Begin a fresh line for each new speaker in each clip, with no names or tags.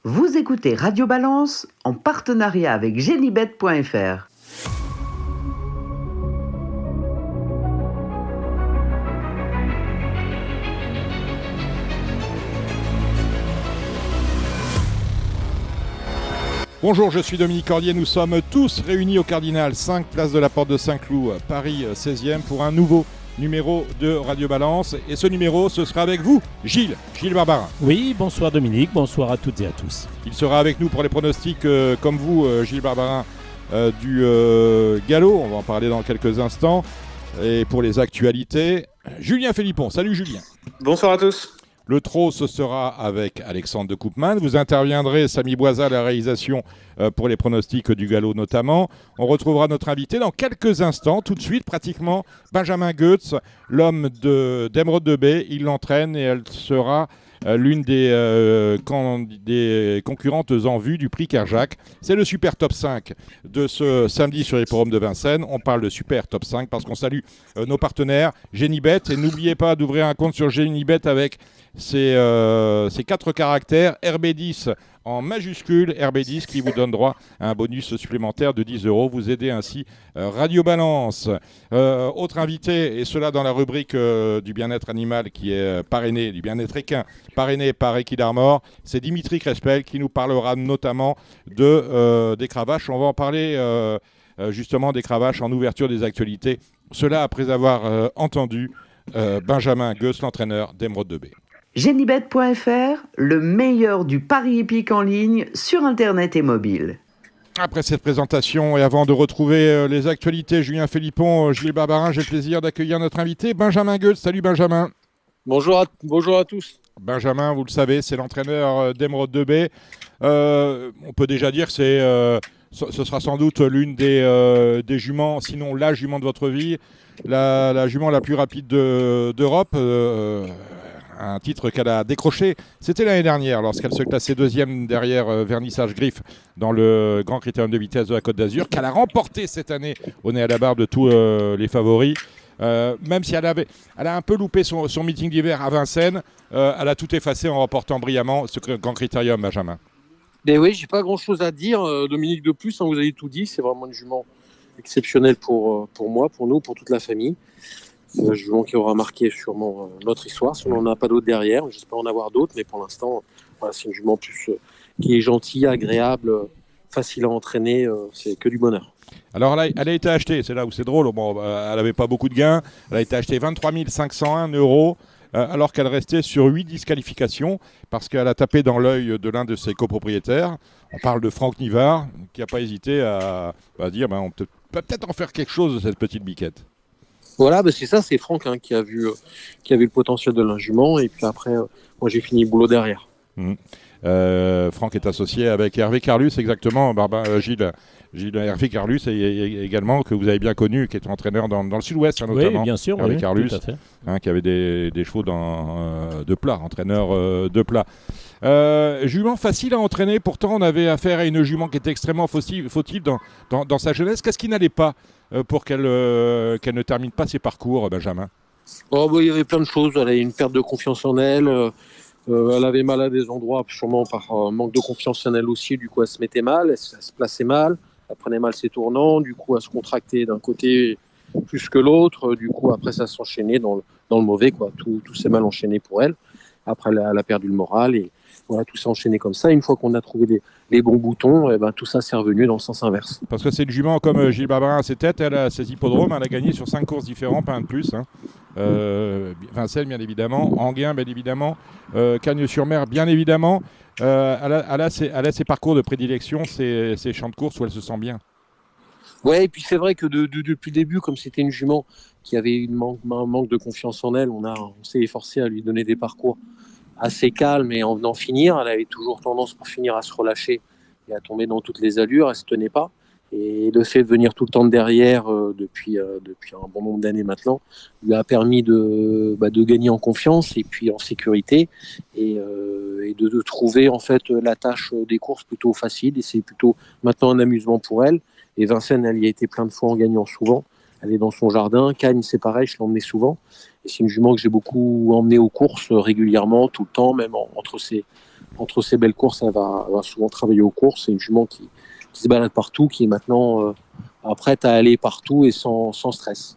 Vous écoutez Radio Balance en partenariat avec Genibet.fr.
Bonjour, je suis Dominique Cordier, nous sommes tous réunis au Cardinal, 5 place de la Porte de Saint-Cloud, Paris 16e, pour un nouveau numéro de Radio Balance. Et ce numéro, ce sera avec vous, Gilles Barbarin.
Oui, bonsoir Dominique, bonsoir à toutes et à tous.
Il sera avec nous pour les pronostics, comme vous, Gilles Barbarin, du galop, on va en parler dans quelques instants. Et pour les actualités, Julien Philippon. Salut Julien.
Bonsoir à tous.
Le trot, ce sera avec Alexandre de Koopman. Vous interviendrez, Samy Boisa, à la réalisation pour les pronostics du galop notamment. On retrouvera notre invité dans quelques instants, tout de suite pratiquement, Benjamin Goetz, l'homme d'Emeraude de Bay. Il l'entraîne et elle sera l'une des concurrentes en vue du prix Kerjak. C'est le Super Top 5 de ce samedi sur l'hippodrome de Vincennes. On parle de Super Top 5 parce qu'on salue nos partenaires Genibet. Et n'oubliez pas d'ouvrir un compte sur Genibet avec ces 4 caractères, RB10 en majuscule, RB10 qui vous donne droit à un bonus supplémentaire de 10 €. Vous aidez ainsi Radio Balance. Autre invité, et cela dans la rubrique du bien-être animal qui est parrainé, du bien-être équin, parrainé par Equidarmor, c'est Dimitri Crespel qui nous parlera notamment des cravaches. On va en parler justement des cravaches en ouverture des actualités. Cela après avoir entendu Benjamin Goetz, l'entraîneur d'Emeraude de Bay.
Genibet.fr, le meilleur du pari hippique en ligne sur Internet et mobile.
Après cette présentation et avant de retrouver les actualités, Julien Philippon, Gilles Barbarin, j'ai le plaisir d'accueillir notre invité, Benjamin Goetz. Salut Benjamin.
Bonjour à tous.
Benjamin, vous le savez, c'est l'entraîneur d'Emeraude de Bay. On peut déjà dire que ce sera sans doute l'une des juments, sinon la jument de votre vie, la jument la plus rapide d'Europe. Un titre qu'elle a décroché, c'était l'année dernière lorsqu'elle se classait deuxième derrière Vernissage Griffe dans le Grand Critérium de vitesse de la Côte d'Azur, qu'elle a remporté cette année au nez à la barre de tous les favoris. Même si elle a un peu loupé son meeting d'hiver à Vincennes, elle a tout effacé en remportant brillamment ce Grand Critérium, Benjamin.
Ben oui, j'ai pas grand-chose à dire, Dominique, de plus. Vous avez tout dit, c'est vraiment une jument exceptionnelle pour moi, pour nous, pour toute la famille. Un jument qui aura marqué sûrement notre histoire, si on n'en a pas d'autres derrière. J'espère en avoir d'autres, mais pour l'instant, voilà, c'est une jument plus qui est gentille, agréable, facile à entraîner, c'est que du bonheur.
Alors elle a été achetée, c'est là où c'est drôle, bon, elle n'avait pas beaucoup de gains, elle a été achetée 23 501 € alors qu'elle restait sur 8 disqualifications parce qu'elle a tapé dans l'œil de l'un de ses copropriétaires. On parle de Franck Nivard qui n'a pas hésité à dire on peut peut-être en faire quelque chose de cette petite biquette.
Voilà, c'est ça, c'est Franck qui a vu le potentiel de la jument, et puis après, moi j'ai fini le boulot derrière.
Franck est associé avec Hervé Carlus, exactement, Gilles Hervé Carlus également, que vous avez bien connu, qui est entraîneur dans le sud-ouest notamment.
Oui, bien sûr,
Hervé
oui,
Carlus,
tout à fait.
Qui avait des chevaux de plat, entraîneur de plat. Jument facile à entraîner, pourtant on avait affaire à une jument qui était extrêmement fautive dans sa jeunesse. Qu'est-ce qui n'allait pas pour qu'elle ne termine pas ses parcours, Benjamin?
Il y avait plein de choses. Elle avait une perte de confiance en elle. Elle avait mal à des endroits, sûrement par manque de confiance en elle aussi. Du coup, elle se mettait mal, elle se plaçait mal, elle prenait mal ses tournants. Du coup, elle se contractait d'un côté plus que l'autre. Du coup, après, ça s'enchaînait dans le mauvais, quoi. Tout s'est mal enchaîné pour elle. Après, elle a perdu le moral et voilà, tout s'est enchaîné comme ça. Une fois qu'on a trouvé les bons boutons, tout ça s'est revenu dans le sens inverse.
Parce que c'est une jument comme Gilles Barbarin à ses têtes, elle a ses hippodromes, elle a gagné sur 5 courses différentes, pas un de plus. Vincennes, bien évidemment, Enghien, bien évidemment, Cagnes-sur-Mer, bien évidemment. Elle a ses parcours de prédilection, ses champs de course où elle se sent bien.
Ouais, et puis c'est vrai que depuis le début, comme c'était une jument qui avait un manque de confiance en elle, on s'est efforcé à lui donner des parcours assez calmes et en venant finir. Elle avait toujours tendance pour finir à se relâcher et à tomber dans toutes les allures, elle se tenait pas. Et le fait de venir tout le temps de derrière depuis un bon nombre d'années maintenant lui a permis de gagner en confiance et puis en sécurité et de trouver en fait la tâche des courses plutôt facile, et c'est plutôt maintenant un amusement pour elle. Et Vincennes, elle y a été plein de fois en gagnant souvent. Elle est dans son jardin. Cagnes, c'est pareil, je l'emmenais souvent. Et c'est une jument que j'ai beaucoup emmenée aux courses régulièrement, tout le temps, même entre ses entre ces belles courses, elle va souvent travailler aux courses. C'est une jument qui se balade partout, qui est maintenant prête à aller partout et sans stress.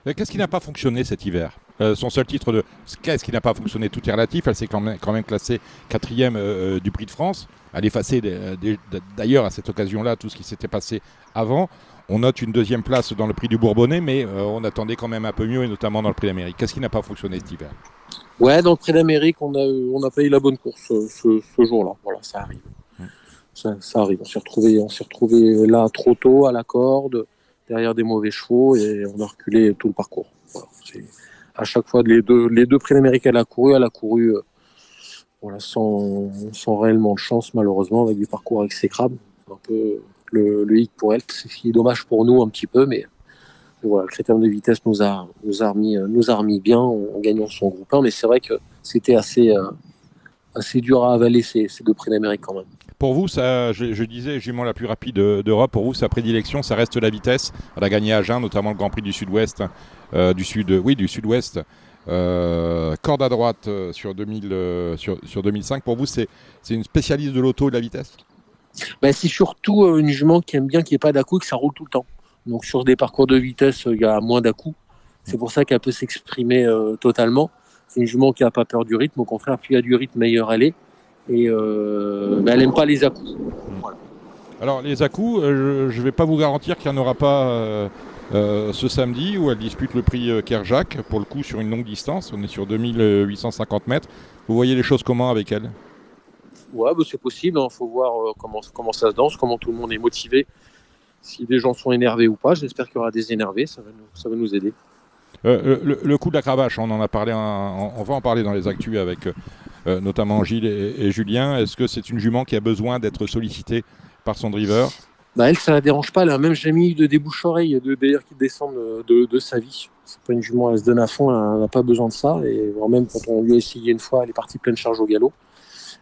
Qu'est-ce qui n'a pas fonctionné cet hiver ? Son seul titre de qu'est-ce qui n'a pas fonctionné, tout est relatif. Elle s'est quand même classée 4e du Prix de France. Elle effaçait d'ailleurs à cette occasion-là tout ce qui s'était passé avant. On note une 2e place dans le Prix du Bourbonnais, mais on attendait quand même un peu mieux, et notamment dans le Prix d'Amérique. Qu'est-ce qui n'a pas fonctionné cet hiver ?
Ouais, dans le Prix d'Amérique, on a pas eu la bonne course ce jour-là. Voilà, ça arrive. Ça arrive. On s'est retrouvé là trop tôt à la corde, derrière des mauvais chevaux, et on a reculé tout le parcours. Voilà, à chaque fois, les deux Prix d'Amérique, elle a couru sans réellement de chance, malheureusement, avec des parcours exécrables. C'est un peu le hic pour elle, c'est ce qui est dommage pour nous un petit peu, mais voilà, le critère de vitesse nous a remis bien en gagnant son groupe 1, mais c'est vrai que c'était assez dur à avaler ces 2 Prix d'Amérique quand même.
Pour vous, ça, je disais, jument la plus rapide d'Europe, pour vous, sa prédilection, ça reste la vitesse. Elle a gagné à Agen, notamment le Grand Prix du Sud-Ouest, du Sud-Ouest. Corde à droite sur 2005. Pour vous, c'est une spécialiste de l'auto et de la vitesse ?
C'est surtout une jument qui aime bien qu'il n'y ait pas d'à-coups et que ça roule tout le temps. Donc sur des parcours de vitesse, il y a moins d'à-coups. C'est pour ça qu'elle peut s'exprimer totalement. C'est une jument qui n'a pas peur du rythme. Au contraire, plus il y a du rythme, meilleure elle est. Et elle n'aime pas les à-coups. Voilà.
Alors les à-coups, je ne vais pas vous garantir qu'il n'y en aura pas ce samedi où elle dispute le prix Kerjak, pour le coup sur une longue distance. On est sur 2850 mètres. Vous voyez les choses comment avec elle ?
Ouais, c'est possible. Faut voir comment ça se danse, comment tout le monde est motivé. Si des gens sont énervés ou pas, j'espère qu'il y aura des énervés. Ça va nous aider.
Le coup de la cravache, on en a parlé, on va en parler dans les actus avec notamment Gilles et Julien. Est-ce que c'est une jument qui a besoin d'être sollicitée par son driver ?
Elle, ça la dérange pas. Elle a même jamais eu de débouche-oreille, d'ailleurs qui descendent de sa vie. C'est pas une jument, elle se donne à fond, elle n'a pas besoin de ça. Et même quand on lui a essayé une fois, elle est partie pleine charge au galop.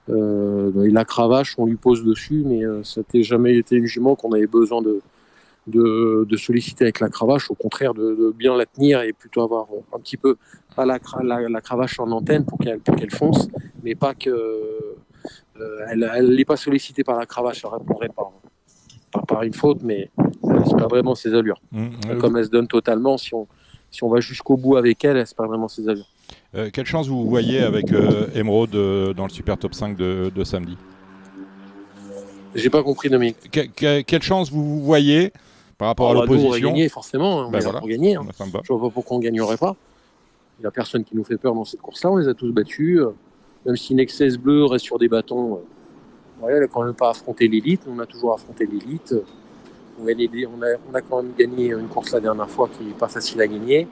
La cravache, on lui pose dessus, mais ça n'a jamais été une jument qu'on avait besoin de solliciter avec la cravache. Au contraire, de bien la tenir et plutôt avoir un petit peu pas la cravache en antenne pour qu'elle fonce, mais pas que elle n'est pas sollicitée par la cravache. Elle répondrait par une faute, mais elle se perdrait dans ses allures. Comme elle se donne totalement, si on va jusqu'au bout avec elle se perd vraiment ses allures.
Quelle chance vous voyez avec Emeraude dans le super top 5 de samedi ?
J'ai pas compris, Dominique.
Quelle chance vous voyez par rapport à l'opposition ?
Nous, on aurait gagné, forcément. On est là pour gagner. Je vois pas pourquoi on ne gagnerait pas. Il n'y a personne qui nous fait peur dans cette course-là. On les a tous battus. Même si Nexus Bleu reste sur des bâtons, elle n'a quand même pas affronté l'élite. On a toujours affronté l'élite. On a quand même gagné une course la dernière fois qui n'est pas facile à gagner,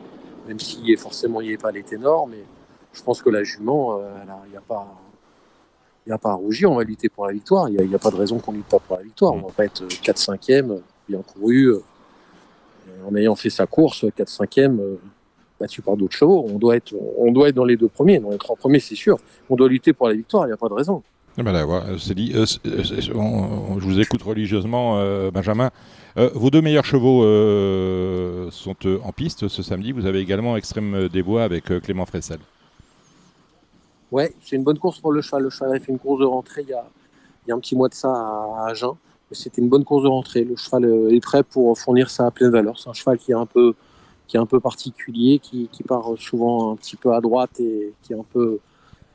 même si forcément il n'y avait pas les ténors. Mais je pense que la jument, il n'y a pas à rougir. On va lutter pour la victoire. Il n'y a pas de raison qu'on ne lutte pas pour la victoire. On ne va pas être 4-5e, bien couru, en ayant fait sa course, 4-5e, battu par d'autres chevaux. On doit être dans les 2 premiers, dans les 3 premiers, c'est sûr. On doit lutter pour la victoire. Il n'y a pas de raison.
C'est dit. Je vous écoute religieusement, Benjamin. Vos 2 meilleurs chevaux sont en piste ce samedi. Vous avez également Extrême des Bois avec Clément Fressel.
Ouais, c'est une bonne course pour le cheval. Le cheval a fait une course de rentrée il y a un petit mois de ça à Agen. C'était une bonne course de rentrée. Le cheval est prêt pour fournir sa pleine valeur. C'est un cheval qui est un peu particulier, qui part souvent un petit peu à droite et qui a un peu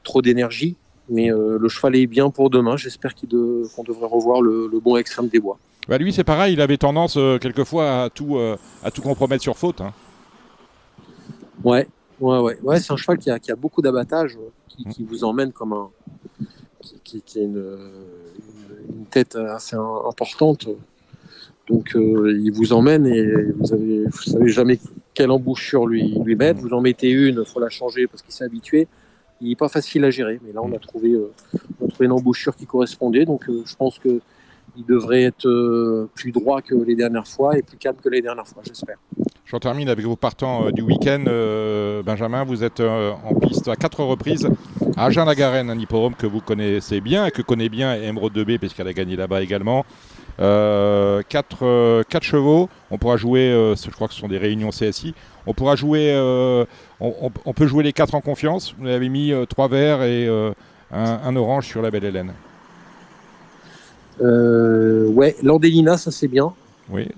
trop d'énergie. Mais le cheval est bien pour demain. J'espère qu'on devrait revoir le bon Extrême des Bois.
Lui, c'est pareil. Il avait tendance quelquefois à tout compromettre sur faute. Hein.
Ouais, c'est un cheval qui a beaucoup d'abattage, qui vous emmène comme qui a une tête assez importante. Donc il vous emmène et vous savez jamais quelle embouchure lui mettre. Vous en mettez une, il faut la changer parce qu'il s'est habitué. Il n'est pas facile à gérer, mais là on a trouvé une embouchure qui correspondait, donc je pense qu'il devrait être plus droit que les dernières fois et plus calme que les dernières fois, j'espère.
J'en termine avec vos partants du week-end. Benjamin, vous êtes en piste à 4 reprises à Agen-la-Garenne, un hippodrome que vous connaissez bien et que connaît bien Emeraude de B puisqu'elle a gagné là-bas également. 4 chevaux, on pourra jouer, je crois que ce sont des réunions CSI, on pourra jouer, on peut jouer les 4 en confiance. Vous avez mis 3 verts et un orange sur la Belle Hélène.
Ouais, l'Andelina, ça c'est bien.
Oui.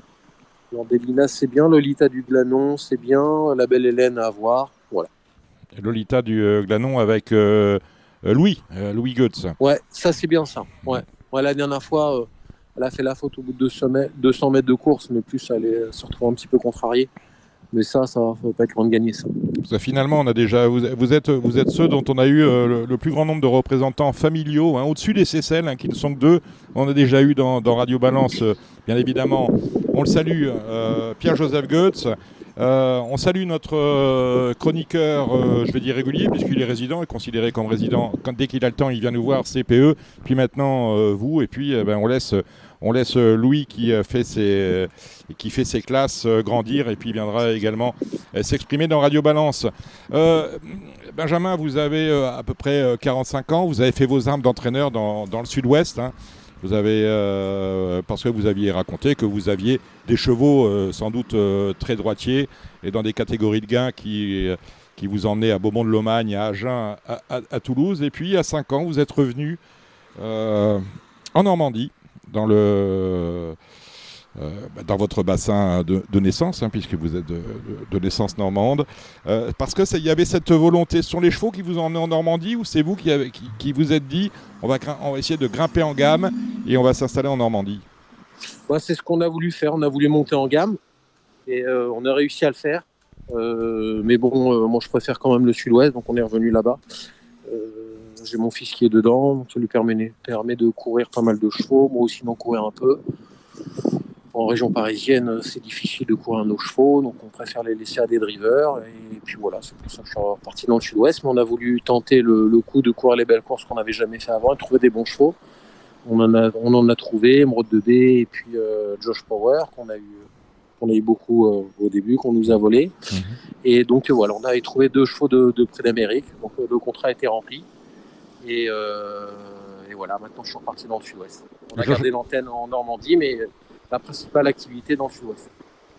L'Andelina, c'est bien. Lolita du Glanon, c'est bien. La Belle Hélène à voir. Voilà.
Et Lolita du Glanon avec Louis Goetz.
Ouais, ça c'est bien ça. Ouais. Ouais, la dernière fois, elle a fait la faute au bout de 200 mètres de course, mais plus elle se retrouve un petit peu contrariée. Mais ça va pas être loin de gagner ça.
Parce que finalement, on a déjà, vous êtes ceux dont on a eu le plus grand nombre de représentants familiaux, au-dessus des Seychelles, qui ne sont que 2. On a déjà eu dans Radio Balance, bien évidemment, on le salue, Pierre-Joseph Goetz. On salue notre chroniqueur, je vais dire régulier, puisqu'il est résident, est considéré comme résident. Dès qu'il a le temps, il vient nous voir, CPE. Puis maintenant, vous, et puis on laisse Louis qui fait ses classes grandir, et puis il viendra également s'exprimer dans Radio Balance. Benjamin, vous avez à peu près 45 ans, vous avez fait vos armes d'entraîneur dans le sud-ouest. Vous avez, parce que vous aviez raconté que vous aviez des chevaux sans doute très droitiers et dans des catégories de gains qui vous emmenaient à Beaumont-de-Lomagne, à Agen, à Toulouse. Et puis à 5 ans, vous êtes revenu en Normandie, dans votre bassin de naissance, puisque vous êtes de naissance normande, parce que il y avait cette volonté. Ce sont les chevaux qui vous ont emmené en Normandie, ou c'est vous qui vous êtes dit on va essayer de grimper en gamme et on va s'installer en Normandie?
Ouais, c'est ce qu'on a voulu faire. On a voulu monter en gamme et on a réussi à le faire. Mais bon, moi je préfère quand même le sud-ouest, donc on est revenu là-bas. J'ai mon fils qui est dedans, donc ça lui permet de courir pas mal de chevaux, moi aussi d'en courir un peu. En région parisienne, c'est difficile de courir nos chevaux, donc on préfère les laisser à des drivers. Et puis voilà, c'est pour ça que je suis reparti dans le sud-ouest. Mais on a voulu tenter le coup de courir les belles courses qu'on n'avait jamais fait avant et trouver des bons chevaux. On en a trouvé, Émeraude de Baie et puis Josh Power, qu'on a eu beaucoup au début, qu'on nous a volé. Et donc voilà, on avait trouvé 2 chevaux de près d'Amérique, donc le contrat a été rempli. Et voilà, maintenant je suis reparti dans le sud-ouest. On a gardé l'antenne en Normandie, mais la principale activité dans le sud-ouest.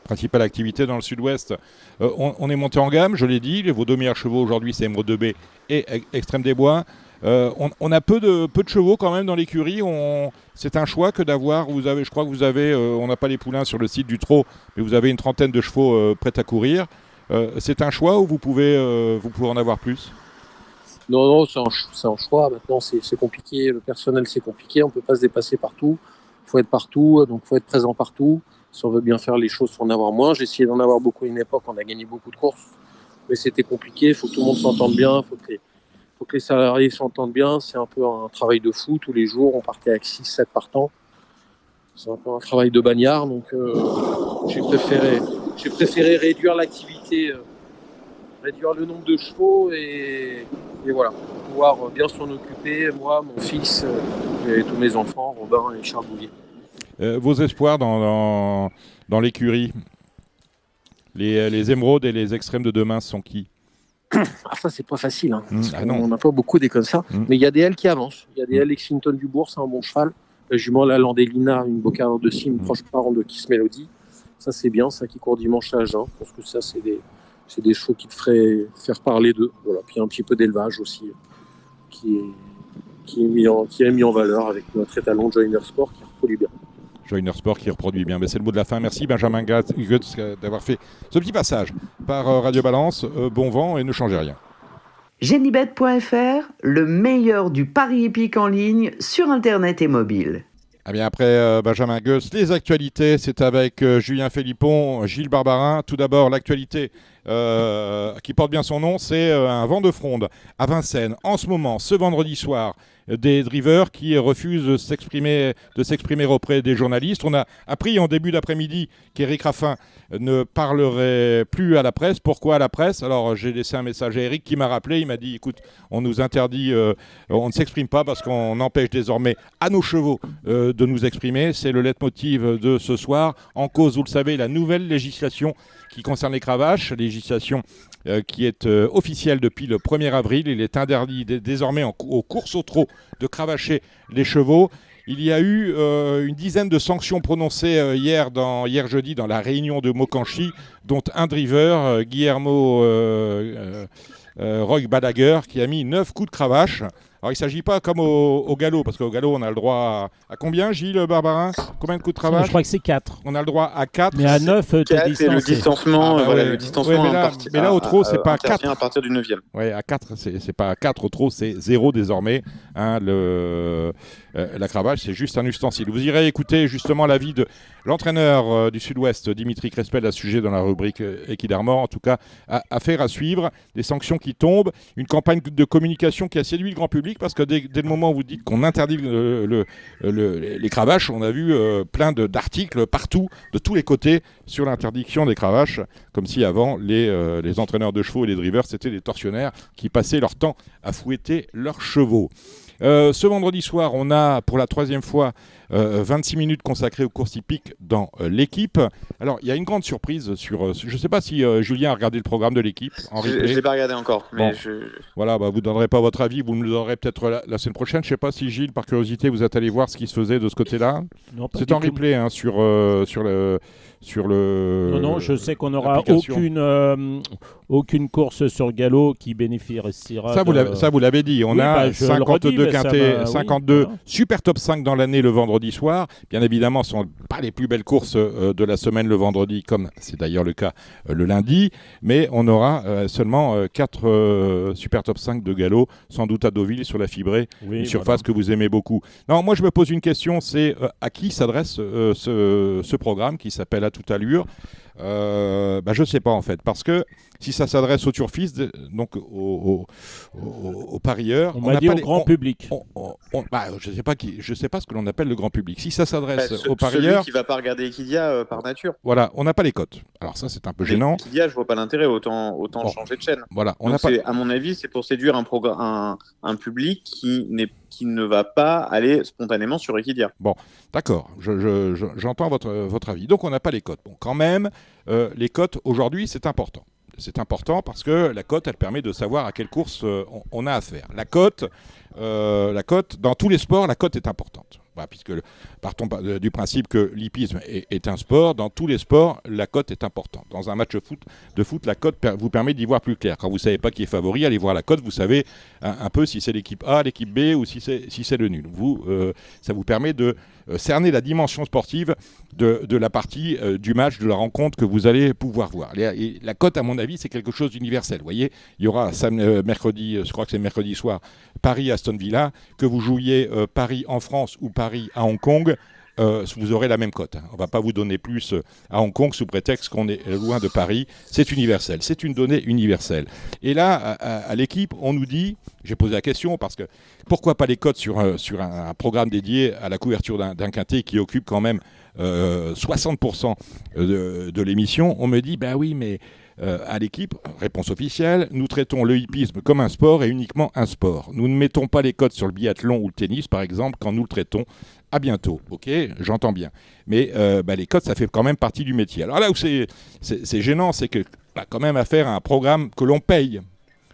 Principale activité dans le sud-ouest. On est monté en gamme, je l'ai dit. Vos 2 meilleurs chevaux aujourd'hui, c'est Émeraude de Baie et Extrême des Bois. On a peu de chevaux quand même dans l'écurie. C'est un choix que d'avoir. Je crois que vous avez, on n'a pas les poulains sur le site du trot, mais vous avez une trentaine de chevaux prêts à courir. C'est un choix ou vous pouvez en avoir plus?
Non, c'est un choix. Maintenant, c'est compliqué. Le personnel, c'est compliqué. On ne peut pas se dépasser partout. Il faut être partout, donc il faut être présent partout. Si on veut bien faire les choses, il faut en avoir moins. J'ai essayé d'en avoir beaucoup à une époque. On a gagné beaucoup de courses, mais c'était compliqué. Il faut que tout le monde s'entende bien. Il faut que les salariés s'entendent bien. C'est un peu un travail de fou. Tous les jours, on partait avec 6-7 partants. C'est un peu un travail de bagnard. Donc, j'ai préféré réduire l'activité, réduire le nombre de chevaux et voilà, pouvoir bien s'en occuper, moi, mon fils et tous mes enfants, Robin et Charles Bouvier.
Vos espoirs dans l'écurie, les émeraudes et les extrêmes de demain sont qui?
Ça, c'est pas facile.
Non.
On n'a pas beaucoup des comme ça. Mais il y a des L qui avancent. Il y a des L Lexington du Bourg, c'est un bon cheval. La jument, la Landelina, une Bocard de Cime, proche parent de Kiss Melody. Ça, c'est bien, ça qui court dimanche à Agen. Parce que ça, c'est des chevaux qui te feraient faire parler d'eux. Voilà. Puis un petit peu d'élevage aussi, qui est mis en valeur avec notre étalon Joyner Sport qui reproduit bien.
Joyner Sport qui reproduit bien. Mais c'est le mot de la fin. Merci Benjamin Goetz d'avoir fait ce petit passage par Radio Balance. Bon vent et ne changez rien.
Genibet.fr, le meilleur du pari hippique en ligne sur Internet et mobile.
Eh bien après Benjamin Goetz, les actualités, c'est avec Julien Philippon, Gilles Barbarin. Tout d'abord, l'actualité qui porte bien son nom, c'est un vent de fronde à Vincennes. En ce moment, ce vendredi soir, des drivers qui refusent de s'exprimer auprès des journalistes. On a appris en début d'après-midi qu'Éric Raffin ne parlerait plus à la presse. Pourquoi à la presse? Alors j'ai laissé un message à Éric qui m'a rappelé. Il m'a dit, écoute, on nous interdit, on ne s'exprime pas parce qu'on empêche désormais à nos chevaux de nous exprimer. C'est le leitmotiv de ce soir. En cause, vous le savez, la nouvelle législation qui concerne les cravaches, législation qui est officielle depuis le 1er avril. Il est interdit désormais aux courses au trot de cravacher les chevaux. Il y a eu une dizaine de sanctions prononcées hier jeudi dans la réunion de Mokanchi, dont un driver, Guillermo Roig Balaguer, qui a mis 9 coups de cravache Alors, il ne s'agit pas comme au galop, parce qu'au galop, on a le droit à combien, Gilles Barbarin? Combien de coups de
Je
cravache?
crois que c'est 4.
On a le droit à 4.
Mais à 9, t'es
4 et le
distancé.
distancement,
Ah, bah
voilà,
ouais.
le distancement
Ouais, mais là, au trot, c'est pas
intervient
4.
à partir du 9e.
Oui, à 4, c'est pas à 4 au trot, c'est 0 désormais. Hein, la cravache, c'est juste un ustensile. Vous irez écouter justement l'avis de l'entraîneur du Sud-Ouest, Dimitri Crespel, à ce sujet dans la rubrique Équid'Armor. En tout cas, affaire à suivre, des sanctions qui tombent, une campagne de communication qui a séduit le grand public, parce que dès le moment où vous dites qu'on interdit les cravaches, on a vu plein d'articles partout, de tous les côtés, sur l'interdiction des cravaches, comme si avant, les entraîneurs de chevaux et les drivers, c'était des tortionnaires qui passaient leur temps à fouetter leurs chevaux. Ce vendredi soir, on a pour la 3e fois 26 minutes consacrées aux courses hippiques dans l'équipe. Alors, il y a une grande surprise sur... je ne sais pas si Julien a regardé le programme de l'équipe en
Je
replay.
ne l'ai pas regardé encore. Mais
Bon. Voilà, vous ne donnerez pas votre avis, vous me le donnerez peut-être la semaine prochaine. Je ne sais pas si Gilles, par curiosité, vous êtes allé voir ce qui se faisait de ce côté-là.
Non, pas
C'est
du
en
tout.
replay hein, sur le...
Non, je sais qu'on n'aura
l'application.
aucune course sur galop qui bénéficiera.
Ça, vous l'avez dit. On
Oui,
a
je le
52
redis, mais ça
quintés,
va, oui,
52
voilà.
super top 5 dans l'année le vendredi soir. Bien évidemment, ce ne sont pas les plus belles courses de la semaine le vendredi, comme c'est d'ailleurs le cas le lundi. Mais on aura seulement 4 super top 5 de galop, sans doute à Deauville, sur la fibrée,
Oui,
une surface que vous aimez beaucoup. Non, moi, je me pose une question, c'est à qui s'adresse ce programme qui s'appelle À toute allure? Je ne sais pas en fait, parce que si ça s'adresse aux turfistes, donc aux parieurs,
On m'a dit au grand public.
je ne sais pas ce que l'on appelle le grand public. Si ça s'adresse aux
celui
parieurs,
qui ne va pas regarder Equidia par nature.
voilà, on n'a pas les cotes. Alors ça, c'est un peu gênant.
Equidia, je vois pas l'intérêt, autant changer de chaîne.
Voilà,
Donc à mon avis, c'est pour séduire un public qui ne va pas aller spontanément sur Equidia.
Bon, d'accord, j'entends votre avis. Donc on n'a pas les cotes. Bon, quand même, les cotes aujourd'hui, c'est important. C'est important parce que la cote, elle permet de savoir à quelle course on a affaire. La cote, dans tous les sports, la cote est importante. Voilà, puisque partons du principe que l'hippisme est un sport. Dans tous les sports, la cote est importante. Dans un match de foot, la cote vous permet d'y voir plus clair. Quand vous ne savez pas qui est favori, allez voir la cote, vous savez un peu si c'est l'équipe A, l'équipe B ou si c'est le nul. Ça vous permet de cerner la dimension sportive de la partie, du match, de la rencontre que vous allez pouvoir voir. La cote, à mon avis, c'est quelque chose d'universel. Vous voyez, il y aura mercredi, je crois que c'est mercredi soir, Paris-Aston Villa, que vous jouiez Paris en France ou Paris à Hong Kong, vous aurez la même cote. On ne va pas vous donner plus à Hong Kong sous prétexte qu'on est loin de Paris. C'est universel, c'est une donnée universelle. Et là, à l'équipe, on nous dit, j'ai posé la question parce que pourquoi pas les cotes sur un programme dédié à la couverture d'un quintet qui occupe quand même 60% de l'émission. On me dit, ben oui, mais à l'équipe, réponse officielle, nous traitons le hippisme comme un sport et uniquement un sport. Nous ne mettons pas les cotes sur le biathlon ou le tennis, par exemple, quand nous le traitons. À bientôt, ok, j'entends bien. Mais les cotes, ça fait quand même partie du métier. Alors là où c'est gênant, c'est qu'on a quand même affaire à un programme que l'on paye.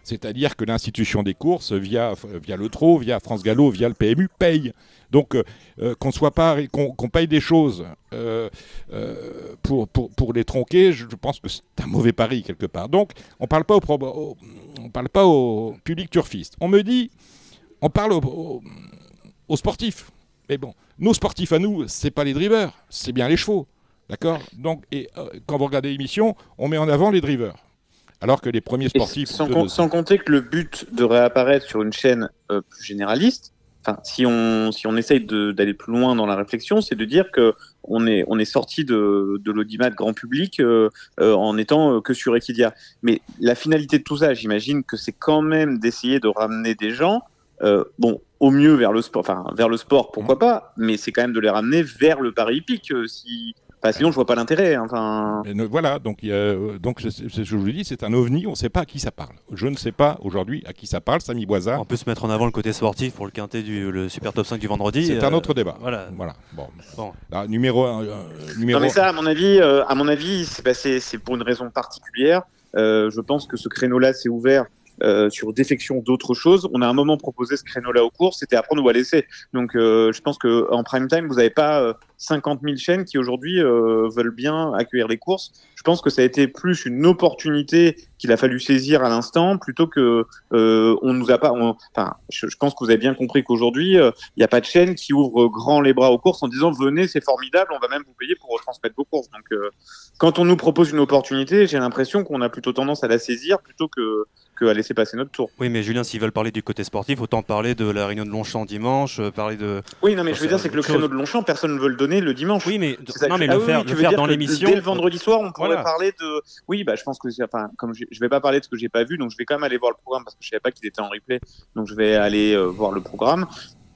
C'est-à-dire que l'institution des courses, via le Trot, via France Gallo, via le PMU, paye. Donc qu'on paye des choses pour les tronquer, je pense que c'est un mauvais pari quelque part. Donc on ne parle pas au public turfiste. On me dit, on parle aux sportifs. Mais bon, nos sportifs à nous, c'est pas les drivers, c'est bien les chevaux. D'accord? Donc, quand vous regardez l'émission, on met en avant les drivers. Alors que les premiers sportifs...
Sans compter que le but de réapparaître sur une chaîne plus généraliste, si on essaye d'aller plus loin dans la réflexion, c'est de dire qu'on est sorti de l'audimat grand public en étant que sur Equidia. Mais la finalité de tout ça, j'imagine que c'est quand même d'essayer de ramener des gens, au mieux vers le sport, pourquoi pas, mais c'est quand même de les ramener vers le pari hippique, sinon je vois pas l'intérêt.
Voilà, donc c'est ce que je vous dis, c'est un ovni, on ne sait pas à qui ça parle. Je ne sais pas aujourd'hui à qui ça parle, Samy Boisard.
On peut se mettre en avant le côté sportif pour le quintet le Super Top 5 du vendredi.
C'est un autre débat.
Voilà.
Bon. Alors, numéro 1.
Non mais ça, à mon avis, c'est pour une raison particulière. Je pense que ce créneau-là s'est ouvert sur défection d'autres choses. On a un moment proposé ce créneau-là aux courses, c'était à prendre ou à laisser. Donc je pense qu'en prime time, vous n'avez pas 50 000 chaînes qui aujourd'hui veulent bien accueillir les courses. Je pense que ça a été plus une opportunité qu'il a fallu saisir à l'instant, plutôt que on nous a pas. Je pense que vous avez bien compris qu'aujourd'hui, il n'y a pas de chaîne qui ouvre grand les bras aux courses en disant venez, c'est formidable, on va même vous payer pour retransmettre vos courses. Donc quand on nous propose une opportunité, j'ai l'impression qu'on a plutôt tendance à la saisir plutôt que à laisser passer notre tour.
Oui, mais Julien, s'ils veulent parler du côté sportif, autant parler de la réunion de Longchamp dimanche, parler de...
Oui, non, mais je veux dire, c'est que le créneau de Longchamp, personne ne veut le donner le dimanche.
Oui, mais,
non, mais
le faire dans l'émission...
Dès le vendredi soir, on pourrait parler de... Oui, je pense que... comme je vais pas parler de ce que j'ai pas vu, donc je vais quand même aller voir le programme, parce que je savais pas qu'il était en replay, donc je vais aller voir le programme.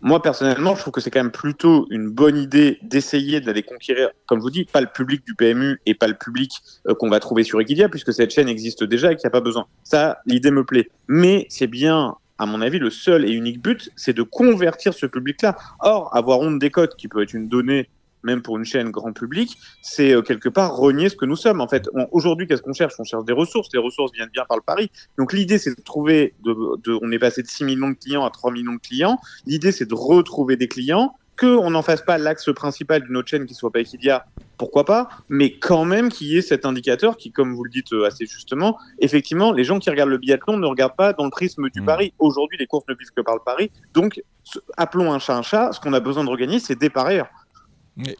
Moi, personnellement, je trouve que c'est quand même plutôt une bonne idée d'essayer d'aller conquérir, comme je vous dis, pas le public du PMU et pas le public qu'on va trouver sur Equidia, puisque cette chaîne existe déjà et qu'il n'y a pas besoin. Ça, l'idée me plaît. Mais c'est bien, à mon avis, le seul et unique but, c'est de convertir ce public-là. Or, avoir honte des cotes, qui peut être une donnée, même pour une chaîne grand public, c'est quelque part renier ce que nous sommes. En fait, aujourd'hui, qu'est-ce qu'on cherche ? On cherche des ressources. Les ressources viennent bien par le pari. Donc l'idée, c'est de trouver, on est passé de 6 millions de clients à 3 millions de clients. L'idée, c'est de retrouver des clients, qu'on n'en fasse pas l'axe principal d'une autre chaîne qui soit pas Equidia, pourquoi pas, mais quand même qu'il y ait cet indicateur qui, comme vous le dites assez justement, effectivement, les gens qui regardent le biathlon ne regardent pas dans le prisme du pari. Aujourd'hui, les courses ne vivent que par le pari. Donc, appelons un chat un chat. Ce qu'on a besoin de regagner, c'est des parieurs.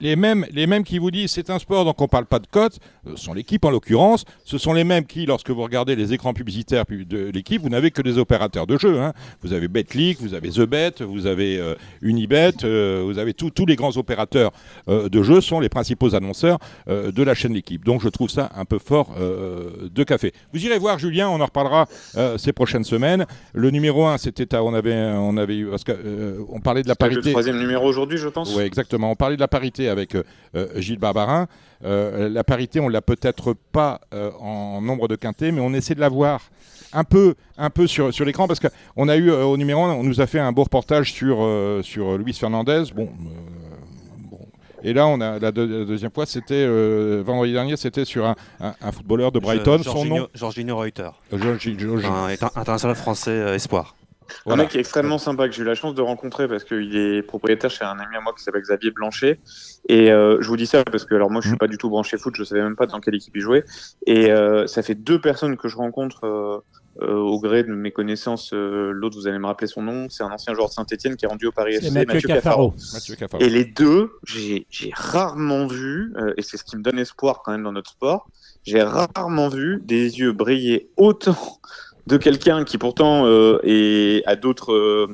Les mêmes qui vous disent c'est un sport donc on ne parle pas de cotes, sont l'équipe en l'occurrence. Ce sont les mêmes qui, lorsque vous regardez les écrans publicitaires de l'équipe, vous n'avez que des opérateurs de jeu. Hein. Vous avez Betclic, vous avez TheBet, vous avez Unibet, vous avez tous les grands opérateurs de jeu sont les principaux annonceurs de la chaîne L'équipe. Donc je trouve ça un peu fort de café. Vous irez voir Julien, on en reparlera ces prochaines semaines. Le numéro 1, c'était on avait eu parce que on parlait de la parité.
Le troisième numéro aujourd'hui, je pense.
Oui, exactement. On parlait de la parité avec Gilles Barbarin. La parité, on ne l'a peut-être pas en nombre de quintés, mais on essaie de l'avoir un peu sur l'écran, parce qu'on a eu au numéro 1, on nous a fait un beau reportage sur Luis Fernandez. Et là, on a la deuxième fois, c'était vendredi dernier, c'était sur un footballeur de Brighton. Son nom
Jorginho Reuter.
Un
international français espoir.
Voilà. Un mec qui est extrêmement sympa, que j'ai eu la chance de rencontrer parce qu'il est propriétaire chez un ami à moi qui s'appelle Xavier Blanchet. Et je vous dis ça parce que alors moi je suis pas du tout branché foot, je savais même pas dans quelle équipe il jouait. Et ça fait 2 personnes que je rencontre au gré de mes connaissances. L'autre, vous allez me rappeler son nom, c'est un ancien joueur de Saint-Etienne qui est rendu au Paris FC, Mathieu Cafaro. Et les deux, j'ai rarement vu, et c'est ce qui me donne espoir quand même dans notre sport, j'ai rarement vu des yeux briller autant de quelqu'un qui pourtant est à d'autres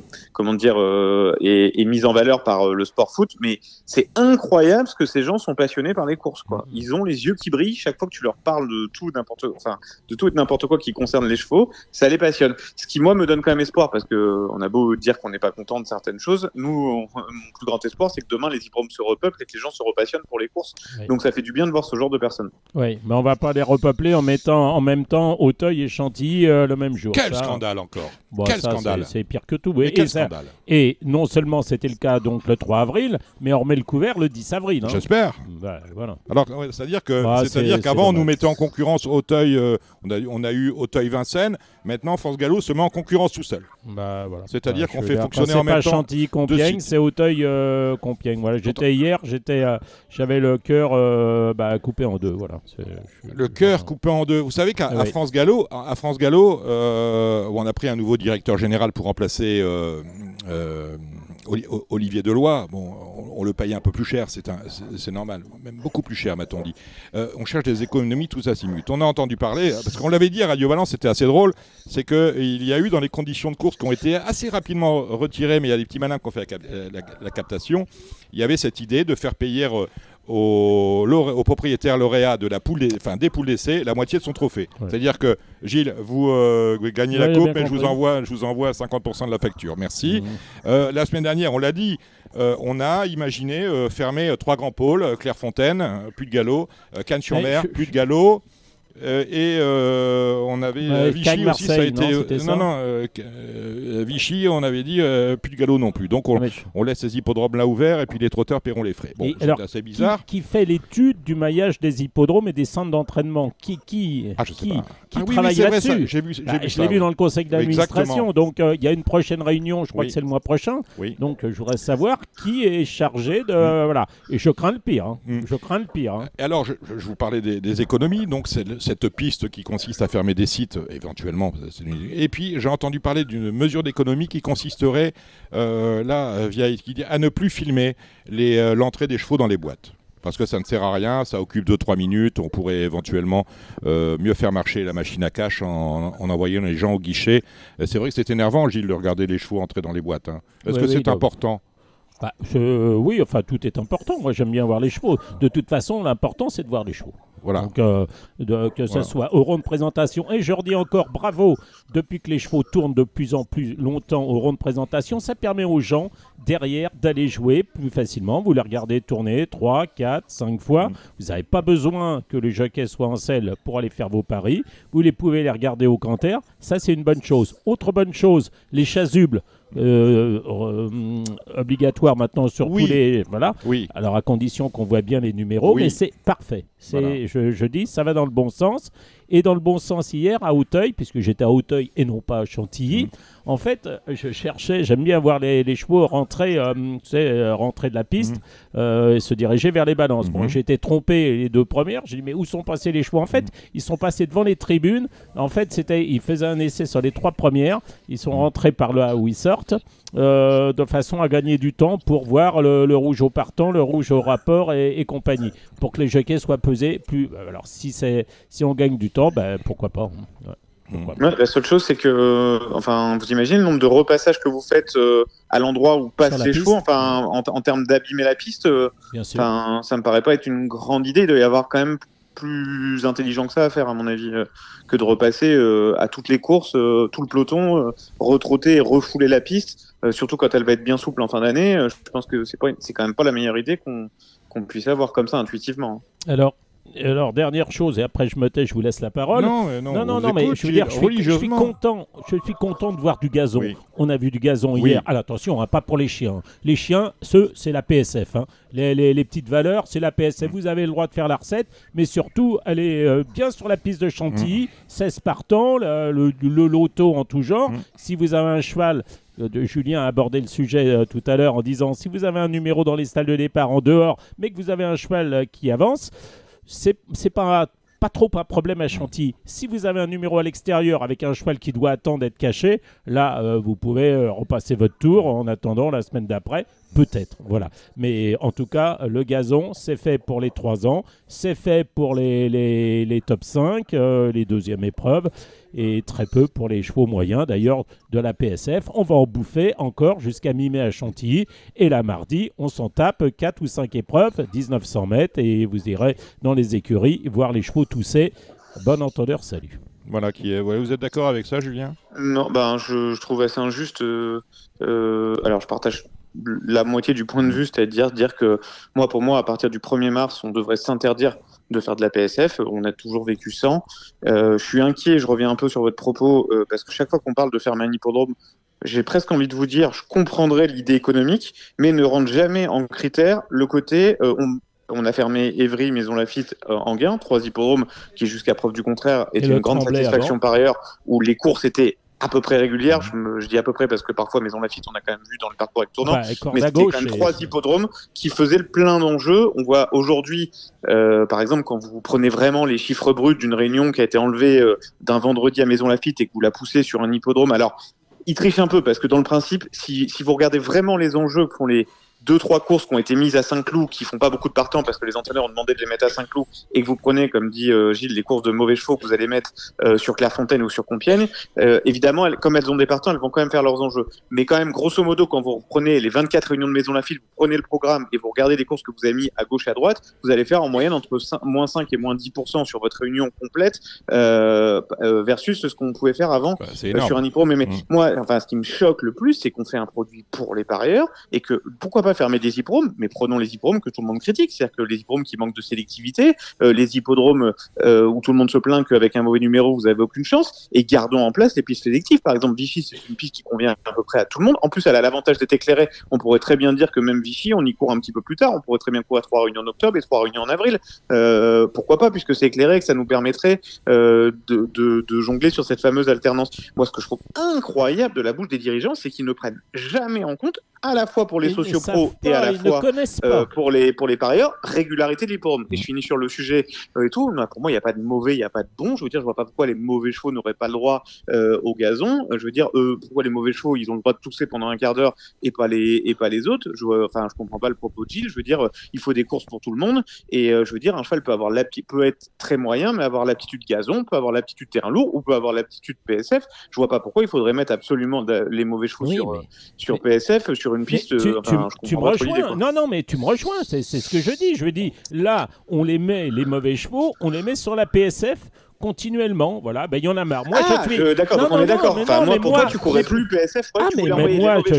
est mis en valeur par le sport foot, mais c'est incroyable parce que ces gens sont passionnés par les courses, quoi. Ils ont les yeux qui brillent chaque fois que tu leur parles de tout et n'importe quoi qui concerne les chevaux, ça les passionne. Ce qui moi me donne quand même espoir, parce que on a beau dire qu'on n'est pas content de certaines choses, nous mon plus grand espoir c'est que demain les hippodromes se repeuplent et que les gens se repassionnent pour les courses. Oui. Donc ça fait du bien de voir ce genre de personnes.
Oui, mais on va pas les repeupler en mettant en même temps Auteuil et Chantilly le même jour.
Quel scandale encore. Quel scandale.
C'est pire que tout. Oui. Et non seulement c'était le cas donc le 3 avril, mais on remet le couvert le 10 avril. Hein.
J'espère.
Voilà.
Alors, c'est-à-dire qu'avant, on nous mettait en concurrence Auteuil, on a eu Auteuil-Vincennes. Maintenant, France Gallo se met en concurrence tout seul.
Voilà.
C'est-à-dire qu'on fait fonctionner en même temps.
C'est pas Chantilly-Compiègne, c'est Auteuil-Compiègne. Voilà. J'étais hier, j'avais le cœur coupé en deux. Voilà.
Le cœur coupé en deux. Vous savez qu'à France Gallo, on a pris un nouveau directeur général pour remplacer Olivier Deloy. Bon, on le paye un peu plus cher, c'est normal, même beaucoup plus cher, m'a-t-on dit. On cherche des économies tous azimuts. On a entendu parler, parce qu'on l'avait dit à Radio Valence, c'était assez drôle, c'est qu'il y a eu dans les conditions de course qui ont été assez rapidement retirées, mais il y a des petits malins qui ont fait la captation, il y avait cette idée de faire payer au propriétaire lauréat de des poules d'essai la moitié de son trophée. Ouais. C'est-à-dire que Gilles, vous gagnez la coupe, mais je vous envoie 50% de la facture. Merci. La semaine dernière, on l'a dit, on a imaginé fermer 3 grands pôles, Clairefontaine, Puy de Gallo, Cannes-sur-Mer, Puy de Gallo. On avait Vichy
Cagnes,
aussi, ça a
Marseille,
été.
non, c'était ça
Vichy, on avait dit plus de galop non plus. Donc on laisse ces hippodromes là ouverts et puis les trotteurs paieront les frais. Bon,
Et
c'est
alors,
assez bizarre.
Qui fait l'étude du maillage des hippodromes et des centres d'entraînement? Qui
Je sais pas.
qui
Ah oui,
travaille
mais c'est vrai,
là-dessus?
ça, j'ai vu
Je
ça,
l'ai vu
oui.
dans le conseil d'administration.
Exactement.
Donc il y a une prochaine réunion, je crois
Oui.
que c'est le mois prochain.
Oui.
Donc je voudrais savoir qui est chargé de voilà. Et je crains le pire. Hein. Je crains le pire. Hein.
Et alors, je vous parlais des économies, donc c'est cette piste qui consiste à fermer des sites, éventuellement. Et puis, j'ai entendu parler d'une mesure d'économie qui consisterait, via Equidia, à ne plus filmer l'entrée des chevaux dans les boîtes. Parce que ça ne sert à rien, ça occupe 2-3 minutes, on pourrait éventuellement mieux faire marcher la machine à cash en envoyant les gens au guichet. C'est vrai que c'est énervant, Gilles, de regarder les chevaux entrer dans les boîtes. Hein. Est-ce que c'est important ?
Oui, enfin tout est important. Moi j'aime bien voir les chevaux. De toute façon, l'important c'est de voir les chevaux.
Voilà.
Donc que ce soit au rond de présentation. Et je redis encore bravo, depuis que les chevaux tournent de plus en plus longtemps au rond de présentation, ça permet aux gens derrière d'aller jouer plus facilement. Vous les regardez tourner 3, 4, 5 fois. Vous n'avez pas besoin que les jockeys soient en selle pour aller faire vos paris. Vous pouvez les regarder au canter. Ça c'est une bonne chose. Autre bonne chose, les chasubles. Obligatoire maintenant sur tous les voilà.
Oui.
Alors à condition qu'on voit bien les numéros,
Oui.
mais c'est parfait.
Voilà.
Je dis, ça va dans le bon sens. Et dans le bon sens hier à Auteuil, puisque j'étais à Auteuil et non pas à Chantilly. En fait, je cherchais, j'aime bien voir les chevaux rentrer, rentrer de la piste et se diriger vers les balances. Bon, j'ai été trompé les 2 premières. J'ai dit mais où sont passés les chevaux? En fait, ils sont passés devant les tribunes. En fait, ils faisaient un essai sur les 3 premières. Ils sont rentrés par là où ils sortent. De façon à gagner du temps pour voir le rouge au partant, le rouge au rapport et compagnie, pour que les jockeys soient pesés plus. Alors si on gagne du temps, pourquoi pas. Ouais.
La seule chose, c'est que, vous imaginez le nombre de repassages que vous faites à l'endroit où passent les chevaux, en termes d'abîmer la piste.
Bien sûr.
Ça me paraît pas être une grande idée. Il doit y avoir quand même plus intelligent que ça à faire, à mon avis, que de repasser à toutes les courses, tout le peloton, retrotter et refouler la piste, surtout quand elle va être bien souple en fin d'année. Je pense que c'est quand même pas la meilleure idée qu'on puisse avoir comme ça intuitivement.
Alors, dernière chose, et après je me tais, je vous laisse la parole.
Non,
mais je veux dire, je suis content de voir du gazon.
Oui.
On a vu du gazon hier. Alors, attention, pas pour les chiens. Les chiens, c'est la PSF. Les petites valeurs, c'est la PSF. Vous avez le droit de faire la recette, mais surtout, allez bien sur la piste de Chantilly, 16 partants, le loto en tout genre. Si vous avez un cheval... Julien a abordé le sujet tout à l'heure en disant si vous avez un numéro dans les stalles de départ en dehors, mais que vous avez un cheval qui avance, c'est pas trop un problème à Chantilly. Si vous avez un numéro à l'extérieur avec un cheval qui doit attendre d'être caché, là, vous pouvez repasser votre tour en attendant la semaine d'après, peut-être. Voilà. Mais en tout cas, le gazon, c'est fait pour les 3 ans, c'est fait pour les top 5, les deuxièmes épreuves, et très peu pour les chevaux moyens, d'ailleurs, de la PSF. On va en bouffer encore jusqu'à mi-mai à Chantilly. Et là, mardi, on s'en tape 4 ou 5 épreuves, 1900 mètres, et vous irez dans les écuries voir les chevaux tousser. Bon entendeur, salut.
Voilà, vous êtes d'accord avec ça, Julien?
Non, je trouve assez injuste. Alors, je partage la moitié du point de vue, c'est-à-dire dire que pour moi, à partir du 1er mars, on devrait s'interdire de faire de la PSF. On a toujours vécu sans. Je suis inquiet, je reviens un peu sur votre propos, parce que chaque fois qu'on parle de fermer un hippodrome, j'ai presque envie de vous dire, je comprendrais l'idée économique, mais ne rentre jamais en critère le côté... on a fermé Évry, Maison Lafitte, Enghien, 3 hippodromes qui, jusqu'à preuve du contraire, étaient une grande satisfaction par ailleurs, où les courses étaient à peu près régulières. Je dis à peu près parce que parfois Maison Lafitte, on a quand même vu dans le parcours avec tournant, mais c'était quand même 3 hippodromes qui faisaient le plein d'enjeux. On voit aujourd'hui, par exemple, quand vous prenez vraiment les chiffres bruts d'une réunion qui a été enlevée d'un vendredi à Maison Lafitte et que vous la poussez sur un hippodrome, alors il triche un peu parce que dans le principe, si vous regardez vraiment les enjeux que font les 2-3 courses qui ont été mises à Saint-Cloud, qui font pas beaucoup de partants parce que les entraîneurs ont demandé de les mettre à Saint-Cloud, et que vous prenez, comme dit Gilles, les courses de mauvais chevaux que vous allez mettre sur Clairefontaine ou sur Compiègne, évidemment, comme elles ont des partants, elles vont quand même faire leurs enjeux. Mais quand même, grosso modo, quand vous prenez les 24 réunions de Maison Lafitte, vous prenez le programme et vous regardez les courses que vous avez mis à gauche et à droite, vous allez faire en moyenne entre moins 5 et moins 10% sur votre réunion complète versus ce qu'on pouvait faire avant sur un hippodrome. Mais moi, ce qui me choque le plus, c'est qu'on fait un produit pour les parieurs et que pourquoi pas fermer des hippodromes, mais prenons les hippodromes que tout le monde critique, c'est-à-dire que les hippodromes qui manquent de sélectivité, les hippodromes où tout le monde se plaint qu'avec un mauvais numéro, vous n'avez aucune chance, et gardons en place les pistes sélectives. Par exemple, Vichy, c'est une piste qui convient à peu près à tout le monde. En plus, elle a l'avantage d'être éclairée. On pourrait très bien dire que même Vichy, on y court un petit peu plus tard. On pourrait très bien courir 3 réunions en octobre et 3 réunions en avril. Pourquoi pas, puisque c'est éclairé, que ça nous permettrait de jongler sur cette fameuse alternance. Moi, ce que je trouve incroyable de la bouche des dirigeants, c'est qu'ils ne prennent jamais en compte, à la fois pour les sociopros et à la fois pour les parieurs, régularité de l'hippodrome. Et je finis sur le sujet et tout. Pour moi, il n'y a pas de mauvais, il n'y a pas de bon. Je veux dire, je vois pas pourquoi les mauvais chevaux n'auraient pas le droit au gazon. Je veux dire, pourquoi les mauvais chevaux, ils ont le droit de tousser pendant un quart d'heure et pas les autres. Je comprends pas le propos de Gilles. Je veux dire, il faut des courses pour tout le monde. Et je veux dire, un cheval peut être très moyen, mais avoir l'aptitude gazon, peut avoir l'aptitude terrain lourd ou peut avoir l'aptitude PSF. Je vois pas pourquoi il faudrait mettre absolument les mauvais chevaux sur PSF, sur une piste.
Tu me rejoins. Non, mais tu me rejoins. C'est ce que je dis. Je dis, là, on les met, les mauvais chevaux, on les met sur la PSF continuellement, voilà, il y en a marre. Moi,
d'accord, donc on est d'accord. Pour toi, tu courais plus PSF.
Moi,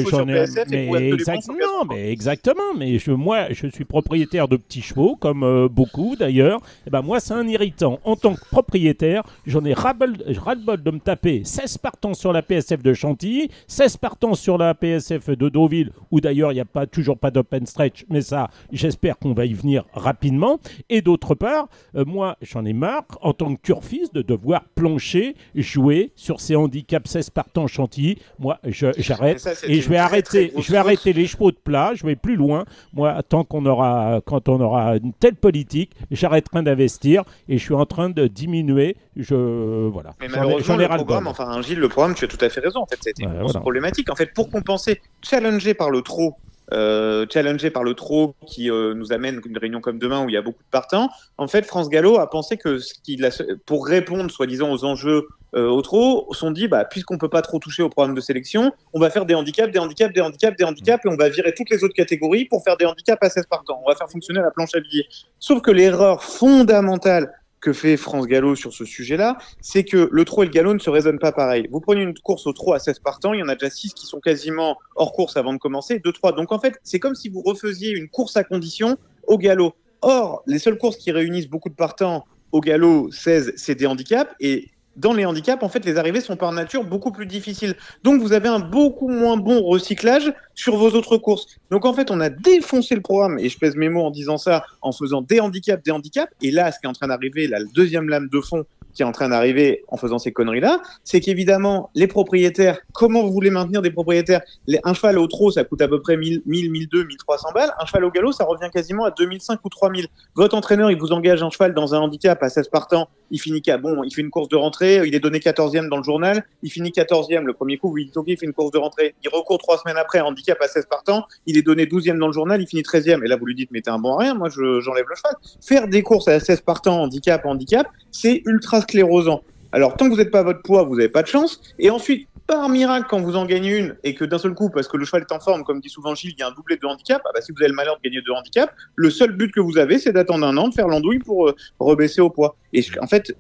j'en ai. Exactement. Mais moi, je suis propriétaire de petits chevaux, comme beaucoup d'ailleurs. Et moi, c'est un irritant. En tant que propriétaire, j'en ai ras-le-bol de me taper 16 partants sur la PSF de Chantilly, 16 partants sur la PSF de Deauville, où d'ailleurs, il n'y a toujours pas d'open stretch, mais ça, j'espère qu'on va y venir rapidement. Et d'autre part, moi, j'en ai marre, en tant que turfiste, de devoir plancher, jouer sur ces handicaps 16 partants Chantilly. Moi, j'arrête et je vais arrêter les chevaux de plat. Je vais plus loin. Moi, quand on aura une telle politique, j'arrêterai d'investir et je suis en train de diminuer. Voilà.
Mais malheureusement, le programme, Gilles, le programme, tu as tout à fait raison. En fait, ça a été une grosse problématique. En fait, pour compenser, challengé par le trot qui nous amène une réunion comme demain où il y a beaucoup de partants. En fait, France Gallo a pensé que pour répondre soi-disant aux enjeux au trot, sont dit puisqu'on peut pas trop toucher au programme de sélection, on va faire des handicaps et on va virer toutes les autres catégories pour faire des handicaps à 16 partants. On va faire fonctionner la planche à billets. Sauf que l'erreur fondamentale que fait France Gallo sur ce sujet-là, c'est que le trot et le galop ne se raisonnent pas pareil. Vous prenez une course au trot à 16 partants, il y en a déjà 6 qui sont quasiment hors course avant de commencer, 2-3. Donc en fait, c'est comme si vous refaisiez une course à condition au galop. Or, les seules courses qui réunissent beaucoup de partants au galop 16, c'est des handicaps, et dans les handicaps, en fait, les arrivées sont par nature beaucoup plus difficiles. Donc, vous avez un beaucoup moins bon recyclage sur vos autres courses. Donc, en fait, on a défoncé le programme, et je pèse mes mots en disant ça, en faisant des handicaps. Et là, ce qui est en train d'arriver, la deuxième lame de fond qui est en train d'arriver en faisant ces conneries-là, c'est qu'évidemment, les propriétaires, comment vous voulez maintenir des propriétaires ? Un cheval au trot, ça coûte à peu près 1000, 1200, 1300 balles. Un cheval au galop, ça revient quasiment à 2500 ou 3000. Votre entraîneur, il vous engage un cheval dans un handicap à 16 partants, il fait une course de rentrée, il est donné 14e dans le journal, il finit 14e le premier coup, vous lui dites ok, il fait une course de rentrée, il recourt 3 semaines après, handicap à 16 partants, il est donné 12e dans le journal, il finit 13e, et là vous lui dites mais t'es un bon à rien, moi j'enlève le cheval. Faire des courses à 16 partants, handicap, c'est ultra sclérosant. Alors tant que vous n'êtes pas à votre poids, vous n'avez pas de chance, et ensuite, par miracle, quand vous en gagnez une, et que d'un seul coup, parce que le cheval est en forme, comme dit souvent Gilles, il y a un doublé de handicap, si vous avez le malheur de gagner 2 handicaps, le seul but que vous avez, c'est d'attendre un an, de faire l'andouille pour rebaisser au poids. Et en fait,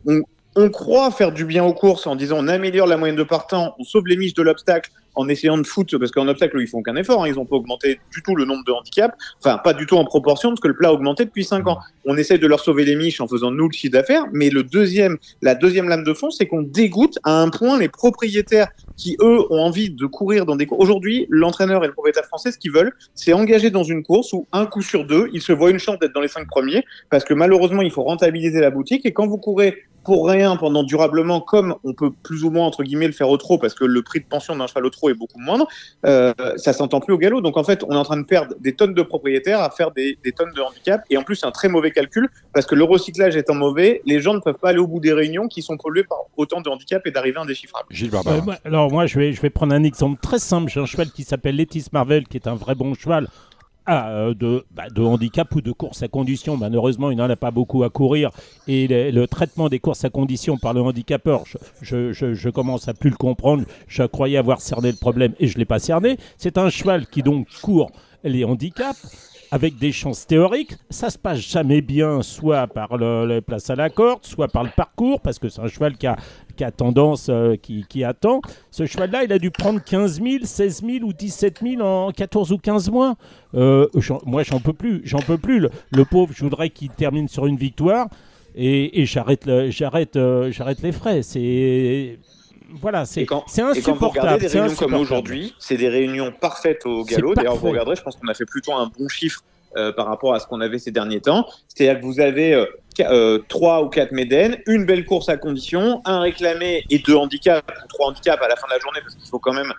on croit faire du bien aux courses en disant on améliore la moyenne de partants, on sauve les miches de l'obstacle en essayant de foutre, parce qu'en obstacle, ils font aucun effort, ils n'ont pas augmenté du tout le nombre de handicaps, enfin pas du tout en proportion, parce que le plat a augmenté depuis 5 ans. On essaie de leur sauver les miches en faisant nous le chiffre d'affaires, mais la deuxième lame de fond, c'est qu'on dégoûte à un point les propriétaires qui, eux, ont envie de courir dans des courses. Aujourd'hui, l'entraîneur et le propriétaire français, ce qu'ils veulent, c'est engager dans une course où, un coup sur 2, ils se voient une chance d'être dans les 5 premiers, parce que malheureusement, il faut rentabiliser la boutique, et quand vous courez pour rien pendant durablement, comme on peut plus ou moins, entre guillemets, le faire au trot, parce que le prix de pension d'un cheval au trot est beaucoup moindre, ça s'entend plus au galop. Donc en fait, on est en train de perdre des tonnes de propriétaires à faire des tonnes de handicap, et en plus, c'est un très mauvais calcul, parce que le recyclage étant mauvais, les gens ne peuvent pas aller au bout des réunions qui sont polluées par autant de handicap et d'arrivées indéchiffrables.
Gilles Barbara.
Alors moi, je vais prendre un exemple très simple. J'ai un cheval qui s'appelle Letis Marvel, qui est un vrai bon cheval, de handicap ou de course à condition. Malheureusement, il n'en a pas beaucoup à courir, et le traitement des courses à condition par le handicapeur, je commence à plus le comprendre. Je croyais avoir cerné le problème et je ne l'ai pas cerné. C'est un cheval qui donc court les handicaps. avec des chances théoriques. Ça se passe jamais bien, soit par la place à la corde, soit par le parcours, parce que c'est un cheval qui a tendance, qui attend. Ce cheval-là, il a dû prendre 15 000, 16 000 ou 17 000 en 14 ou 15 mois. Moi, j'en peux plus. Le pauvre, je voudrais qu'il termine sur une victoire et j'arrête les frais. Voilà, c'est insupportable.
Et quand vous regardez des réunions comme
insupportable. aujourd'hui,
c'est des réunions parfaites au galop. D'ailleurs, vous regarderez, je pense qu'on a fait plutôt un bon chiffre par rapport à ce qu'on avait ces derniers temps. C'est-à-dire que vous avez 3 ou 4 médaines, une belle course à condition, un réclamé et 2 handicaps, ou 3 handicaps à la fin de la journée, parce qu'il faut quand même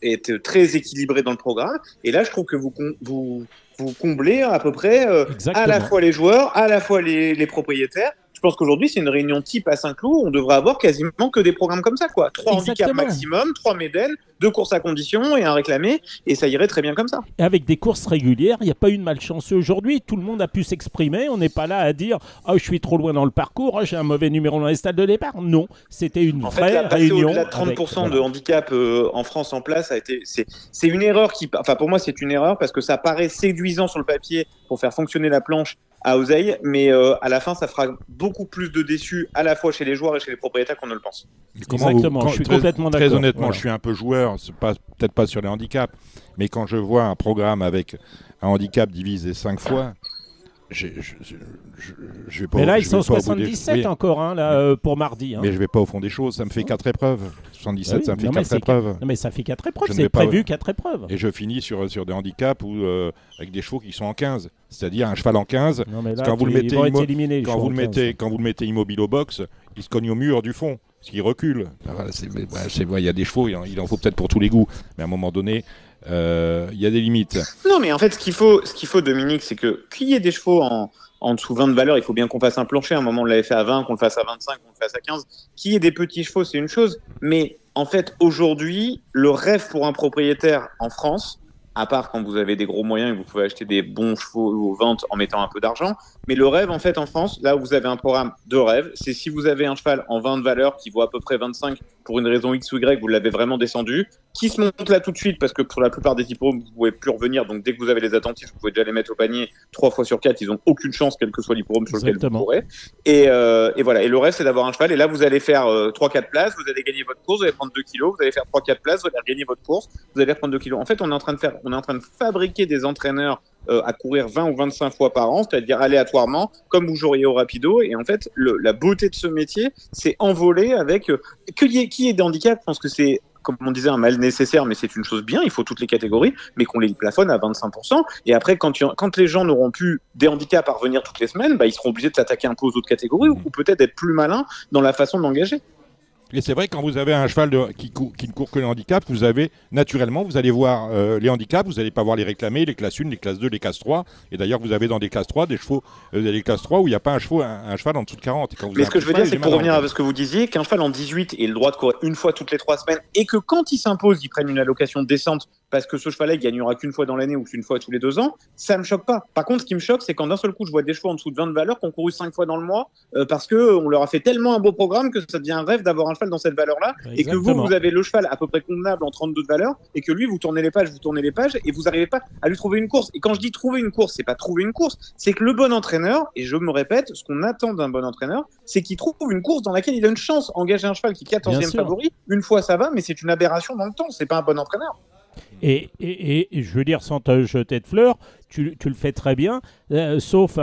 être très équilibré dans le programme. Et là, je trouve que vous comblez à peu près à la fois les joueurs, à la fois les propriétaires. Je pense qu'aujourd'hui, c'est une réunion type à Saint-Cloud. On devrait avoir quasiment que des programmes comme ça, quoi. 3 handicaps maximum, 3 médaines, 2 courses à condition et un réclamé. Et ça irait très bien comme ça.
Et avec des courses régulières, il n'y a pas eu de malchanceux aujourd'hui. Tout le monde a pu s'exprimer. On n'est pas là à dire « Oh, je suis trop loin dans le parcours, j'ai un mauvais numéro dans les stades de départ ». Non, c'était une vraie réunion.
Au-delà de 30% de handicap en France en place, c'est une erreur enfin pour moi, c'est une erreur parce que ça paraît séduisant sur le papier pour faire fonctionner la planche à oseille, mais à la fin, ça fera beaucoup plus de déçus à la fois chez les joueurs et chez les propriétaires qu'on ne le pense.
Exactement, je suis complètement d'accord.
Très honnêtement, je suis un peu joueur, peut-être pas sur les handicaps, mais quand je vois un programme avec un handicap divisé 5 fois, je vais pas.
Mais là, ils sont 77 encore pour mardi.
Mais je vais pas au fond des choses, ça me fait 4 épreuves. 77, ça me fait 4 épreuves.
Non, mais ça fait 4 épreuves, c'est prévu 4 épreuves.
Et je finis sur des handicaps avec des chevaux qui sont en 15. C'est-à-dire un cheval en 15,
non, mais là,
quand vous le mettez immobile au box, il se cogne au mur du fond, parce qu'il recule. Il y a des chevaux, il en faut peut-être pour tous les goûts, mais à un moment donné, il y a des limites.
Non, mais en fait, ce qu'il faut, Dominique, c'est qu'il y ait des chevaux en dessous 20 de valeur, il faut bien qu'on fasse un plancher. À un moment, on l'avait fait à 20, qu'on le fasse à 25, qu'on le fasse à 15. Qu'il y ait des petits chevaux, c'est une chose. Mais en fait, aujourd'hui, le rêve pour un propriétaire en France, à part quand vous avez des gros moyens et vous pouvez acheter des bons chevaux aux ventes en mettant un peu d'argent. Mais le rêve, en fait, en France, là où vous avez un programme de rêve, c'est si vous avez un cheval en 20 de valeur qui vaut à peu près 25 pour une raison X ou Y, vous l'avez vraiment descendu, qui se monte là tout de suite parce que pour la plupart des hippodromes, vous ne pouvez plus revenir. Donc dès que vous avez les attentifs, vous pouvez déjà les mettre au panier 3 fois sur 4. Ils n'ont aucune chance, quel que soit l'hippodrome sur lequel vous courez. Et voilà. Et le rêve, c'est d'avoir un cheval. Et là, vous allez faire 3-4 places, vous allez gagner votre course, vous allez prendre 2 kilos, vous allez faire 3-4 places, vous allez gagner votre course, vous allez prendre 2 kilos. En fait, on est en train de fabriquer des entraîneurs à courir 20 ou 25 fois par an, c'est-à-dire aléatoirement, comme vous joueriez au rapido. Et en fait, la beauté de ce métier, c'est envoler avec qui est des handicaps. Je pense que c'est, comme on disait, un mal nécessaire, mais c'est une chose bien, il faut toutes les catégories, mais qu'on les plafonne à 25%. Et après, quand les gens n'auront plus des handicaps à revenir toutes les semaines, ils seront obligés de s'attaquer un peu aux autres catégories ou peut-être être plus malins dans la façon de l'engager.
Et c'est vrai, quand vous avez un cheval qui ne court que le handicap, vous allez voir les handicaps, vous n'allez pas voir les réclamés, les classes 1, les classes 2, les classes 3. Et d'ailleurs, vous avez dans des classes 3 des chevaux, des classes 3 où il n'y a pas un cheval en dessous de 40.
Mais ce que je veux dire, c'est que pour revenir à ce que vous disiez, qu'un cheval en 18 ait le droit de courir une fois toutes les 3 semaines et que quand il s'impose, il prenne une allocation décente parce que ce cheval-là, il gagnera qu'une fois dans l'année ou qu'une fois tous les 2 ans, ça me choque pas. Par contre, ce qui me choque, c'est quand d'un seul coup, je vois des chevaux en dessous de 20 de valeur qui ont couru 5 fois dans le mois parce qu'on leur a fait tellement un beau programme que ça devient un rêve d'avoir un cheval dans cette valeur-là. Et que vous avez le cheval à peu près convenable en 32 de valeur et que lui, vous tournez les pages et vous n'arrivez pas à lui trouver une course. Et quand je dis trouver une course, c'est pas trouver une course, c'est que le bon entraîneur, et je me répète, ce qu'on attend d'un bon entraîneur, c'est qu'il trouve une course dans laquelle il a une chance. Engager un cheval qui est 14e favori, une fois ça va, mais c'est une aberration dans le temps, c'est pas un bon entraîneur.
Et je veux dire, sans te jeter de fleurs, tu le fais très bien, sauf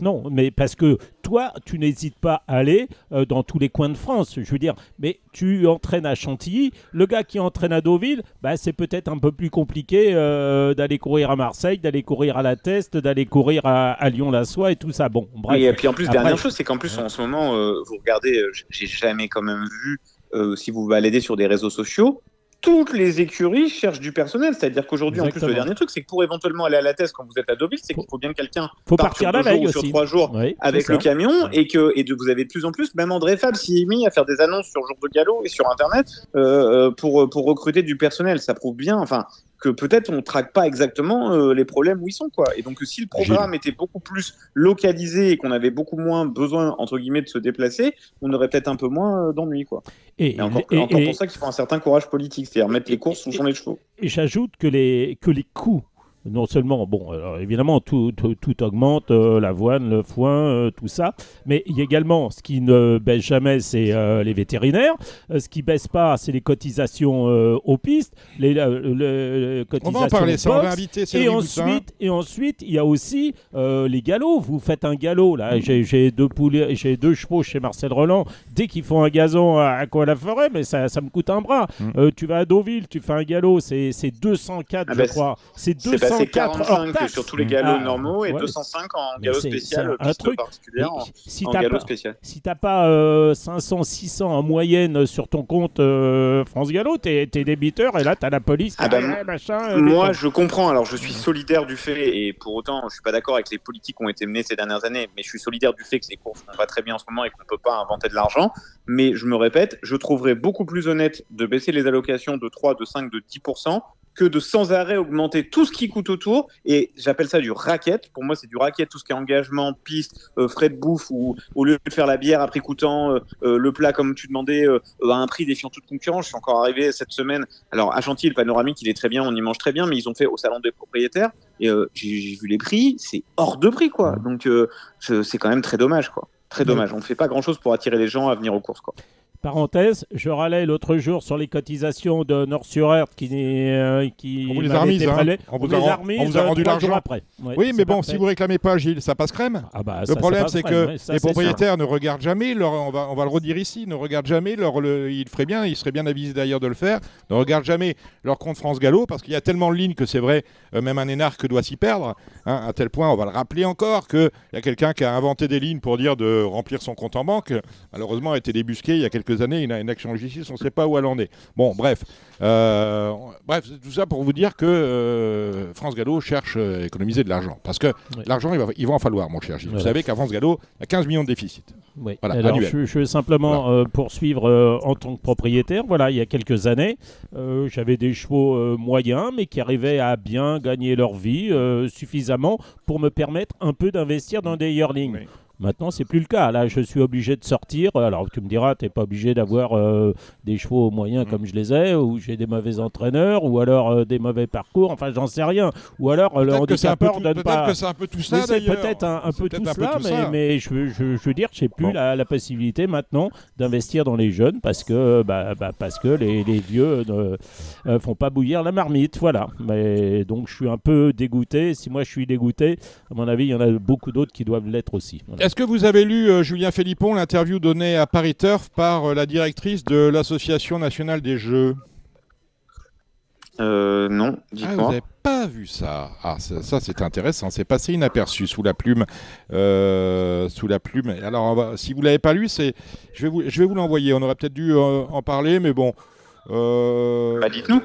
non, mais parce que toi, tu n'hésites pas à aller dans tous les coins de France, je veux dire, mais tu entraînes à Chantilly, le gars qui entraîne à Deauville, c'est peut-être un peu plus compliqué d'aller courir à Marseille, d'aller courir à La Teste, d'aller courir à Lyon-la-Soie et tout ça, bon, bref.
Et puis en plus, dernière chose, c'est qu'en plus, en ce moment, vous regardez, j'ai jamais quand même vu, si vous baladez sur des réseaux sociaux, toutes les écuries cherchent du personnel, c'est-à-dire qu'aujourd'hui, en plus, le dernier truc, c'est que pour éventuellement aller à La Teste quand vous êtes à Deauville, c'est qu'il faut bien que quelqu'un parte sur 2 jours ou sur 3 jours avec le camion et vous avez de plus en plus, même André Fab s'y est mis à faire des annonces sur Jour de Galop et sur Internet pour recruter du personnel. Ça prouve bien, que peut-être on ne traque pas exactement les problèmes où ils sont, quoi. Et donc, si le programme était beaucoup plus localisé et qu'on avait beaucoup moins besoin, entre guillemets, de se déplacer, on aurait peut-être un peu moins d'ennuis, quoi. Et encore pour ça qu'il faut un certain courage politique, c'est-à-dire mettre les courses sous champ des chevaux.
Et j'ajoute que les coûts Non seulement, bon, alors évidemment, tout augmente, l'avoine, le foin, tout ça, mais il y a également, ce qui ne baisse jamais, c'est les vétérinaires. Ce qui ne baisse pas, c'est les cotisations aux pistes, les cotisations
On va en parler, ça, on va
box.
inviter Cédric Boussin.
Et ensuite, il y a aussi les galops. Vous faites un galop, là, j'ai 2 chevaux chez Marcel Roland. Dès qu'ils font un gazon à Quoi-la-Forêt, mais ça me coûte un bras. Tu vas à Deauville, tu fais un galop, c'est 204, je crois. C'est 204
c'est 45
hors taxe.
sur tous les galops normaux et 205 en galop spécial,
un truc
particulière
si
en
t'as
galop
pas,
spécial.
Si t'as pas 500, 600 en moyenne sur ton compte France Gallo, t'es débiteur et là t'as la police qui
moi je comprends, alors je suis solidaire du fait, et pour autant je suis pas d'accord avec les politiques qui ont été menées ces dernières années, mais je suis solidaire du fait que ces courses vont pas très bien en ce moment et qu'on peut pas inventer de l'argent, mais je me répète, je trouverais beaucoup plus honnête de baisser les allocations de 3, de 5, de 10% que de sans arrêt augmenter tout ce qui coûte autour, et j'appelle ça du racket. Pour moi, c'est du racket, tout ce qui est engagement, piste, frais de bouffe, ou au lieu de faire la bière à prix coûtant, le plat, comme tu demandais, à un prix défiant toute concurrence. Je suis encore arrivé cette semaine. Alors, à Chantilly, le panoramique, il est très bien, on y mange très bien, mais ils ont fait au salon des propriétaires, et j'ai vu les prix, c'est hors de prix, quoi. Donc, c'est quand même très dommage, quoi. Très dommage. On ne fait pas grand-chose pour attirer les gens à venir aux courses, quoi.
Parenthèse, je râlais l'autre jour sur les cotisations de Nord-sur-Erdre qui
on vous les a remises,
on vous a rendu l'argent après. Ouais,
oui, mais bon,
parfait.
si vous réclamez pas, Gilles, ça passe crème. Le problème, c'est que les propriétaires ne regardent jamais, on va le redire ici, ne regardent jamais, il serait bien avisé d'ailleurs de le faire, ne regardent jamais leur compte France Gallo, parce qu'il y a tellement de lignes que c'est vrai, même un énarque doit s'y perdre, hein, à tel point, on va le rappeler encore, qu'il y a quelqu'un qui a inventé des lignes pour dire de remplir son compte en banque, malheureusement a été débusqué il y a quelques années, il a une action en justice, on ne sait pas où elle en est. Bon, bref, tout ça pour vous dire que France Gallo cherche à économiser de l'argent. Parce que l'argent, il va en falloir, mon cher Gilles. Vous savez qu'à France Gallo, il y a 15 millions de déficit.
Oui.
Voilà,
alors, je veux simplement poursuivre en tant que propriétaire. Voilà, il y a quelques années, j'avais des chevaux moyens, mais qui arrivaient à bien gagner leur vie suffisamment pour me permettre un peu d'investir dans des yearlings. Oui. Maintenant, c'est plus le cas. Là, je suis obligé de sortir. Alors, tu me diras, tu n'es pas obligé d'avoir des chevaux moyens comme je les ai, ou j'ai des mauvais entraîneurs, ou alors des mauvais parcours. Enfin, j'en sais rien. Ou alors, le handicapeur donne pas...
Peut-être que c'est un peu tout ça,
c'est peut-être un peu tout cela, mais je veux dire, je n'ai plus la possibilité maintenant d'investir dans les jeunes parce que les vieux ne font pas bouillir la marmite. Voilà. Mais, donc, je suis un peu dégoûté. Si moi, je suis dégoûté, à mon avis, il y en a beaucoup d'autres qui doivent l'être aussi. Voilà.
Est-ce que vous avez lu, Julien Philippon, l'interview donnée à Paris Turf par la directrice de l'Association nationale des jeux ?
Non, dites-moi.
Vous n'avez pas vu ça ? Ça c'est intéressant, c'est passé inaperçu sous la plume. Alors, si vous ne l'avez pas lu, je vais vous l'envoyer. On aurait peut-être dû en parler, mais bon...
dites-nous.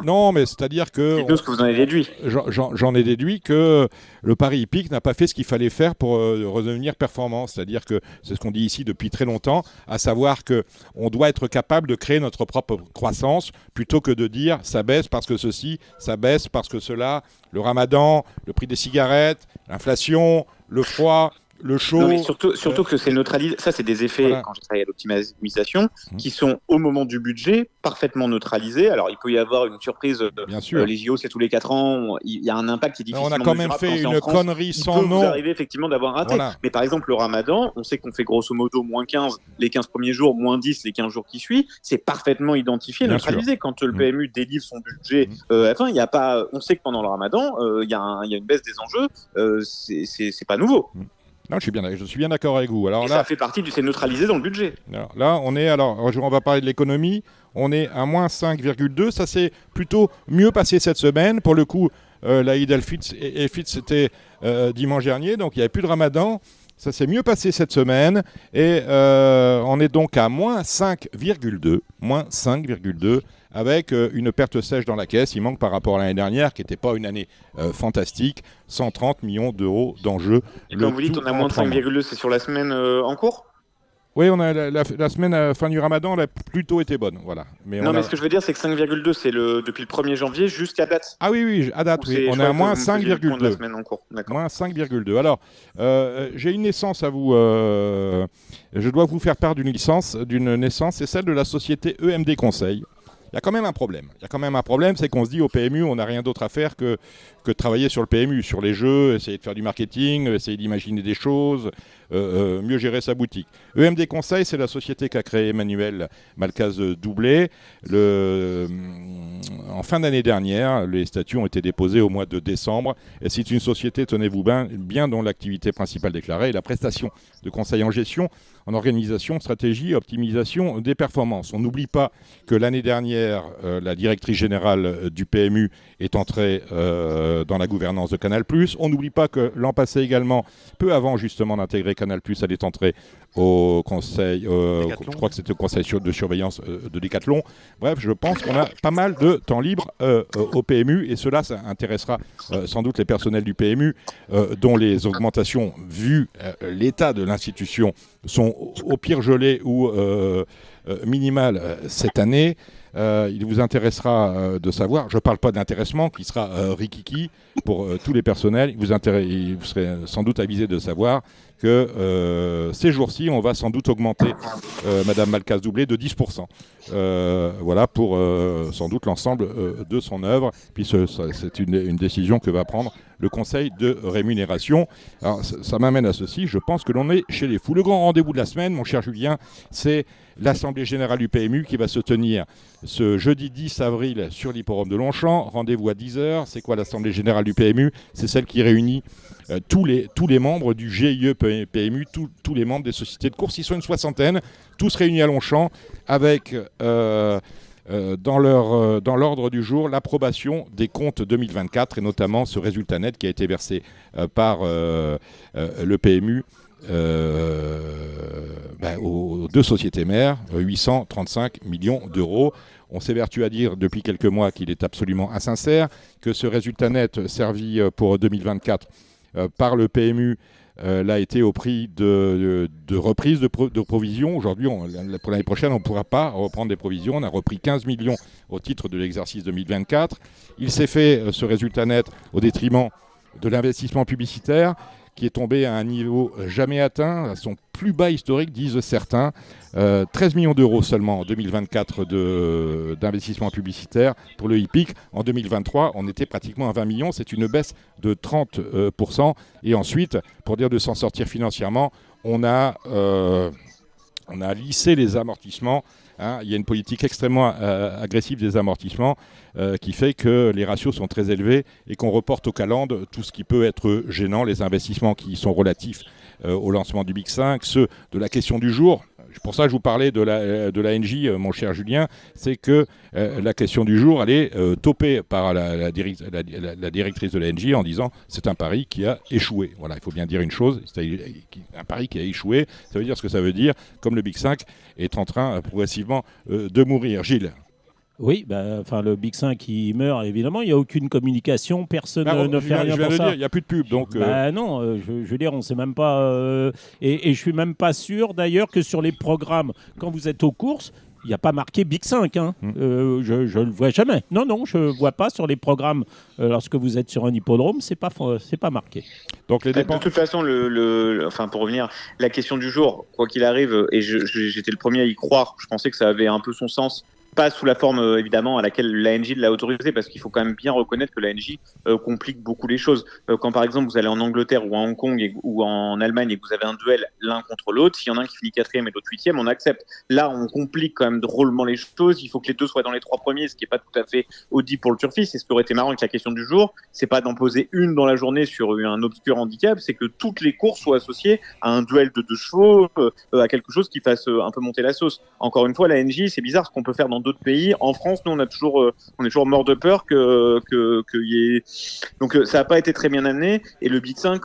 Non, mais c'est-à-dire que...
Dites-nous ce que vous en avez déduit.
J'en ai déduit que le Paris hippique n'a pas fait ce qu'il fallait faire pour redevenir performant. C'est-à-dire que c'est ce qu'on dit ici depuis très longtemps, à savoir qu'on doit être capable de créer notre propre croissance plutôt que de dire ça baisse parce que ceci, ça baisse parce que cela, le ramadan, le prix des cigarettes, l'inflation, le froid... Le chaud.
Non, mais surtout que c'est neutralisé. Ça, c'est des effets, quand je travaille à l'optimisation, qui sont au moment du budget parfaitement neutralisés. Alors, il peut y avoir une surprise.
Bien sûr.
Les JO, c'est tous les 4 ans. Il y a un impact qui est difficilement
on a quand même fait une connerie sans nom.
Il peut vous arriver effectivement d'avoir raté. Voilà. Mais par exemple, le ramadan, on sait qu'on fait grosso modo moins 15 les 15 premiers jours, moins 10 les 15 jours qui suivent. C'est parfaitement identifié, neutralisé. Quand le PMU délivre son budget, il y a pas. On sait que pendant le ramadan, il y a une baisse des enjeux. C'est pas nouveau.
Non, je suis bien d'accord avec vous. Alors,
ça fait partie c'est neutralisé dans le budget.
Alors, là, on va parler de l'économie. On est à moins 5,2. Ça s'est plutôt mieux passé cette semaine. Pour le coup, l'Aïd el-Fitr, c'était dimanche dernier, donc il n'y avait plus de ramadan. Ça s'est mieux passé cette semaine. Et on est donc à moins 5,2. Moins 5,2. Avec une perte sèche dans la caisse. Il manque par rapport à l'année dernière, qui n'était pas une année fantastique, 130 millions d'euros d'enjeux.
Et quand vous dites on a moins de 5,2, c'est sur la semaine en cours ?
Oui, on a la semaine fin du ramadan, elle a plutôt été bonne. Voilà.
Mais ce que je veux dire, c'est que 5,2, c'est depuis le 1er janvier jusqu'à date.
Ah oui, à date, oui. On est à moins 5,2.
Moins
5,2. Alors, j'ai une naissance à vous. Je dois vous faire part d'une naissance, c'est celle de la société EMD Conseil. Il y a quand même un problème. C'est qu'on se dit au PMU, on n'a rien d'autre à faire que que de travailler sur le PMU, sur les jeux, essayer de faire du marketing, essayer d'imaginer des choses, mieux gérer sa boutique. EMD Conseil, c'est la société qu'a créée Emmanuel Malcaz-Doublé. En fin d'année dernière, les statuts ont été déposés au mois de décembre. Et c'est une société, tenez-vous bien, dont l'activité principale déclarée est la prestation de conseil en gestion, en organisation, stratégie, optimisation des performances. On n'oublie pas que l'année dernière, la directrice générale du PMU est entrée dans la gouvernance de Canal+. On n'oublie pas que l'an passé également, peu avant justement d'intégrer Canal+, elle est entrée au conseil, je crois que c'était au conseil de surveillance de Decathlon. Bref, je pense qu'on a pas mal de temps libre au PMU et cela, ça intéressera sans doute les personnels du PMU dont les augmentations, vu l'état de l'institution, sont au pire gelées ou minimales cette année. Il vous intéressera de savoir, je ne parle pas d'intéressement qui sera rikiki pour tous les personnels, vous serez sans doute avisé de savoir que ces jours-ci, on va sans doute augmenter Madame Malcaz-Doublé de 10%. Voilà pour sans doute l'ensemble de son œuvre. Puis c'est une décision que va prendre le Conseil de rémunération. Alors, ça m'amène à ceci, je pense que l'on est chez les fous. Le grand rendez-vous de la semaine, mon cher Julien, c'est l'Assemblée Générale du PMU qui va se tenir ce jeudi 10 avril sur l'hippodrome de Longchamp. Rendez-vous à 10h. C'est quoi l'Assemblée Générale du PMU? C'est celle qui réunit tous les membres du GIE PMU, tous les membres des sociétés de course. Ils sont une soixantaine, tous réunis à Longchamp avec... dans l'ordre du jour, l'approbation des comptes 2024 et notamment ce résultat net qui a été versé par le PMU aux deux sociétés mères, 835 millions d'euros. On s'évertue à dire depuis quelques mois qu'il est absolument insincère, que ce résultat net servi pour 2024 par le PMU l'a été au prix de reprise de provisions. Aujourd'hui, pour l'année prochaine, on ne pourra pas reprendre des provisions. On a repris 15 millions au titre de l'exercice 2024. Il s'est fait, ce résultat net, au détriment de l'investissement publicitaire qui est tombé à un niveau jamais atteint, à son plus bas historique, disent certains. 13 millions d'euros seulement en 2024 d'investissement publicitaire pour le hippique. En 2023, on était pratiquement à 20 millions. C'est une baisse de 30%. Et ensuite, pour dire de s'en sortir financièrement, on a lissé les amortissements. Il y a une politique extrêmement agressive des amortissements qui fait que les ratios sont très élevés et qu'on reporte au calende tout ce qui peut être gênant, les investissements qui sont relatifs au lancement du Big 5, ceux de la question du jour. Pour ça, je vous parlais de la NJ, mon cher Julien, c'est que la question du jour, elle est topée par la directrice de la NJ en disant c'est un pari qui a échoué. Voilà, il faut bien dire une chose, c'est un pari qui a échoué, ça veut dire ce que ça veut dire, comme le Big 5 est en train progressivement de mourir. Gilles.
Oui, le Big 5 qui meurt, évidemment, il n'y a aucune communication, personne ne fait rien pour ça.
Il n'y a plus de pub, donc...
Non, je veux dire, on ne sait même pas... et je ne suis même pas sûr, d'ailleurs, que sur les programmes, quand vous êtes aux courses, il n'y a pas marqué Big 5. Hein. Je ne le vois jamais. Non, je ne vois pas sur les programmes, lorsque vous êtes sur un hippodrome, c'est pas marqué.
Donc les dépenses...
De toute façon, pour revenir, la question du jour, quoi qu'il arrive, et j'étais le premier à y croire, je pensais que ça avait un peu son sens, pas sous la forme évidemment à laquelle l'ANJ l'a autorisé, parce qu'il faut quand même bien reconnaître que l'ANJ complique beaucoup les choses. Quand par exemple vous allez en Angleterre ou à Hong Kong ou en Allemagne et que vous avez un duel l'un contre l'autre, s'il y en a un qui finit 4e et l'autre 8e, on accepte. Là, on complique quand même drôlement les choses. Il faut que les deux soient dans les 3 premiers, ce qui n'est pas tout à fait audible pour le turfiste. Et ce qui aurait été marrant avec la question du jour, c'est pas d'en poser une dans la journée sur un obscur handicap, c'est que toutes les courses soient associées à un duel de 2 chevaux, à quelque chose qui fasse un peu monter la sauce. Encore une fois, l'ANJ, c'est bizarre ce qu'on peut faire dans d'autres pays. En France, nous, on est toujours mort de peur que y ait. Donc, ça n'a pas été très bien amené. Et le Big 5,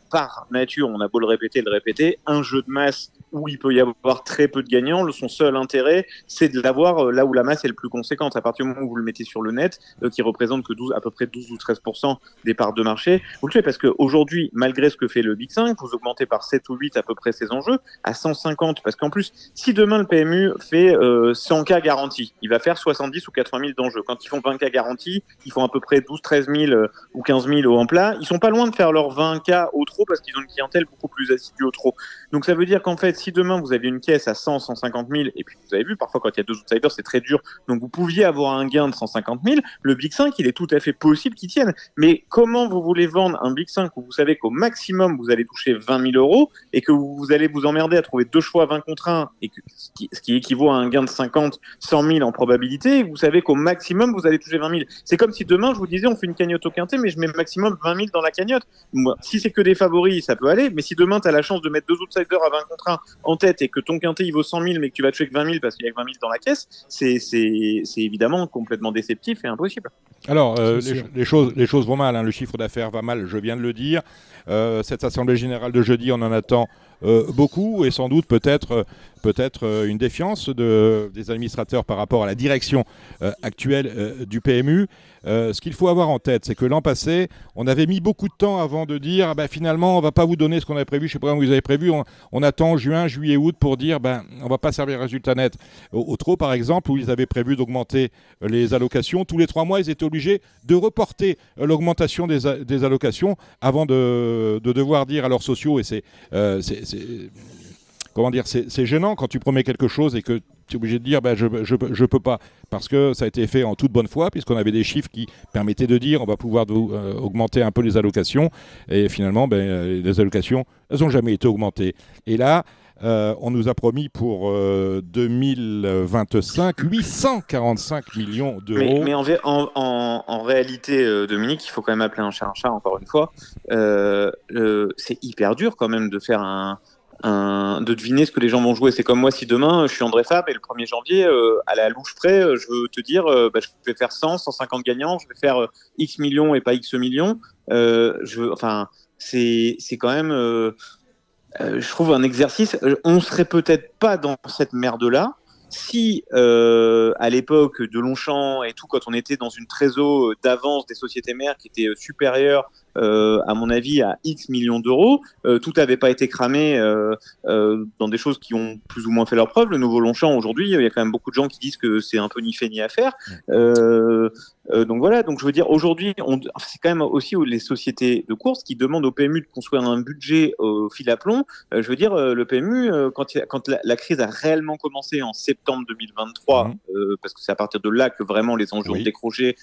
par nature, on a beau le répéter, un jeu de masse où il peut y avoir très peu de gagnants, son seul intérêt, c'est de l'avoir là où la masse est le plus conséquente. À partir du moment où vous le mettez sur le net, qui représente que à peu près 12 ou 13% des parts de marché, vous le faites parce qu'aujourd'hui, malgré ce que fait le Big 5, vous augmentez par 7 ou 8 à peu près ses enjeux à 150. Parce qu'en plus, si demain le PMU fait 100K garantis, il va faire 70 ou 80 000 d'enjeux. Quand ils font 20K garantis, ils font à peu près 12, 13 000 ou 15 000 en plat. Ils sont pas loin de faire leurs 20K au trot parce qu'ils ont une clientèle beaucoup plus assidue au trot. Donc ça veut dire qu'en fait, si demain vous aviez une caisse à 100, 150 000, et puis vous avez vu, parfois quand il y a 2 outsiders, c'est très dur, donc vous pouviez avoir un gain de 150 000, le Big 5, il est tout à fait possible qu'il tienne. Mais comment vous voulez vendre un Big 5 où vous savez qu'au maximum vous allez toucher 20 000 euros et que vous allez vous emmerder à trouver 2 choix 20 contre 1, et que, ce qui équivaut à un gain de 50, 100 000 en probabilité, et vous savez qu'au maximum vous allez toucher 20 000. C'est comme si demain je vous disais on fait une cagnotte au quintet, mais je mets maximum 20 000 dans la cagnotte. Moi, si c'est que des favoris, ça peut aller, mais si demain tu as la chance de mettre 2 outsiders à 20 contre 1 en tête et que ton quintet il vaut 100 000 mais que tu vas toucher que 20 000 parce qu'il y a que 20 000 dans la caisse, c'est évidemment complètement déceptif et impossible.
Alors, les choses vont mal, hein. Le chiffre d'affaires va mal, je viens de le dire. Cette assemblée générale de jeudi, on en attend beaucoup, et sans doute peut-être une défiance des administrateurs par rapport à la direction actuelle du PMU. Ce qu'il faut avoir en tête, c'est que l'an passé, on avait mis beaucoup de temps avant de dire finalement, on ne va pas vous donner ce qu'on avait prévu. Je ne sais pas comment vous avez prévu. On attend juin, juillet, août pour dire on ne va pas servir le résultat net. Au Trot, par exemple, où ils avaient prévu d'augmenter les allocations, tous les 3 mois, ils étaient obligés de reporter l'augmentation des allocations avant de devoir dire à leurs sociaux, et c'est gênant quand tu promets quelque chose et que tu es obligé de dire je peux pas, parce que ça a été fait en toute bonne foi, puisqu'on avait des chiffres qui permettaient de dire on va pouvoir augmenter un peu les allocations, et finalement les allocations, elles n'ont jamais été augmentées. Et là, on nous a promis pour 2025 845 millions d'euros.
Mais en réalité, Dominique, il faut quand même appeler un chat encore une fois. C'est hyper dur quand même de faire de deviner ce que les gens vont jouer. C'est comme moi, si demain je suis André Fab et le 1er janvier, à la louche près, je veux te dire, je vais faire 100, 150 gagnants, je vais faire X millions et pas X millions. C'est quand même, je trouve, un exercice. On serait peut-être pas dans cette merde-là si, à l'époque de Longchamp et tout, quand on était dans une trésor d'avance des sociétés mères qui était supérieure, à mon avis, à X millions d'euros, tout n'avait pas été cramé dans des choses qui ont plus ou moins fait leur preuve. Le nouveau Longchamp, aujourd'hui, il y a quand même beaucoup de gens qui disent que c'est un peu ni fait ni à faire. Donc voilà, donc je veux dire, aujourd'hui, c'est quand même aussi les sociétés de course qui demandent au PMU de construire un budget au fil à plomb. Je veux dire, le PMU, quand la crise a réellement commencé en septembre 2023, parce que c'est à partir de là que vraiment les enjeux ont décroché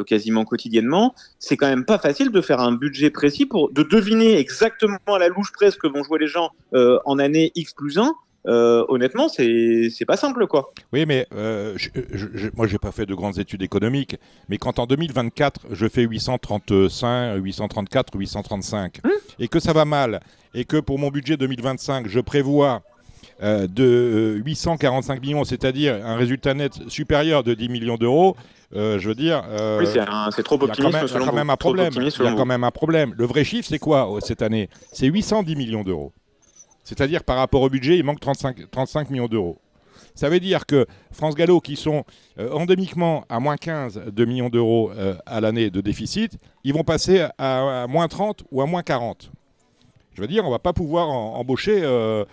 quasiment quotidiennement, c'est quand même pas facile de faire un budget précis de deviner exactement à la louche près ce que vont jouer les gens en année X plus 1. Honnêtement, c'est pas simple, quoi.
Oui, mais moi, j'ai pas fait de grandes études économiques, mais quand en 2024, je fais 835, 834, 835, et que ça va mal, et que pour mon budget 2025, je prévois de 845 millions, c'est-à-dire un résultat net supérieur de 10 millions d'euros, je veux dire...
oui, c'est trop optimiste, selon vous. Il y a quand même un problème.
Il y a quand même un problème. Le vrai chiffre, c'est quoi cette année ? C'est 810 millions d'euros. C'est-à-dire, par rapport au budget, il manque 35 millions d'euros. Ça veut dire que France Gallo, qui sont endémiquement à moins 15 de millions d'euros à l'année de déficit, ils vont passer à moins 30 ou à moins 40. Je veux dire, on ne va pas pouvoir embaucher de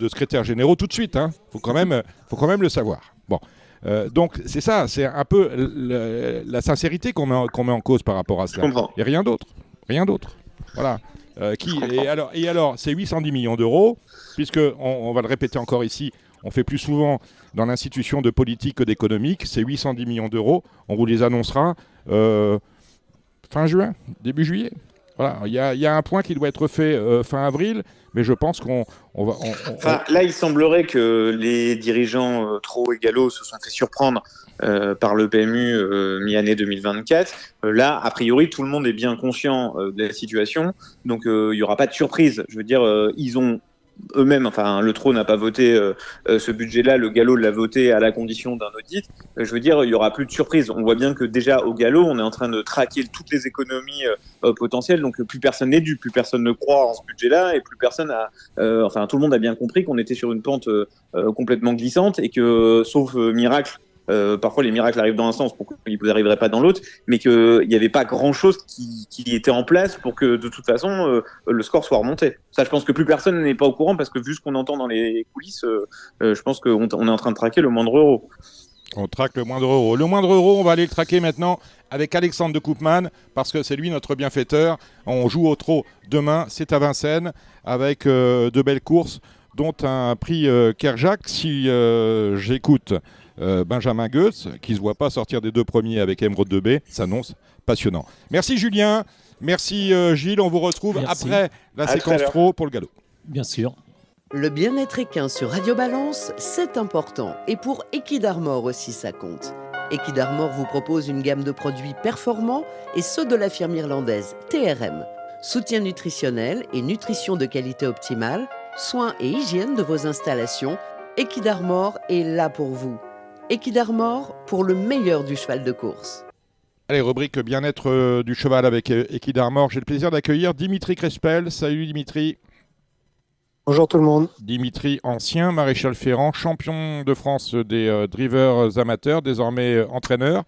secrétaires généraux tout de suite. Faut quand même le savoir. Bon. Donc, c'est ça, c'est un peu la sincérité qu'on met en cause par rapport à ça.
Je comprends.
Et rien d'autre. Rien d'autre. Voilà. Et alors, c'est 810 millions d'euros, puisque on va le répéter encore ici, on fait plus souvent dans l'institution de politique que d'économique, c'est 810 millions d'euros, on vous les annoncera fin juin, début juillet. Voilà, il y a un point qui doit être fait fin avril, mais je pense qu'on va...
Là, il semblerait que les dirigeants Trot et Gallo se sont fait surprendre par le PMU mi-année 2024. Là, a priori, tout le monde est bien conscient de la situation, donc il n'y aura pas de surprise. Je veux dire, ils ont eux-mêmes, le Trot n'a pas voté ce budget-là, le Gallo l'a voté à la condition d'un audit. Je veux dire, il n'y aura plus de surprise. On voit bien que déjà au Gallo, on est en train de traquer toutes les économies potentielles, donc plus personne n'est dû, plus personne ne croit en ce budget-là, et plus personne a... tout le monde a bien compris qu'on était sur une pente complètement glissante, et que, sauf miracle, parfois les miracles arrivent dans un sens, pourquoi ils ne vous arriveraient pas dans l'autre, mais qu'il n'y avait pas grand-chose qui était en place pour que de toute façon le score soit remonté. Ça, je pense que plus personne n'est pas au courant, parce que vu ce qu'on entend dans les coulisses, je pense qu'on est en train de traquer le moindre euro.
On traque le moindre euro. Le moindre euro, on va aller le traquer maintenant avec Alexandre de Koopman, parce que c'est lui notre bienfaiteur. On joue au trot demain, c'est à Vincennes, avec de belles courses, dont un prix Kerjak. Si j'écoute Benjamin Goetz, qui ne se voit pas sortir des 2 premiers avec Emeraude de B, s'annonce passionnant. Merci Julien, merci Gilles, on vous retrouve après la séquence trot pour le galop.
Bien sûr.
Le bien-être équin sur Radio Balance, c'est important. Et pour Equidarmor aussi, ça compte. Equidarmor vous propose une gamme de produits performants et ceux de la firme irlandaise TRM. Soutien nutritionnel et nutrition de qualité optimale, soins et hygiène de vos installations, Equidarmor est là pour vous. Equidarmor pour le meilleur du cheval de course.
Allez, rubrique bien-être du cheval avec Equidarmor. J'ai le plaisir d'accueillir Dimitri Crespel. Salut Dimitri.
Bonjour tout le monde.
Dimitri, ancien maréchal ferrant, champion de France des drivers amateurs, désormais entraîneur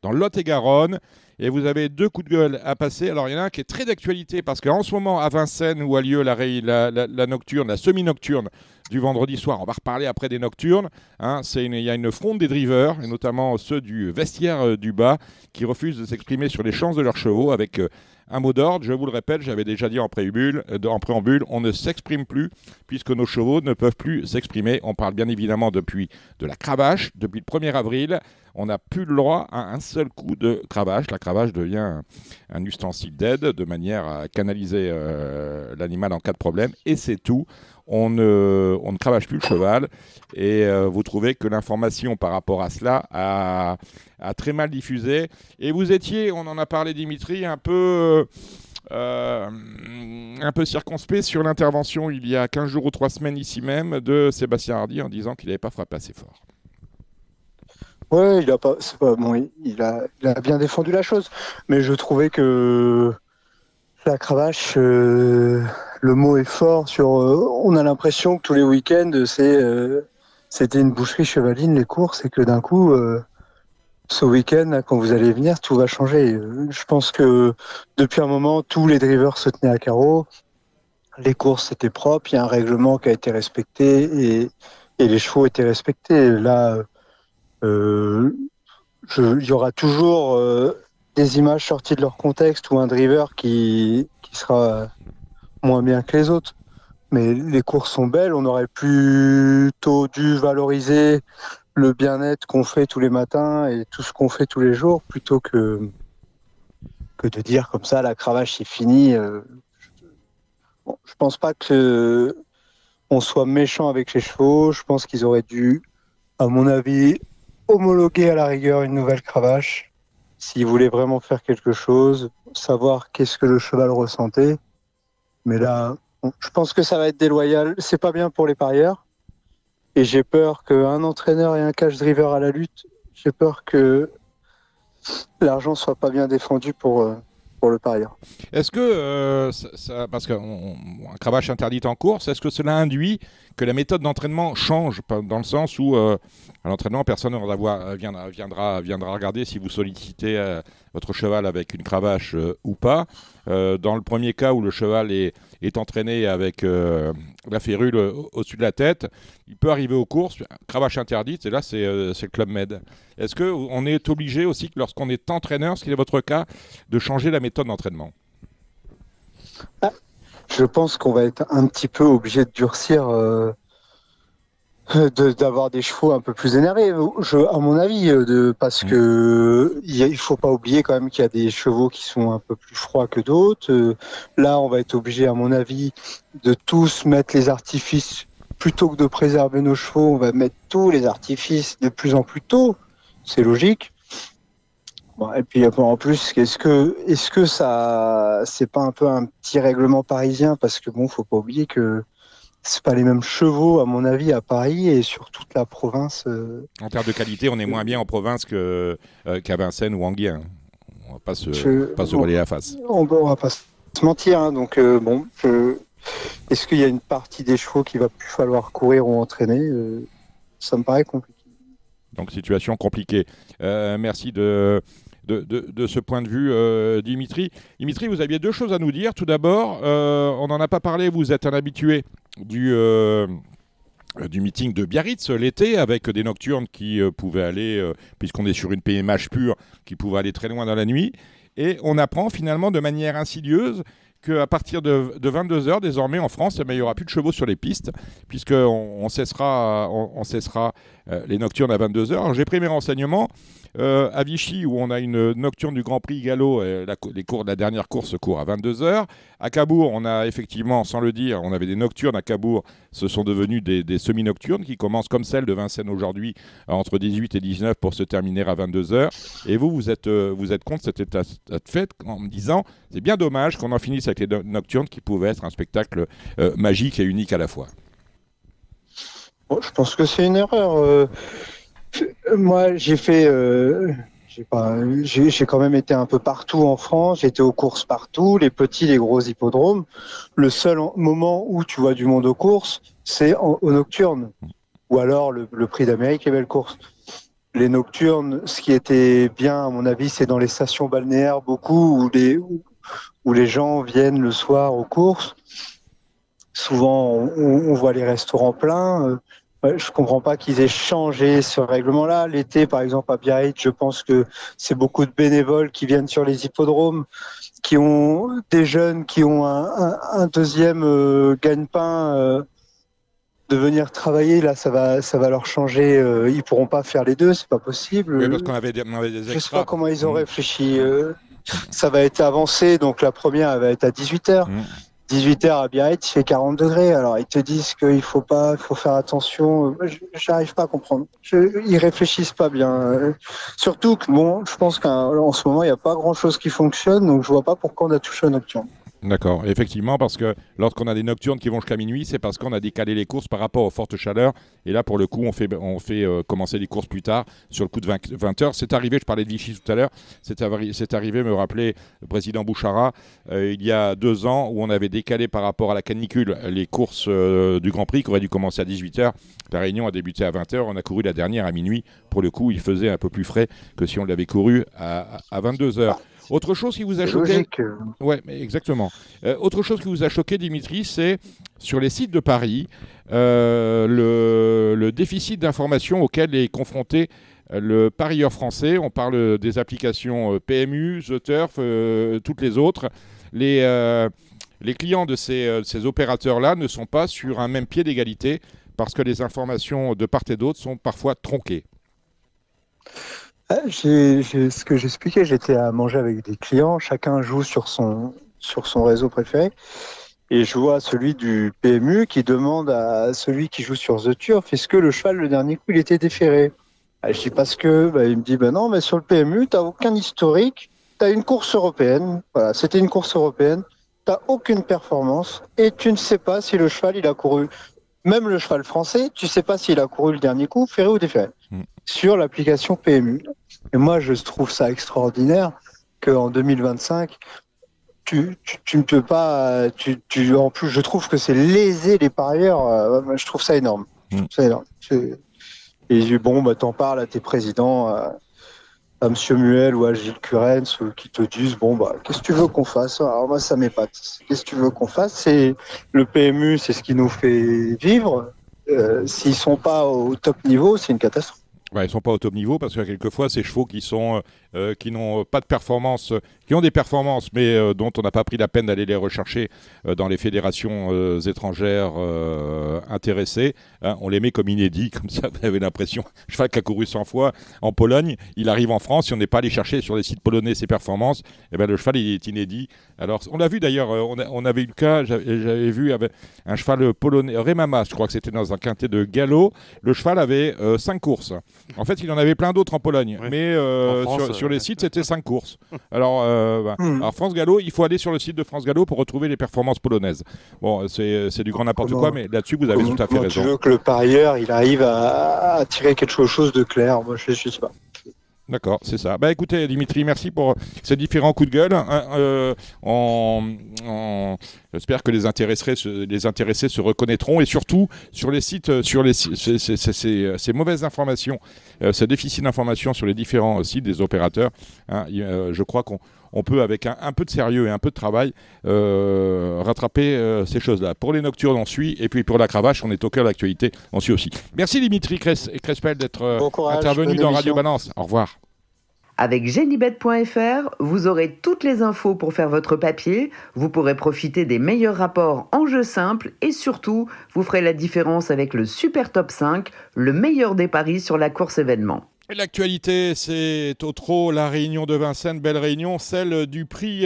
dans le Lot-et-Garonne. Et vous avez 2 coups de gueule à passer. Alors, il y en a un qui est très d'actualité parce qu'en ce moment, à Vincennes, où a lieu la nocturne, la semi-nocturne du vendredi soir, on va reparler après des nocturnes. Il y a une fronde des drivers, et notamment ceux du vestiaire du bas, qui refusent de s'exprimer sur les chances de leurs chevaux avec un mot d'ordre. Je vous le répète, j'avais déjà dit en préambule, on ne s'exprime plus puisque nos chevaux ne peuvent plus s'exprimer. On parle bien évidemment depuis de la cravache, depuis le 1er avril. On n'a plus le droit à un seul coup de cravache. La cravache devient un ustensile d'aide de manière à canaliser l'animal en cas de problème. Et c'est tout. On ne cravache plus le cheval. Et vous trouvez que l'information par rapport à cela a très mal diffusé. Et vous étiez, on en a parlé Dimitri, un peu circonspect sur l'intervention il y a 15 jours ou 3 semaines ici même de Sébastien Hardy en disant qu'il n'avait pas frappé assez fort.
Ouais, il a bien défendu la chose, mais je trouvais que la cravache, le mot est fort sur. On a l'impression que tous les week-ends, c'était une boucherie chevaline les courses et que d'un coup, ce week-end, là, quand vous allez venir, tout va changer. Je pense que depuis un moment, tous les drivers se tenaient à carreau, les courses étaient propres, il y a un règlement qui a été respecté et les chevaux étaient respectés. Là. Il y aura toujours des images sorties de leur contexte ou un driver qui sera moins bien que les autres. Mais les courses sont belles, on aurait plutôt dû valoriser le bien-être qu'on fait tous les matins et tout ce qu'on fait tous les jours plutôt que de dire comme ça la cravache c'est fini. Je pense pas que on soit méchant avec les chevaux, je pense qu'ils auraient dû, à mon avis, homologuer à la rigueur une nouvelle cravache, s'il voulait vraiment faire quelque chose, savoir qu'est-ce que le cheval ressentait. Mais là, je pense que ça va être déloyal. C'est pas bien pour les parieurs. Et j'ai peur qu'un entraîneur et un cash driver à la lutte, j'ai peur que l'argent soit pas bien défendu pour le parieur.
Est-ce que, parce qu'un cravache interdite en course, est-ce que cela induit que la méthode d'entraînement change, dans le sens où à l'entraînement, personne ne viendra regarder si vous sollicitez votre cheval avec une cravache ou pas. Dans le premier cas où le cheval est entraîné avec la férule au-dessus de la tête, il peut arriver aux courses, cravache interdite, et là c'est le Club Med. Est-ce qu'on est obligé aussi, lorsqu'on est entraîneur, ce qui est votre cas, de changer la méthode d'entraînement ?
Je pense qu'on va être un petit peu obligé de durcir, d'avoir des chevaux un peu plus énervés, à mon avis, parce que il faut pas oublier quand même qu'il y a des chevaux qui sont un peu plus froids que d'autres. Là, on va être obligé, à mon avis, de tous mettre les artifices. Plutôt que de préserver nos chevaux, on va mettre tous les artifices de plus en plus tôt. C'est logique. Bon, et puis en plus, est-ce que ça, c'est pas un peu un petit règlement parisien, parce que bon, faut pas oublier que c'est pas les mêmes chevaux, à mon avis, à Paris et sur toute la province.
En termes de qualité, on est moins bien en province qu'à Vincennes ou Anguien. On va pas se voiler la face.
On va pas se mentir. Hein, donc est-ce qu'il y a une partie des chevaux qu'il va plus falloir courir ou entraîner Ça me paraît compliqué.
Donc situation compliquée. Merci de ce point de vue, Dimitri. Dimitri, vous aviez 2 choses à nous dire. Tout d'abord, on n'en a pas parlé, vous êtes un habitué du meeting de Biarritz l'été, avec des nocturnes qui pouvaient aller, puisqu'on est sur une PMH pure, qui pouvaient aller très loin dans la nuit. Et on apprend finalement de manière insidieuse qu'à partir de 22h, désormais en France, il n'y aura plus de chevaux sur les pistes, puisqu'on cessera les nocturnes à 22h. Alors, j'ai pris mes renseignements. À Vichy, où on a une nocturne du Grand Prix Galop, la dernière course court à 22h. À Cabourg, on a effectivement, sans le dire, on avait des nocturnes à Cabourg. Ce sont devenus des semi-nocturnes qui commencent comme celle de Vincennes aujourd'hui, entre 18 et 19 pour se terminer à 22h. Et vous êtes contre cet état de fait en me disant, c'est bien dommage qu'on en finisse avec les nocturnes qui pouvaient être un spectacle magique et unique à la fois.
Bon, je pense que c'est une erreur. Moi, j'ai quand même été un peu partout en France. J'étais aux courses partout, les petits, les gros hippodromes. Le seul moment où tu vois du monde aux courses, c'est aux nocturnes. Ou alors le Prix d'Amérique, les belles courses. Les nocturnes, ce qui était bien, à mon avis, c'est dans les stations balnéaires beaucoup, où les gens viennent le soir aux courses. Souvent, on voit les restaurants pleins. Je comprends pas qu'ils aient changé ce règlement-là. L'été, par exemple, à Biarritz, je pense que c'est beaucoup de bénévoles qui viennent sur les hippodromes, qui ont des jeunes qui ont un deuxième gagne-pain de venir travailler. Là, ça va leur changer. Ils pourront pas faire les deux, c'est pas possible.
Oui, parce qu'on avait des extras.
Je sais pas comment ils ont réfléchi. Ça va être avancé, donc la première elle va être à 18h. 18h à Biarritz, il fait 40 degrés. Alors, ils te disent qu'il faut faire attention. J'arrive pas à comprendre. Ils réfléchissent pas bien. Surtout que, je pense qu'en ce moment, il n'y a pas grand chose qui fonctionne. Donc, je vois pas pourquoi on a touché au nocturne.
D'accord, effectivement, parce que lorsqu'on a des nocturnes qui vont jusqu'à minuit, c'est parce qu'on a décalé les courses par rapport aux fortes chaleurs. Et là, pour le coup, on fait commencer les courses plus tard, sur le coup de 20h. C'est arrivé, je parlais de Vichy tout à l'heure, c'est arrivé, me rappelait le président Bouchara, il y a 2 ans, où on avait décalé par rapport à la canicule les courses du Grand Prix, qui auraient dû commencer à 18h. La réunion a débuté à 20h, on a couru la dernière à minuit. Pour le coup, il faisait un peu plus frais que si on l'avait couru à 22h. Autre chose qui vous a choqué, ouais, exactement. Autre chose qui vous a choqué, Dimitri, c'est sur les sites de paris, le déficit d'information auquel est confronté le parieur français. On parle des applications PMU, The Turf, toutes les autres. Les clients de ces opérateurs-là ne sont pas sur un même pied d'égalité parce que les informations de part et d'autre sont parfois tronquées.
Ce que j'expliquais, j'étais à manger avec des clients, chacun joue sur son réseau préféré, et je vois celui du PMU qui demande à celui qui joue sur The Turf, est-ce que le cheval, le dernier coup, il était déféré? Je dis parce que, il me dit, non, mais sur le PMU, t'as aucun historique, t'as une course européenne, voilà, c'était une course européenne, t'as aucune performance, et tu ne sais pas si le cheval, il a couru, même le cheval français, tu sais pas s'il a couru le dernier coup, ferré ou déféré, sur l'application PMU. Et moi, je trouve ça extraordinaire qu'en 2025, tu ne peux pas... en plus, je trouve que c'est léser les parieurs. Je trouve ça énorme. Et t'en parles à tes présidents, à M. Muel ou à Gilles Curens, qui te disent, qu'est-ce que tu veux qu'on fasse? Alors moi, ça m'épate. Qu'est-ce que tu veux qu'on fasse? C'est le PMU, c'est ce qui nous fait vivre. S'ils sont pas au top niveau, c'est une catastrophe.
Ouais, ils ne sont pas au top niveau parce que quelquefois, ces chevaux qui n'ont pas de performance, qui ont des performances, mais dont on n'a pas pris la peine d'aller les rechercher dans les fédérations étrangères intéressées, on les met comme inédits, comme ça, vous avez l'impression. Cheval qui a couru 100 fois en Pologne, il arrive en France, si on n'est pas allé chercher sur les sites polonais ses performances, le cheval il est inédit. Alors, on l'a vu d'ailleurs, on avait eu le cas, j'avais vu avec un cheval polonais, Remamas, je crois que c'était dans un quintet de galop, le cheval avait 5 courses. En fait, il en avait plein d'autres en Pologne, mais France, sur les sites, c'était 5 courses. Alors, France Gallo, il faut aller sur le site de France Gallo pour retrouver les performances polonaises. Bon, c'est du grand n'importe quoi, mais là-dessus, vous avez tout à fait raison.
Tu veux que le parieur, il arrive à tirer quelque chose de clair? Moi, je ne sais pas.
D'accord, c'est ça. Écoutez, Dimitri, merci pour ces différents coups de gueule. J'espère que les intéressés se reconnaîtront, et surtout sur les sites, sur ces mauvaises informations, ce déficit d'information sur les différents sites des opérateurs. Je crois qu'on on peut, avec un peu de sérieux et un peu de travail, rattraper ces choses-là. Pour les nocturnes, on suit, et puis pour la cravache, on est au cœur de l'actualité, on suit aussi. Merci Dimitri Crespel d'être
Bon courage,
intervenu
bonne
dans
émission.
Radio Balance. Au revoir.
Avec Genibet.fr, vous aurez toutes les infos pour faire votre papier, vous pourrez profiter des meilleurs rapports en jeu simple et surtout, vous ferez la différence avec le Super Top 5, le meilleur des paris sur la course événement.
Et l'actualité, c'est au trot la réunion de Vincennes, belle réunion, celle du prix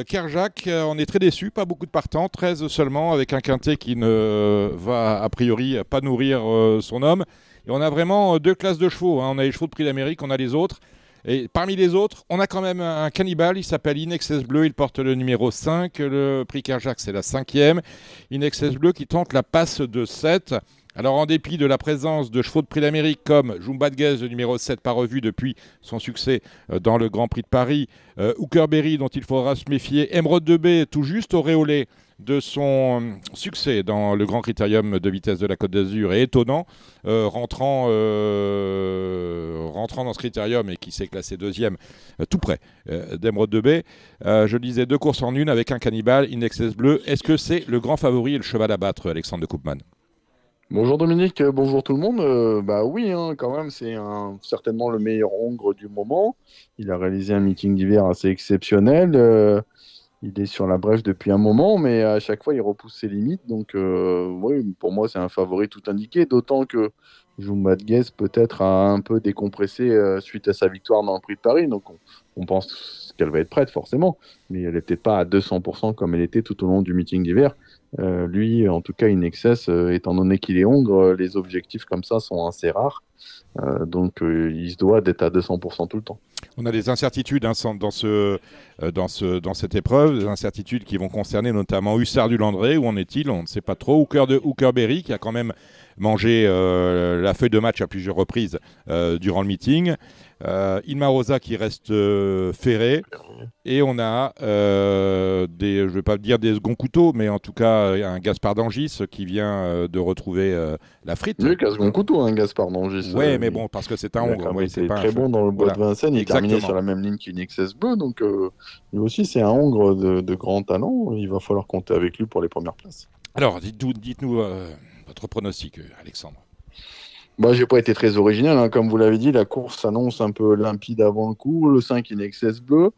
Kerjak. On est très déçus, pas beaucoup de partants, 13 seulement, avec un quintet qui ne va a priori pas nourrir son homme. Et on a vraiment deux classes de chevaux, hein. On a les chevaux de prix d'Amérique, on a les autres. Et parmi les autres, on a quand même un cannibale, il s'appelle Inexcess Bleu, il porte le numéro 5, le prix Kerjak c'est la 5e. Inexcess Bleu qui tente la passe de 7. Alors en dépit de la présence de chevaux de prix d'Amérique comme Jumba de Guez, le numéro 7 pas revu depuis son succès dans le Grand Prix de Paris, Hookerberry dont il faudra se méfier, Emeraude de B tout juste auréolé de son succès dans le Grand Critérium de vitesse de la Côte d'Azur et étonnant, rentrant dans ce critérium et qui s'est classé deuxième tout près d'Emeraude de B. Je disais 2 courses en une avec un cannibale, Inexcess Bleu. Est-ce que c'est le grand favori et le cheval à battre, Alexandre de Koopman?
Bonjour Dominique, bonjour tout le monde. Bah oui, hein, quand même, c'est certainement le meilleur hongre du moment. Il a réalisé un meeting d'hiver assez exceptionnel. Il est sur la brèche depuis un moment, mais à chaque fois, il repousse ses limites. Donc, oui, pour moi, c'est un favori tout indiqué. D'autant que Jumba de Guez peut-être a un peu décompressé suite à sa victoire dans le Prix de Paris. Donc, on pense qu'elle va être prête, forcément. Mais elle n'est peut-être pas à 200% comme elle était tout au long du meeting d'hiver. Lui, en tout cas, Inexcess, étant donné qu'il est hongre, les objectifs comme ça sont assez rares. Donc, il se doit d'être à 200% tout le temps.
On a des incertitudes dans cette épreuve, des incertitudes qui vont concerner notamment Hussard du Landré. Où en est-il? On ne sait pas trop. Hookerberry qui a quand même mangé la feuille de match à plusieurs reprises durant le meeting. Ilma Rosa qui reste ferré. Et on a je ne vais pas dire des seconds couteaux, mais en tout cas un Gaspard d'Angis qui vient de retrouver la frite.
Oui, second couteau, hein, Gaspard d'Angis.
Oui, mais bon, parce que c'est un hongre.
Il était très bon dans le bois de Vincennes. Il terminait sur la même ligne qu'Inexcess Bleu. Donc, lui aussi, c'est un hongre de grand talent. Il va falloir compter avec lui pour les premières places.
Alors, dites-nous votre pronostic, Alexandre.
Bah, j'ai pas été très original, hein. Comme vous l'avez dit, la course s'annonce un peu limpide avant le coup. Le 5 Inexcess Bleu,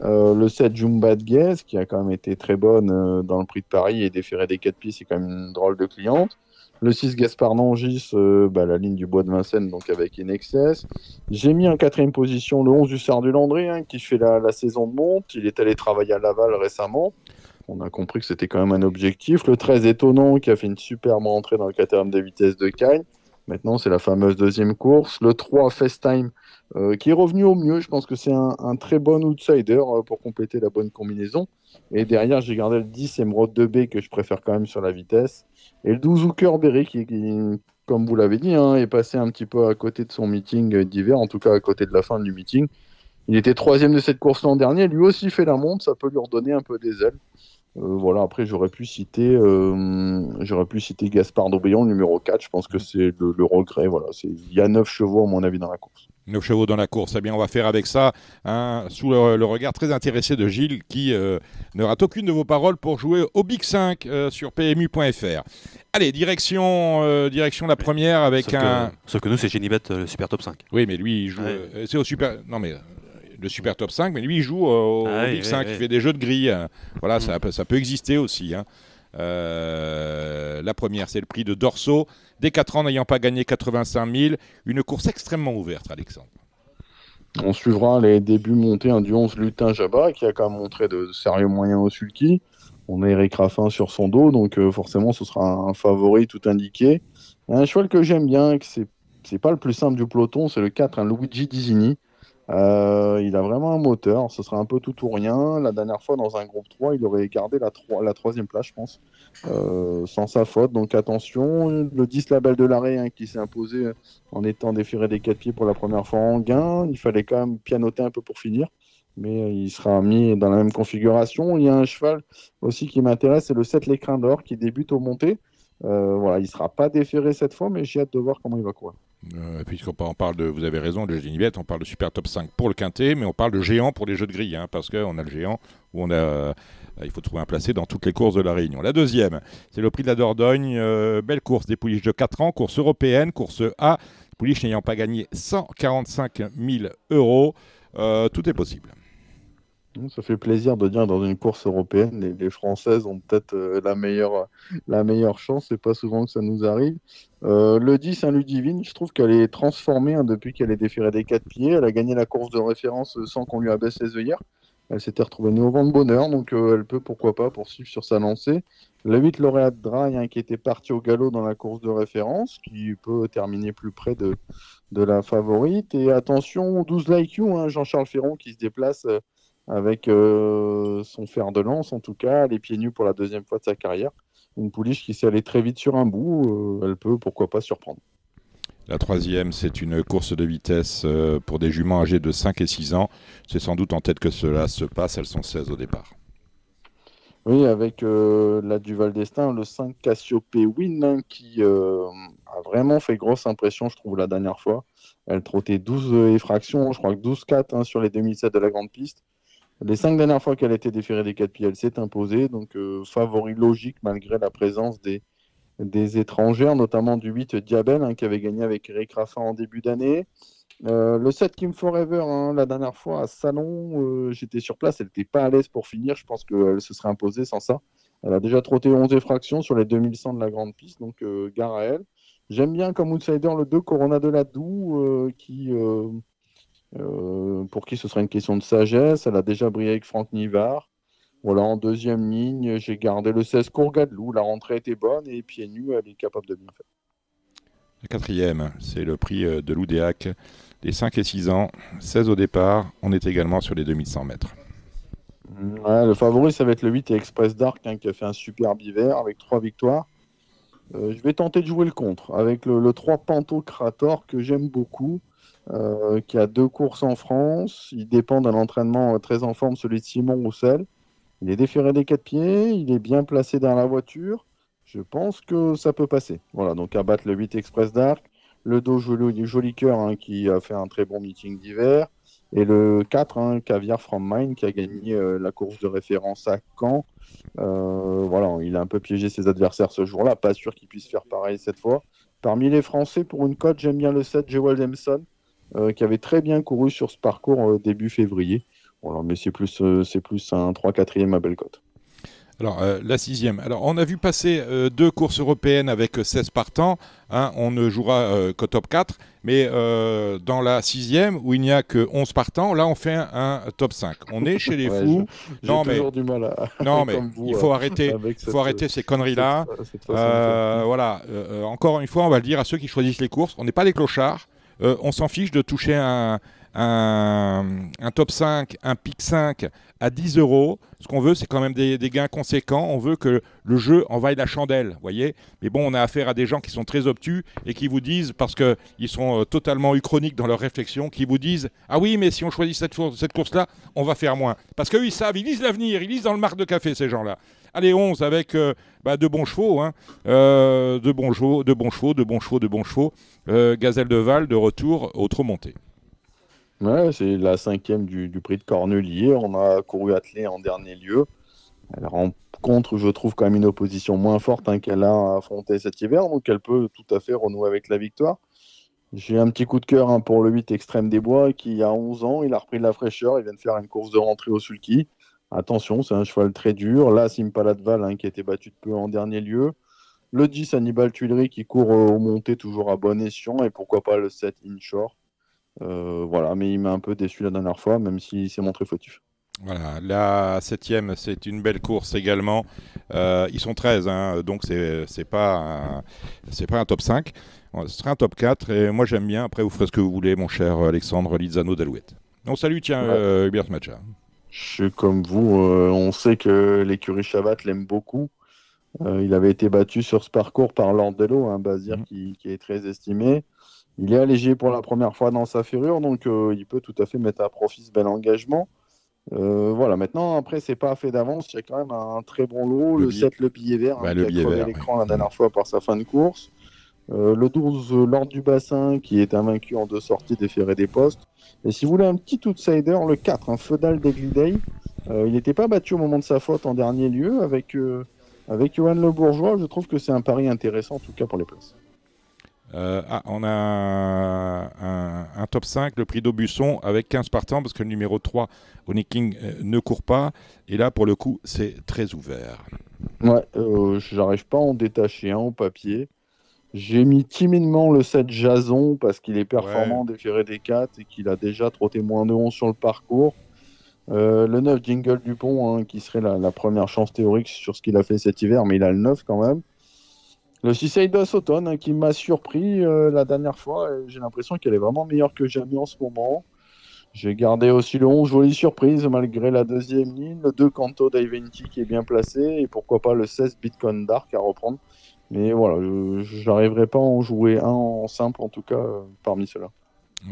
le 7 Jumba de Guez, qui a quand même été très bonne dans le Prix de Paris et déféré des 4 pieds, c'est quand même une drôle de cliente. Le 6 Gaspard d'Angis, la ligne du bois de Vincennes, donc avec Inexcess. J'ai mis en 4e position le 11 Hussard du Landré, hein, qui fait la saison de monte. Il est allé travailler à Laval récemment. On a compris que c'était quand même un objectif. Le 13 Étonnant, qui a fait une superbe entrée dans le critérium des vitesses de Cagnes. Maintenant, c'est la fameuse deuxième course. Le 3, FaceTime, qui est revenu au mieux. Je pense que c'est un très bon outsider pour compléter la bonne combinaison. Et derrière, j'ai gardé le 10, Emeraude de B, que je préfère quand même sur la vitesse. Et le 12, Hookerberry, qui, comme vous l'avez dit, hein, est passé un petit peu à côté de son meeting d'hiver, en tout cas à côté de la fin du meeting. Il était 3e de cette course l'an dernier. Lui aussi fait la monte. Ça peut lui redonner un peu des ailes. Voilà, après j'aurais pu citer Gaspard d'Aubrion, numéro 4. Je pense que c'est le regret. Voilà, il y a 9 chevaux à mon avis dans la course.
9 chevaux dans la course. Eh bien, on va faire avec ça, sous le regard très intéressé de Gilles, qui ne rate aucune de vos paroles pour jouer au Big 5 sur PMU.fr. Allez, direction la première avec
Sauf que nous, c'est Genibet, le Super Top 5.
Oui, mais lui, il joue... c'est au Super... Non, mais... le Super Top 5, mais lui, il joue au Big 5, il fait des jeux de grilles. Voilà, ça peut exister aussi. Hein. La première, c'est le prix de Dorso. Dès 4 ans, n'ayant pas gagné 85 000. Une course extrêmement ouverte, Alexandre.
On suivra les débuts montés du 11 Lutin Jabba, qui a quand même montré de sérieux moyens au sulky. On a Eric Raffin sur son dos, donc forcément, ce sera un favori tout indiqué. Un cheval que j'aime bien, que c'est pas le plus simple du peloton, c'est le 4, Luigi Disini. Il a vraiment un moteur, ce sera un peu tout ou rien. La dernière fois dans un groupe 3, il aurait gardé la 3e place, je pense, sans sa faute. Donc attention, le 10 Label de l'Arrêt, hein, qui s'est imposé en étant déféré des 4 pieds pour la première fois en gain. Il fallait quand même pianoter un peu pour finir, mais il sera mis dans la même configuration. Il y a un cheval aussi qui m'intéresse, c'est le 7 L'Écrin d'Or, qui débute au monté. Voilà, il ne sera pas déféré cette fois, mais j'ai hâte de voir comment il va courir.
Puisqu'on parle de, vous avez raison, de Genivette, on parle de super top 5 pour le quintet, mais on parle de géant pour les jeux de grille, parce qu'on a le géant où il faut trouver un placé dans toutes les courses de la Réunion. La deuxième, c'est le prix de la Dordogne, belle course des pouliches de 4 ans, course européenne, course A, pouliches n'ayant pas gagné 145 000 €, tout est possible.
Ça fait plaisir de dire dans une course européenne, les Françaises ont peut-être la meilleure chance. C'est pas souvent que ça nous arrive. Le 10, Saint-Ludivine, je trouve qu'elle est transformée depuis qu'elle est déférée des 4 pieds. Elle a gagné la course de référence sans qu'on lui abaisse les œillères. Elle s'était retrouvée au vent de bonheur, donc elle peut, pourquoi pas, poursuivre sur sa lancée. Le 8, Lauréate Dry, qui était parti au galop dans la course de référence, qui peut terminer plus près de la favorite. Et attention, 12 Like You, Jean-Charles Ferron qui se déplace avec son fer de lance, en tout cas, les pieds nus pour la deuxième fois de sa carrière. Une pouliche qui s'est allée très vite sur un bout, elle peut, pourquoi pas, surprendre.
La troisième, c'est une course de vitesse pour des juments âgées de 5 et 6 ans. C'est sans doute en tête que cela se passe, elles sont 16 au départ.
Oui, avec la Duval d'Estaing, le 5 Cassiopée Win, qui a vraiment fait grosse impression, je trouve, la dernière fois. Elle trottait 12 effractions, je crois que 12-4 sur les 2007 de la grande piste. Les 5 dernières fois qu'elle a été déférée des 4 pieds, elle s'est imposée. Donc, favori logique malgré la présence des étrangères, notamment du 8 Diabel, qui avait gagné avec Eric Raffin en début d'année. Le 7 Kim Forever, la dernière fois à Salon, j'étais sur place, elle n'était pas à l'aise pour finir. Je pense qu'elle se serait imposée sans ça. Elle a déjà trotté 11 effractions sur les 2100 de la grande piste, donc gare à elle. J'aime bien comme outsider le 2 Corona de la Doue, pour qui ce sera une question de sagesse. Elle a déjà brillé avec Franck Nivard. Voilà, en deuxième ligne, j'ai gardé le 16 Courgadelou. La rentrée était bonne et pieds nus, elle est capable de bien faire.
La quatrième, c'est le prix de l'Oudéac, des 5 et 6 ans, 16 au départ. On est également sur les 2100 mètres.
Ouais, le favori, ça va être le 8 Express Dark, qui a fait un superbe hiver avec 3 victoires. Je vais tenter de jouer le contre avec le 3 Pantocrator que j'aime beaucoup. Qui a 2 courses en France. Il dépend d'un entraînement très en forme, celui de Simon Roussel. Il est déféré des 4 pieds, il est bien placé dans la voiture. Je pense que ça peut passer. Voilà, donc à battre le 8 Express Dark, le 2 Joli Cœur, qui a fait un très bon meeting d'hiver, et le 4 Caviar From Mine qui a gagné la course de référence à Caen. Voilà, il a un peu piégé ses adversaires ce jour-là, pas sûr qu'il puisse faire pareil cette fois. Parmi les Français, pour une cote, j'aime bien le 7 Jewel Demson, qui avait très bien couru sur ce parcours début février. Voilà, mais c'est plus un 3-4e à belle cote.
Alors, la sixième. Alors, on a vu passer 2 courses européennes avec 16 partants. On ne jouera qu'au top 4. Mais dans la sixième, où il n'y a que 11 partants, là, on fait un top 5. On est chez les fous.
J'ai toujours du mal à...
Non, mais
vous,
il faut arrêter ces conneries-là. Voilà. Encore une fois, on va le dire à ceux qui choisissent les courses. On n'est pas des clochards. On s'en fiche de toucher un top 5, un pick 5 à 10 €. Ce qu'on veut, c'est quand même des gains conséquents. On veut que le jeu en vaille la chandelle, voyez. Mais bon, on a affaire à des gens qui sont très obtus et qui vous disent, parce qu'ils sont totalement uchroniques dans leurs réflexions, qui vous disent « Ah oui, mais si on choisit cette course-là, on va faire moins. » Parce qu'eux, ils savent, ils lisent l'avenir, ils lisent dans le marc de café, ces gens-là. Allez, 11 avec de bons chevaux, de bons chevaux. Gazelle de Val de retour au trot monté.
Ouais, c'est la 5e du prix de Cornelier. On a couru attelé en dernier lieu. Elle rencontre, je trouve, quand même une opposition moins forte qu'elle a affrontée cet hiver, donc elle peut tout à fait renouer avec la victoire. J'ai un petit coup de cœur pour le 8 Extrême des Bois qui a 11 ans. Il a repris de la fraîcheur. Il vient de faire une course de rentrée au sulky. Attention, c'est un cheval très dur. Là, Simpala de Val qui a été battu de peu en dernier lieu. Le 10 Hannibal Tuileries qui court au monté toujours à bon escient. Et pourquoi pas le 7 Inshore. Voilà, mais il m'a un peu déçu la dernière fois, même s'il s'est montré fautif.
Voilà, la 7e, c'est une belle course également. Ils sont 13, donc c'est pas un top 5. Ce sera un top 4. Et moi, j'aime bien. Après, vous ferez ce que vous voulez, mon cher Alexandre Lizano d'Alouette. On salue, Hubert Macha.
Je suis comme vous. On sait que l'écurie Chabat l'aime beaucoup. Il avait été battu sur ce parcours par Lord Dello, un Bazir qui est très estimé. Il est allégé pour la première fois dans sa ferrure, donc il peut tout à fait mettre à profit ce bel engagement. Voilà, maintenant, après, c'est pas fait d'avance. Il y a quand même un très bon lot. Le 7, le billet vert, qui a crevé l'écran la dernière fois par sa fin de course. Le 12, Lord du Bassin, qui est invaincu en 2 sorties, déféré des postes. Et si vous voulez un petit outsider, le 4, un Feudal d'Egliday. Il n'était pas battu au moment de sa faute en dernier lieu avec Johan Le Bourgeois. Je trouve que c'est un pari intéressant, en tout cas pour les places.
On a un top 5, le prix d'Aubusson, avec 15 partants, parce que le numéro 3, Honey King, ne court pas. Et là, pour le coup, c'est très ouvert.
Ouais, j'arrive pas à en détacher un au papier. J'ai mis timidement le 7 Jason, parce qu'il est performant, déféré des 4, et qu'il a déjà trotté moins de 11 sur le parcours. Le 9 Jingle Dupont, hein, qui serait la première chance théorique sur ce qu'il a fait cet hiver, mais il a le 9 quand même. Le 6 Eidos Automne, hein, qui m'a surpris la dernière fois. J'ai l'impression qu'elle est vraiment meilleure que jamais en ce moment. J'ai gardé aussi le 11 Jolie Surprise malgré la deuxième ligne. Le 2 Canto d'Iventi qui est bien placé. Et pourquoi pas le 16 Bitcoin Dark à reprendre. Mais voilà, je n'arriverai pas à en jouer un en simple, en tout cas, parmi ceux-là.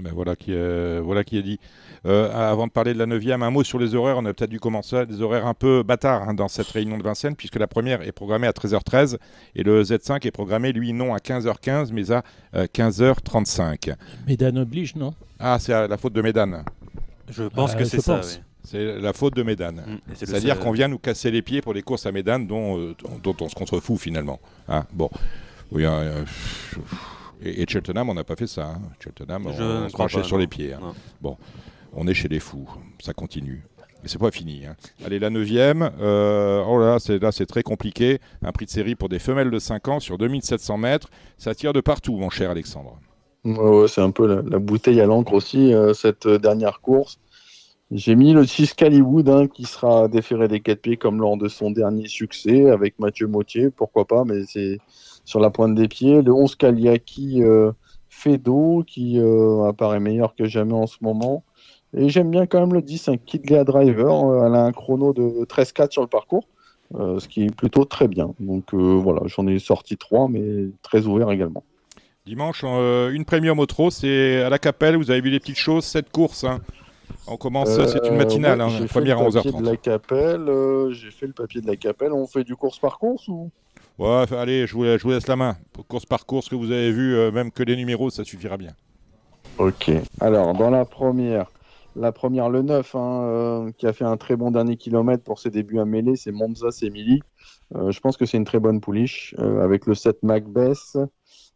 Ben voilà qui est dit. Avant de parler de la 9e, un mot sur les horaires. On a peut-être dû commencer des horaires un peu bâtards, hein, dans cette réunion de Vincennes, puisque la première est programmée à 13h13 et le Z5 est programmé, lui, non à 15h15, mais à 15h35.
Médane oblige, non?
Ah, c'est la faute de Médane.
Je pense que c'est ça, oui.
C'est la faute de Médane. C'est-à-dire qu'on vient nous casser les pieds pour les courses à Médane dont on se contrefout finalement. Hein, bon, oui, et Cheltenham, on n'a pas fait ça. Hein. Cheltenham, on se penchait sur les pieds. Hein. Bon, on est chez les fous. Ça continue. Mais c'est pas fini. Hein. Allez, la 9e. Là, c'est très compliqué. Un prix de série pour des femelles de 5 ans sur 2700 mètres. Ça tire de partout, mon cher Alexandre.
Ouais, c'est un peu la bouteille à l'encre aussi, cette dernière course. J'ai mis le 6 Caliwood, hein, qui sera déféré des 4 pieds comme lors de son dernier succès avec Mathieu Mautier, pourquoi pas, mais c'est sur la pointe des pieds. Le 11 Kaliaki Fedo, qui apparaît meilleur que jamais en ce moment. Et j'aime bien quand même le 10, un Kidlea Driver. Elle a un chrono de 13,4 sur le parcours, ce qui est plutôt très bien. Donc voilà, j'en ai sorti 3, mais très ouvert également.
Dimanche, une premium au trot, c'est à la Capelle. Vous avez vu les petites choses, cette course. Hein. On commence, c'est une matinale,
ouais,
première à 11h30.
J'ai fait le papier de la Capelle. On fait du course par course ou?
Ouais, allez, je vous laisse la main. Course par course, que vous avez vu, même que les numéros, ça suffira bien.
Ok. Alors, dans la première, le 9, hein, qui a fait un très bon dernier kilomètre pour ses débuts à mêlée, c'est Monza Semili. Je pense que c'est une très bonne pouliche, avec le 7 Macbeth.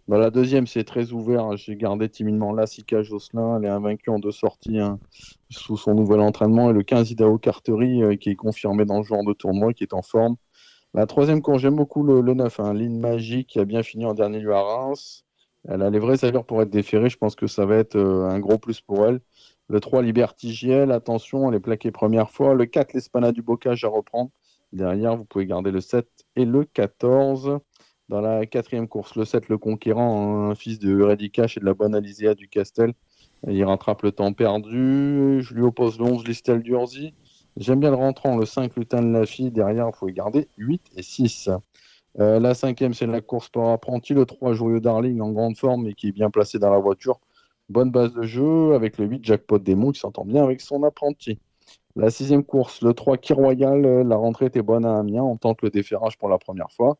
Dans la deuxième, c'est très ouvert. J'ai gardé timidement Lassika Josselin. Elle est invaincue en 2 sorties, hein, sous son nouvel entraînement. Et le 15 Idaho Cartery, qui est confirmé dans le genre de tournoi, qui est en forme. La troisième course, j'aime beaucoup le 9, hein, Ligne Magique, qui a bien fini en dernier lieu à Reims. Elle a les vraies allures pour être déférée. Je pense que ça va être un gros plus pour elle. Le 3, Liberty JL, attention, elle est plaquée première fois. Le 4, l'Espana du Bocage à reprendre. Derrière, vous pouvez garder le 7 et le 14. Dans la quatrième course, le 7, le Conquérant, un fils de Redicache et de la bonne Alizéa du Castel. Il rattrape le temps perdu. Je lui oppose le 11, Listel Durzi. J'aime bien le rentrant, le 5, Lutin de la Fille. Derrière, il faut garder 8 et 6. La cinquième, c'est la course par apprenti. Le 3, Joyeux Darling, en grande forme et qui est bien placé dans la voiture. Bonne base de jeu avec le 8, Jackpot Démon, qui s'entend bien avec son apprenti. La sixième course, le 3, Key Royal. La rentrée était bonne à Amiens. On tente le déferrage pour la première fois.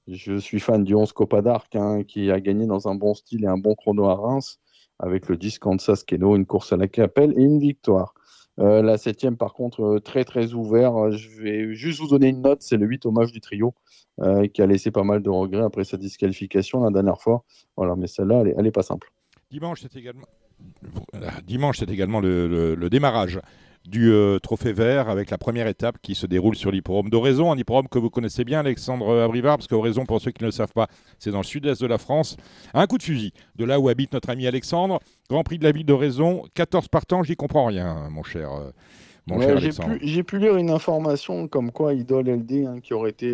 Je suis fan du 11 Copa d'Arc, hein, qui a gagné dans un bon style et un bon chrono à Reims, avec le 10 Kansas Keno, une course à la Capelle et une victoire. La septième, par contre, très très ouvert. Je vais juste vous donner une note, c'est le 8 Hommage du Trio, qui a laissé pas mal de regrets après sa disqualification la dernière fois. Voilà, mais celle-là, elle est pas simple.
Dimanche, c'est également le démarrage du Trophée Vert avec la première étape qui se déroule sur l'hippodrome d'Oraison, un hippodrome que vous connaissez bien, Alexandre Abrivard, parce qu'Oraison, pour ceux qui ne le savent pas, c'est dans le sud-est de la France. Un coup de fusil de là où habite notre ami Alexandre. Grand Prix de la ville d'Oraison, 14 partants, j'y comprends rien, mon cher Alexandre.
J'ai pu lire une information comme quoi Idol LD, hein, qui aurait été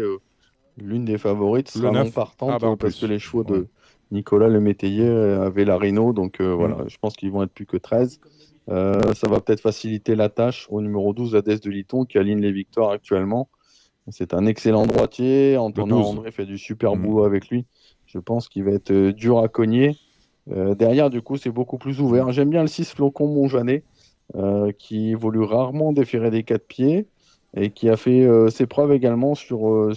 l'une des favorites, sera non partante, parce que les chevaux de Nicolas Le Métayer avaient la Rhino, donc voilà, je pense qu'ils vont être plus que 13. Ça va peut-être faciliter la tâche au numéro 12, Hadès de Liton, qui aligne les victoires actuellement. C'est un excellent droitier. Antonin André fait du super boulot avec lui. Je pense qu'il va être dur à cogner. Derrière, du coup, c'est beaucoup plus ouvert. J'aime bien le 6 Flocon Montjanet, qui évolue rarement déféré des 4 pieds. et qui a fait ses preuves également sur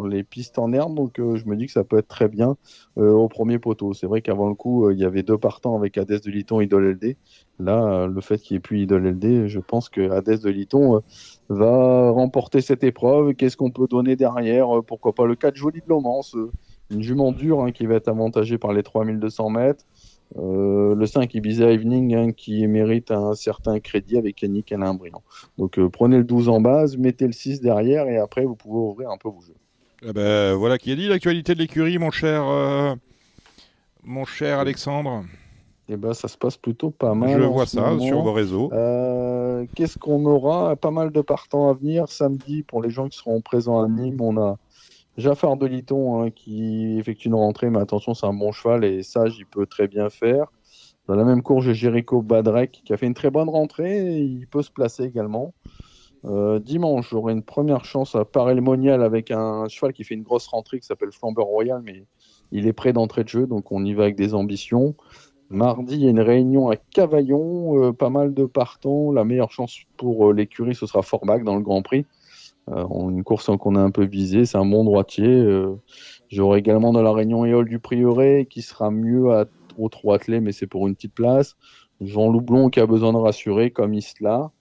les pistes en herbe. Donc je me dis que ça peut être très bien au premier poteau. C'est vrai qu'avant le coup, il y avait 2 partants avec Hadès de Liton et Idol LD. Là, le fait qu'il n'y ait plus Idol LD, je pense que Hadès de Liton va remporter cette épreuve. Qu'est-ce qu'on peut donner derrière? Pourquoi pas le 4 Joli de Lomance, une jument dure qui va être avantagée par les 3200 mètres. Le 5 Ibiza Evening qui mérite un certain crédit avec Yannick Alain Briand. Donc prenez le 12 en base, mettez le 6 derrière et après vous pouvez ouvrir un peu vos jeux.
Eh ben, voilà qui est dit, l'actualité de l'écurie, mon cher Alexandre.
Eh ben, ça se passe plutôt pas mal.
Je vois ça sur vos réseaux.
Qu'est-ce qu'on aura? Pas mal de partants à venir. Samedi, pour les gens qui seront présents à Nîmes, on a Jaffar de Liton qui effectue une rentrée, mais attention, c'est un bon cheval et Sage, il peut très bien faire. Dans la même course, j'ai Jericho Badrek qui a fait une très bonne rentrée et il peut se placer également. Dimanche, j'aurai une première chance à Paray-le-Monial avec un cheval qui fait une grosse rentrée qui s'appelle Flambeur Royal, mais il est prêt d'entrée de jeu, donc on y va avec des ambitions. Mardi, il y a une réunion à Cavaillon, pas mal de partants. La meilleure chance pour l'écurie, ce sera Forbach dans le Grand Prix. Une course qu'on a un peu visée, c'est un bon droitier. J'aurai également dans la réunion Éole du Prieuré qui sera mieux au trot attelé, mais c'est pour une petite place. Jean Loublon qui a besoin de rassurer comme Isla.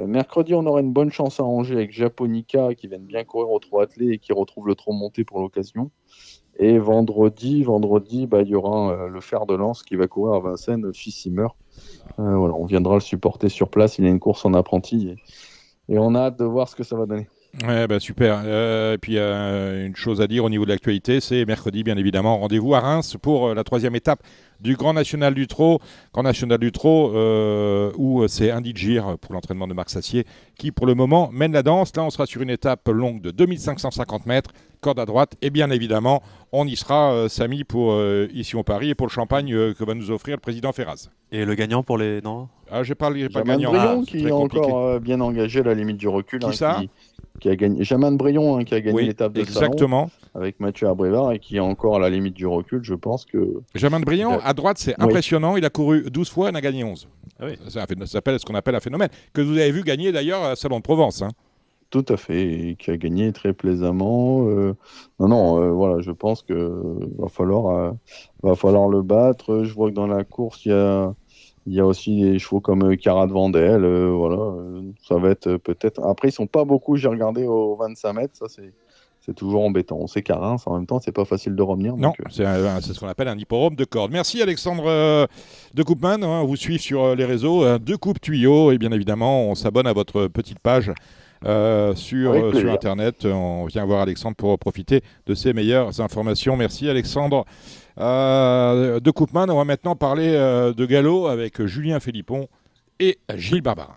Mercredi, on aura une bonne chance à Angers avec Japonica qui vient bien courir au trot attelé et qui retrouve le trot monté pour l'occasion. Et vendredi, il y aura le fer de lance qui va courir à Vincennes, Fissimmer. Voilà, on viendra le supporter sur place. Il y a une course en apprenti et on a hâte de voir ce que ça va donner.
Ouais, bah super. Et puis une chose à dire au niveau de l'actualité, c'est mercredi, bien évidemment, rendez-vous à Reims pour la 3e étape du Grand National du Trot. Grand National du Trot où c'est Indy Gir pour l'entraînement de Marc Sassier qui, pour le moment, mène la danse. Là, on sera sur une étape longue de 2550 mètres, corde à droite. Et bien évidemment, on y sera, Samy, pour Ici on Paris et pour le champagne que va nous offrir le président Ferraz.
Et le gagnant pour les... Non
j'ai pas le
Jaman
gagnant.
Brion qui est encore bien engagé à la limite du recul.
Qui ça
qui a gagné, Jaman Brion qui a gagné l'étape de
exactement.
Salon avec Mathieu Abrivard et qui est encore à la limite du recul. Je pense que
Jaman Brion à droite, c'est impressionnant. Il a couru 12 fois, il en a gagné 11. Ah oui. Ça s'appelle ce qu'on appelle un phénomène que vous avez vu gagner d'ailleurs à Salon de Provence.
Tout à fait, et qui a gagné très plaisamment. Voilà, je pense que va falloir le battre. Je vois que dans la course, il y a aussi des chevaux comme Carat Vandel. Ça va être peut-être. Après, ils sont pas beaucoup. J'ai regardé aux 25 mètres. Ça, c'est toujours embêtant. On sait qu'à Reims, en même temps, c'est pas facile de revenir.
Non, c'est ce qu'on appelle un hippodrome de corde. Merci Alexandre de Coupman. On vous suit sur les réseaux de Coupe Tuyau et bien évidemment, on s'abonne à votre petite page. Sur Internet, on vient voir Alexandre pour profiter de ses meilleures informations. Merci Alexandre de Coupman. On va maintenant parler de galop avec Julien Philippon et Gilles Barbarin.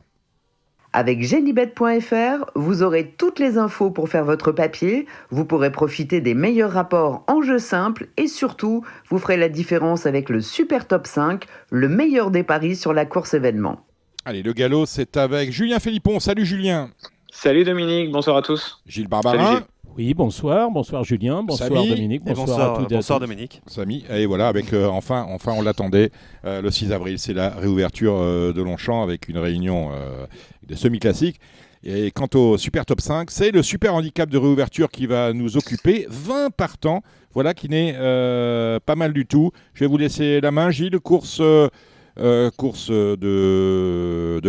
Avec Genibet.fr, vous aurez toutes les infos pour faire votre papier, vous pourrez profiter des meilleurs rapports en jeu simple et surtout, vous ferez la différence avec le Super Top 5, le meilleur des paris sur la course événement.
Allez, le galop, c'est avec Julien Philippon. Salut Julien.
Salut Dominique, bonsoir à tous.
Gilles Barbarin.
Salut Gilles.
Oui, bonsoir Julien, bonsoir
Samy.
Dominique, bonsoir à toutes et à tous.
Bonsoir Dominique.
Samy, et voilà, avec enfin on l'attendait, le 6 avril, c'est la réouverture de Longchamp avec une réunion de semi-classique. Et quant au Super Top 5, c'est le super handicap de réouverture qui va nous occuper, 20 partants, voilà qui n'est pas mal du tout. Je vais vous laisser la main, Gilles, course de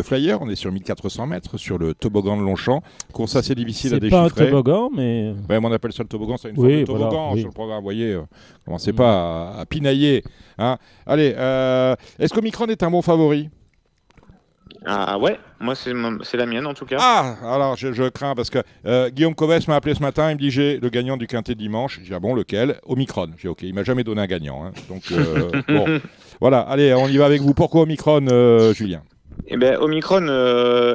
flyer, on est sur 1400 mètres sur le toboggan de Longchamp, course assez difficile à déchiffrer.
C'est pas un toboggan, mais...
Ouais, on appelle ça le toboggan, c'est une forme de toboggan sur le programme, vous voyez, commencez pas à pinailler. Hein. Allez, est-ce qu'Omicron est un bon favori ?
Ah ouais, moi c'est la mienne en tout cas.
Ah, alors je crains parce que Guillaume Coves m'a appelé ce matin, il me dit j'ai le gagnant du quintet dimanche. J'ai dit ah bon, lequel ? Omicron. J'ai dit ok, il m'a jamais donné un gagnant. Hein. Donc bon, voilà, allez, on y va avec vous. Pourquoi Omicron, Julien ?
Eh ben Omicron,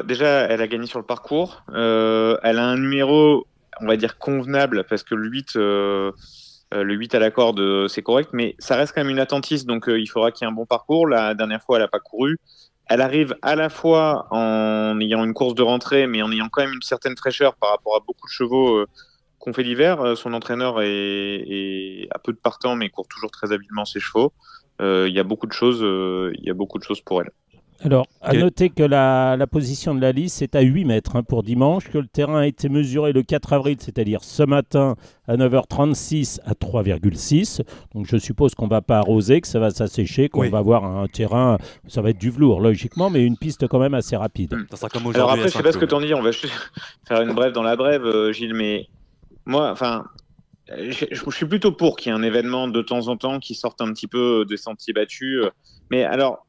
déjà elle a gagné sur le parcours. Elle a un numéro, on va dire convenable parce que le 8 à la corde c'est correct, mais ça reste quand même une attentiste, donc il faudra qu'il y ait un bon parcours. La dernière fois elle n'a pas couru. Elle arrive à la fois en ayant une course de rentrée, mais en ayant quand même une certaine fraîcheur par rapport à beaucoup de chevaux qu'on fait l'hiver. Son entraîneur a peu de partants, mais court toujours très habilement ses chevaux. Il y a beaucoup de choses pour elle.
Alors, à
Ok.
noter que la position de la liste est à 8 mètres pour dimanche, que le terrain a été mesuré le 4 avril, c'est-à-dire ce matin à 9h36 à 3,6. Donc je suppose qu'on ne va pas arroser, que ça va s'assécher, qu'on
Oui.
va avoir un terrain, ça va être du velours logiquement, mais une piste quand même assez rapide.
Ça sera comme
Alors
aujourd'hui.
après,
à
je sais pas ce que
Saint-Cloud.
t'en dis, on va juste faire une brève dans la brève, Gilles, mais moi, enfin, je suis plutôt pour qu'il y ait un événement de temps en temps qui sorte un petit peu des sentiers battus. Mais alors,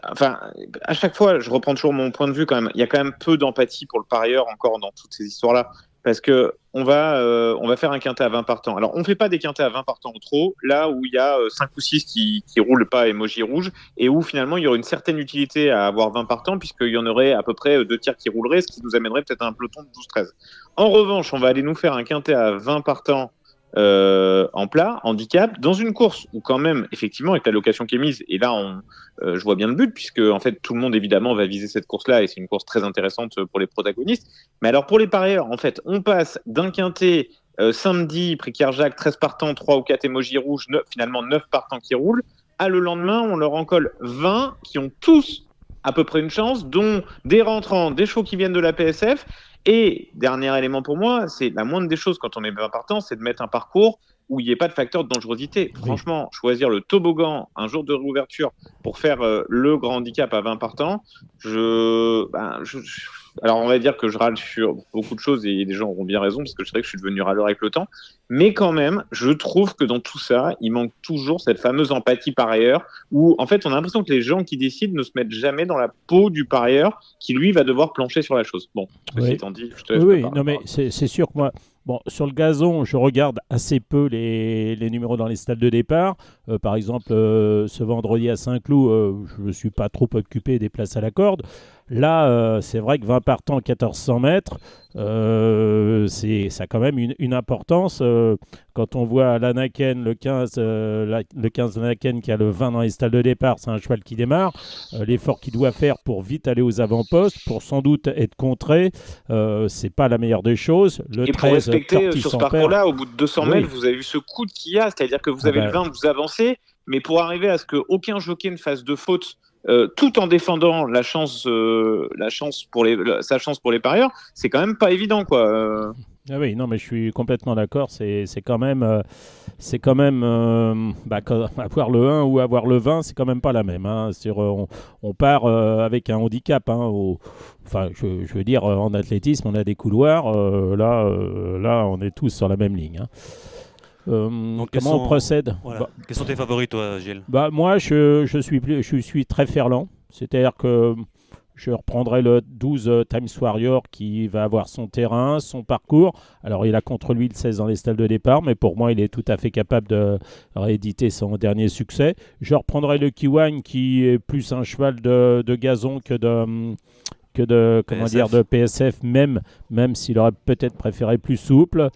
enfin, à chaque fois, je reprends toujours mon point de vue quand même. Il y a quand même peu d'empathie pour le parieur encore dans toutes ces histoires-là. Parce que on va faire un quintet à 20 partants. Alors, on ne fait pas des quintets à 20 partants au trot, là où il y a 5 ou 6 qui roulent pas emoji rouge, et où finalement il y aurait une certaine utilité à avoir 20 partants, puisqu'il y en aurait à peu près 2 tiers qui rouleraient, ce qui nous amènerait peut-être à un peloton de 12-13. En revanche, on va aller nous faire un quintet à 20 partants en plat, handicap, dans une course où quand même, effectivement, avec la location qui est mise, et là, je vois bien le but, puisque en fait, tout le monde, évidemment, va viser cette course-là, et c'est une course très intéressante pour les protagonistes. Mais alors, pour les parieurs, en fait, on passe d'un quintet samedi, prix Kerjak, 13 partants, 3 ou 4 émojis rouges, finalement 9 partants qui roulent, à le lendemain, on leur en colle 20 qui ont tous à peu près une chance, dont des rentrants, des chevaux qui viennent de la PSF. Et dernier élément pour moi, c'est la moindre des choses quand on est 20 partants, c'est de mettre un parcours où il n'y ait pas de facteur de dangerosité.
Oui.
Franchement, choisir le toboggan un jour de réouverture pour faire le grand handicap à 20 partants, alors on va dire que je râle sur beaucoup de choses et des gens auront bien raison parce que je sais que je suis devenu râleur avec le temps. Mais quand même, je trouve que dans tout ça, il manque toujours cette fameuse empathie parieur où en fait on a l'impression que les gens qui décident ne se mettent jamais dans la peau du parieur qui lui va devoir plancher sur la chose. Bon, ceci
Oui.
étant dit, je te laisse
Oui,
te parler.
non, mais c'est sûr que moi, bon, sur le gazon, je regarde assez peu les numéros dans les stades de départ. Par exemple, ce vendredi à Saint-Cloud, je ne me suis pas trop occupé des places à la corde. Là, c'est vrai que 20 partants, 1400 mètres, ça a quand même une importance. Quand on voit l'Anaken, le 15 l'Anaken qui a le 20 dans les stades de départ, c'est un cheval qui démarre. L'effort qu'il doit faire pour vite aller aux avant-postes, pour sans doute être contré, c'est pas la meilleure des choses. Le
Et
13,
pour respecter
Tortis
sur ce
sans père.
parcours-là, au bout de 200
Oui.
mètres, vous avez vu ce coude qu'il y a, c'est-à-dire que vous avez
bah.
le 20, vous avancez, mais pour arriver à ce qu'aucun jockey ne fasse de faute, tout en défendant sa chance pour les parieurs, c'est quand même pas évident, quoi.
Ah oui, non, mais je suis complètement d'accord. C'est quand même, avoir le 1 ou avoir le 20, c'est quand même pas la même. Hein. On part avec un handicap. Enfin, je veux dire, en athlétisme, on a des couloirs. Là, on est tous sur la même ligne. Hein.
Donc,
Comment on procède?
Voilà. Quels sont tes favoris, toi, Gilles?
Moi, je suis très ferlant. C'est-à-dire que je reprendrai le 12 Times Warrior qui va avoir son terrain, son parcours. Alors, il a contre lui le 16 dans les stalles de départ, mais pour moi, il est tout à fait capable de rééditer son dernier succès. Je reprendrai le Kiwan qui est plus un cheval de gazon que de PSF, même s'il aurait peut-être préféré plus souple.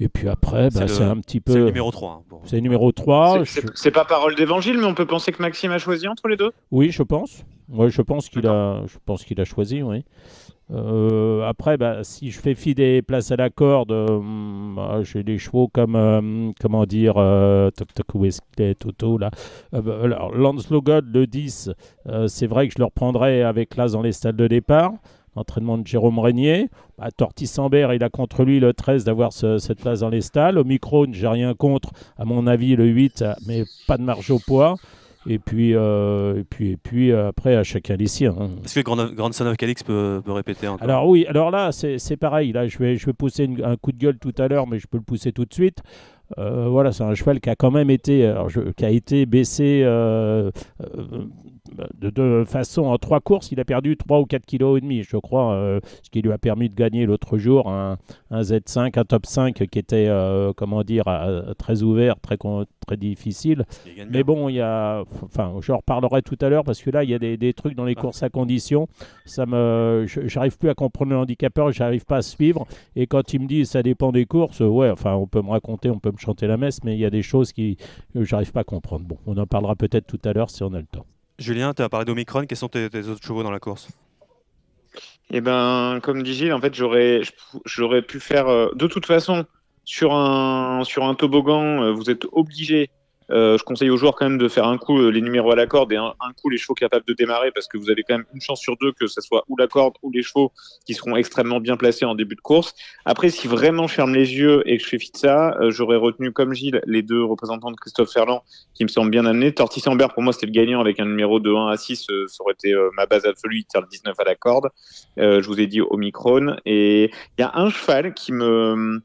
Et puis après, c'est un petit peu...
C'est le numéro 3.
C'est le numéro 3.
C'est pas parole d'évangile, mais on peut penser que Maxime a choisi entre les deux.
Oui, je pense. Ouais, je pense qu'il a choisi, oui. Après, si je fais fi des places à la corde, j'ai des chevaux comme, Toto, là. Alors, Lancelot God, le 10, c'est vrai que je le reprendrai avec l'As dans les stades de départ. Entraînement de Jérôme Régnier. Tortis Sambert, il a contre lui le 13 d'avoir cette place dans les stalles. Omicron, j'ai rien contre. À mon avis, le 8, mais pas de marge au poids. Et puis après, à chacun les siens. Hein.
Est-ce que Grand Son of Calix peut répéter encore?
Alors oui, alors là, c'est pareil. Là, je vais pousser un coup de gueule tout à l'heure, mais je peux le pousser tout de suite. Voilà, c'est un cheval qui a quand même été, qui a été baissé de façon en 3 courses. Il a perdu 3 ou 4 kg et demi, je crois, ce qui lui a permis de gagner l'autre jour un Z5, un top 5 qui était, très ouvert, très difficile. Mais bon, j'en reparlerai tout à l'heure parce que là, il y a des trucs dans les courses à condition. J'arrive plus à comprendre le handicapeur, j'arrive pas à suivre. Et quand il me dit ça dépend des courses, on peut me raconter, on peut me chanter la messe, mais il y a des choses que j'arrive pas à comprendre. Bon, on en parlera peut-être tout à l'heure si on a le temps.
Julien, tu as parlé d'Omicron, quels sont tes autres chevaux dans la course?
Eh ben, comme dit Gilles, en fait, j'aurais pu faire. De toute façon, sur un toboggan, vous êtes obligé Je conseille aux joueurs quand même de faire un coup les numéros à la corde et un coup les chevaux capables de démarrer, parce que vous avez quand même une chance sur deux que ce soit ou la corde ou les chevaux qui seront extrêmement bien placés en début de course. Après, si vraiment je ferme les yeux et que je fais fi de ça, j'aurais retenu comme Gilles les deux représentants de Christophe Ferland qui me semblent bien amenés. Tortis Ambert, pour moi, c'était le gagnant avec un numéro de 1 à 6. Ça aurait été ma base absolue, il tire le 19 à la corde. Je vous ai dit Omicron. Et il y a un cheval qui me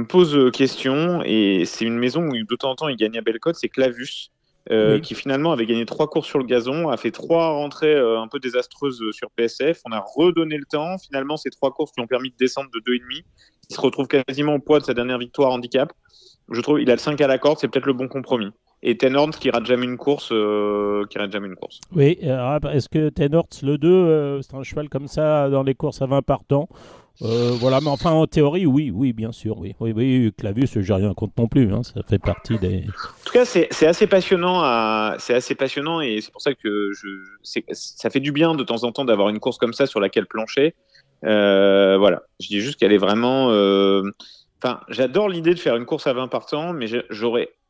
pose question, et c'est une maison où de temps en temps il gagne à Bellecote, c'est Clavus,
Oui.
qui finalement avait gagné 3 courses sur le gazon, a fait 3 rentrées un peu désastreuses sur PSF. On a redonné le temps, finalement ces 3 courses lui ont permis de descendre de 2,5. Il se retrouve quasiment au poids de sa dernière victoire handicap. Je trouve il a le 5 à la corde, c'est peut-être le bon compromis. Et Ten Horns qui rate jamais une course.
Oui, est-ce que Ten Horns, le 2, c'est un cheval comme ça dans les courses à 20 partants? Voilà, mais enfin en théorie, oui, bien sûr, oui, Clavus, j'ai rien contre non plus, hein, ça fait partie des.
En tout cas, c'est assez passionnant, et c'est pour ça que ça fait du bien de temps en temps d'avoir une course comme ça sur laquelle plancher. Voilà, je dis juste qu'elle est vraiment. Enfin, j'adore l'idée de faire une course à 20 partants, mais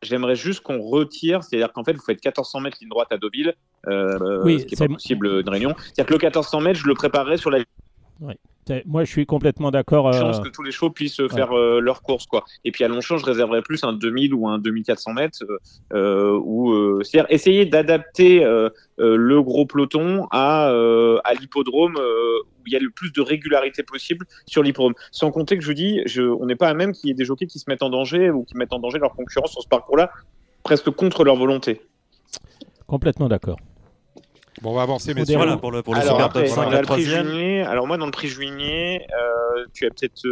j'aimerais juste qu'on retire, c'est-à-dire qu'en fait, vous faites 1400 mètres ligne droite à Deauville,
Oui,
ce qui n'est pas possible de Réunion. C'est-à-dire que le 1400 mètres, je le préparerais sur la
Oui. Moi, je suis complètement d'accord.
chance que tous les chevaux puissent faire leur course, quoi. Et puis à Longchamp, je réserverais plus un 2000 ou un 2400 mètres, c'est-à-dire essayer d'adapter le gros peloton à l'hippodrome où il y a le plus de régularité possible sur l'hippodrome. Sans compter que je vous dis, on n'est pas à même qu'il y ait des jockeys qui se mettent en danger ou qui mettent en danger leur concurrence sur ce parcours-là, presque contre leur volonté.
Complètement d'accord.
Bon, on va avancer, messieurs.
Voilà, pour le
Alors,
Super
après,
Top 5,
on a
la
le prix
troisième.
Juigné. Alors moi, dans le prix Juigné, tu as peut-être,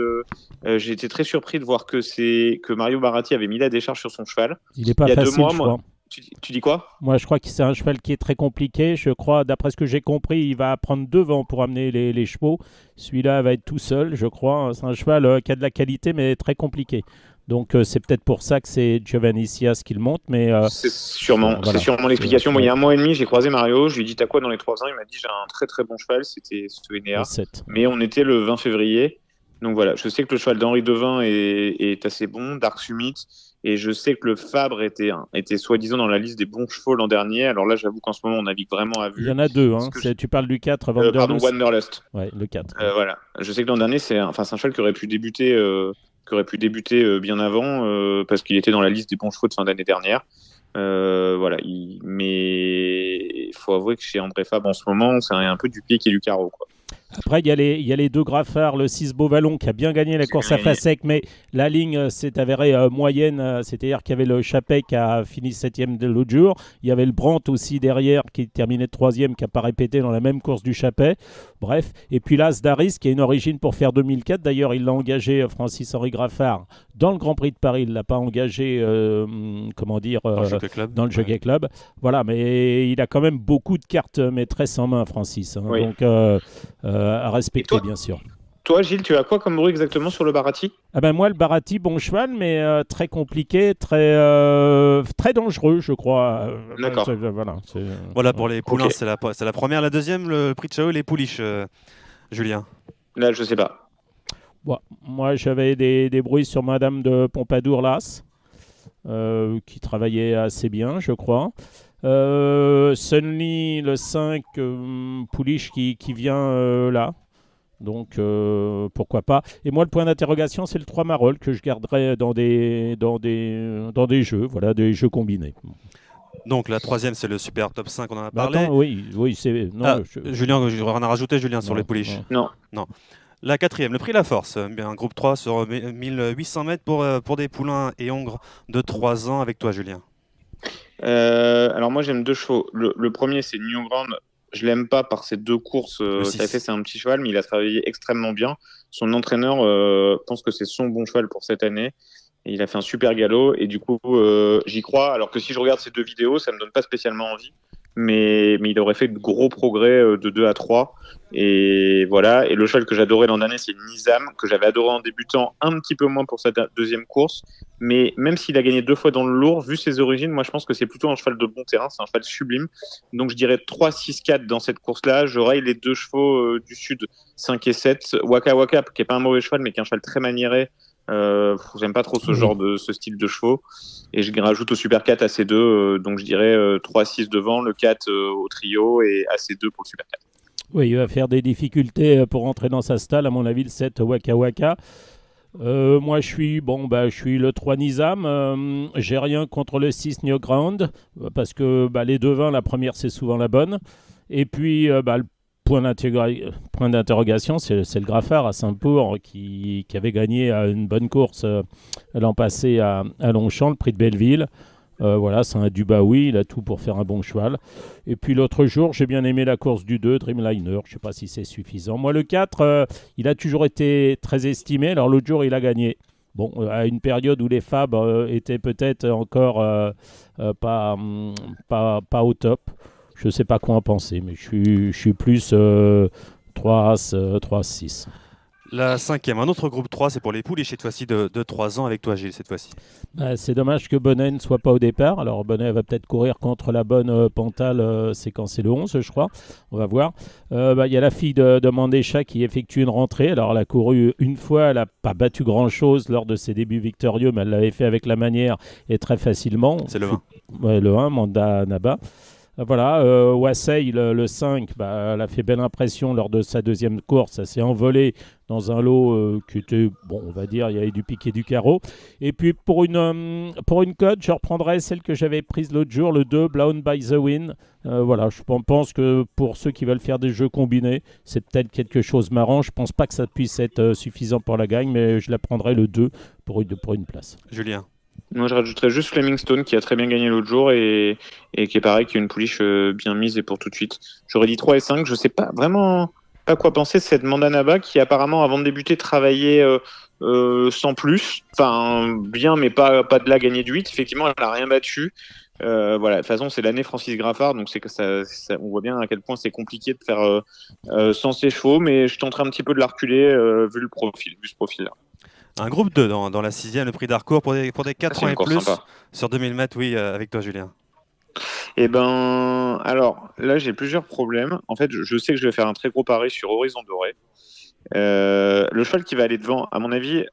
j'ai été très surpris de voir que Mario Baratti avait mis la décharge sur son cheval.
Il n'est pas
Il y a 2
facile,
mois,
je
moi.
crois.
Tu dis quoi?
Moi, je crois que c'est un cheval qui est très compliqué. Je crois, d'après ce que j'ai compris, il va prendre devant pour amener les chevaux. Celui-là va être tout seul, je crois. C'est un cheval qui a de la qualité, mais très compliqué. Donc, c'est peut-être pour ça que c'est Giovanni Sias qui le monte. Mais
C'est sûrement l'explication. Moi, il y a un mois et demi, j'ai croisé Mario. Je lui ai dit, t'as quoi dans les 3 ans? Il m'a dit, j'ai un très très bon cheval. C'était Enea.
7.
Mais on était le 20 février. Donc voilà, je sais que le cheval d'Henri Devin est assez bon, Dark Summit. Et je sais que le Fabre était soi-disant dans la liste des bons chevaux l'an dernier. Alors là, j'avoue qu'en ce moment, on navigue vraiment à vue.
Il y en a 2. Hein. Tu parles du 4, Wanderlust.
Wanderlust.
Ouais, le 4.
Voilà. Je sais que l'an dernier, c'est un cheval qui aurait pu débuter, bien avant, parce qu'il était dans la liste des bons chevaux de fin d'année dernière. Voilà. Mais il faut avouer que chez André Fabre, en ce moment, c'est un peu du pied et du carreau, quoi.
Après, il y a les 2 Graffards, le 6 Beauvallon qui a bien gagné la course à Fasec, mais la ligne s'est avérée moyenne, c'est-à-dire qu'il y avait le Chappet qui a fini 7e de l'autre jour, il y avait le Brandt aussi derrière qui terminait 3e, qui n'a pas répété dans la même course du Chappet, bref, et puis l'As d'Aris qui a une origine pour faire 2004, d'ailleurs il l'a engagé Francis-Henri Graffard dans le Grand Prix de Paris, il ne l'a pas engagé dans le Jockey Club, voilà, mais il a quand même beaucoup de cartes maîtresses en main, Francis, hein,
Oui.
donc à respecter, bien sûr.
Toi, Gilles, tu as quoi comme bruit exactement sur le Baratti?
Moi, le Baratti, bon cheval, mais très compliqué, très dangereux, je crois.
D'accord.
Voilà, pour les poulains,
Ok.
c'est la première. La deuxième, le prix de Chao et les pouliches, Julien.
Là, je sais pas.
Bon, moi, j'avais des bruits sur Madame de Pompadour-Las, qui travaillait assez bien, je crois. Sunny, le 5, Pouliche qui vient là. Donc, pourquoi pas. Et moi, le point d'interrogation, c'est le 3 Marolles que je garderai dans des jeux, voilà, des jeux combinés.
Donc, la troisième, c'est le Super Top 5, on en a parlé.
Attends, oui, c'est... Non,
Julien, rien à rajouter, Julien, sur les pouliches?
Non.
La quatrième, le prix La Force, un groupe 3 sur 1800 mètres pour des poulains et hongres de 3 ans. Avec toi, Julien.
Alors moi, j'aime 2 chevaux. Le premier, c'est New Grand. Je l'aime pas par ces 2 courses. C'est un petit cheval, mais il a travaillé extrêmement bien. Son entraîneur pense que c'est son bon cheval pour cette année. Et il a fait un super galop. Et du coup, j'y crois. Alors que si je regarde ces 2 vidéos, ça me donne pas spécialement envie. Mais il aurait fait de gros progrès de 2 à 3. Et voilà. Et le cheval que j'adorais l'an dernier, c'est Nizam, que j'avais adoré en débutant, un petit peu moins pour sa deuxième course. Mais même s'il a gagné 2 fois dans le lourd, vu ses origines, moi je pense que c'est plutôt un cheval de bon terrain, c'est un cheval sublime. Donc je dirais 3, 6, 4 dans cette course-là. J'aurai les 2 chevaux du sud, 5 et 7. Waka Waka, qui n'est pas un mauvais cheval, mais qui est un cheval très maniéré, J'aime pas trop ce style de chevaux. Et je rajoute au Super 4 AC2, donc je dirais 3-6 devant, le 4 au trio et AC2 pour le Super 4.
Oui, il va faire des difficultés pour rentrer dans sa stalle, à mon avis, le 7 Waka Waka. Moi, je suis le 3 Nizam. J'ai rien contre le 6 Newground, parce que les devins, la première, c'est souvent la bonne. Et puis, le point d'interrogation, c'est le Graffard à Saint-Pour qui avait gagné une bonne course l'an passé à Longchamp, le prix de Belleville. Voilà, c'est un Dubaoui, il a tout pour faire un bon cheval. Et puis l'autre jour, j'ai bien aimé la course du 2, Dreamliner, je ne sais pas si c'est suffisant. Moi, le 4, il a toujours été très estimé, alors l'autre jour, il a gagné. Bon, à une période où les Fab étaient peut-être encore pas au top. Je ne sais pas quoi en penser, mais je suis plus 3-6.
La 5e, un autre groupe 3, c'est pour les poulies, cette fois-ci de 3 ans avec toi, Gilles, cette fois-ci.
C'est dommage que Bonnet ne soit pas au départ. Alors Bonnet va peut-être courir contre la bonne Pantal, c'est quand c'est le 11, je crois. On va voir. Il y a la fille de Mandécha qui effectue une rentrée. Alors elle a couru une fois, elle n'a pas battu grand-chose lors de ses débuts victorieux, mais elle l'avait fait avec la manière et très facilement.
C'est le 1.
Ouais, le 1, Manda Naba. Voilà, Wassey, le 5, elle a fait belle impression lors de sa deuxième course. Elle s'est envolée dans un lot qui était, on va dire, il y avait du piqué du carreau. Et puis pour une cote, je reprendrai celle que j'avais prise l'autre jour, le 2, Blown by the Wind. Voilà, je pense que pour ceux qui veulent faire des jeux combinés, c'est peut-être quelque chose marrant. Je ne pense pas que ça puisse être suffisant pour la gagne, mais je la prendrai le 2 pour une place.
Julien.
Moi, je rajouterais juste Flaming Stone qui a très bien gagné l'autre jour et qui est pareil, qui est une pouliche bien mise et pour tout de suite. J'aurais dit 3 et 5. Je sais pas vraiment pas quoi penser de cette Mandanaba qui apparemment, avant de débuter, travaillait sans plus. Enfin, bien, mais pas de là gagner du 8. Effectivement, elle n'a rien battu. Voilà, de toute façon, c'est l'année Francis Graffard, donc c'est que ça, on voit bien à quel point c'est compliqué de faire sans ses chevaux, mais je tenterai un petit peu de la reculer vu ce profil-là.
Un groupe 2 dans la 6e, le prix d'Harcourt pour des 4 ans et plus
sympa.
Sur 2000 mètres, oui, avec toi, Julien.
Eh ben, alors là, j'ai plusieurs problèmes. En fait, je sais que je vais faire un très gros pari sur Horizon Doré. Le cheval qui va aller devant, à mon avis,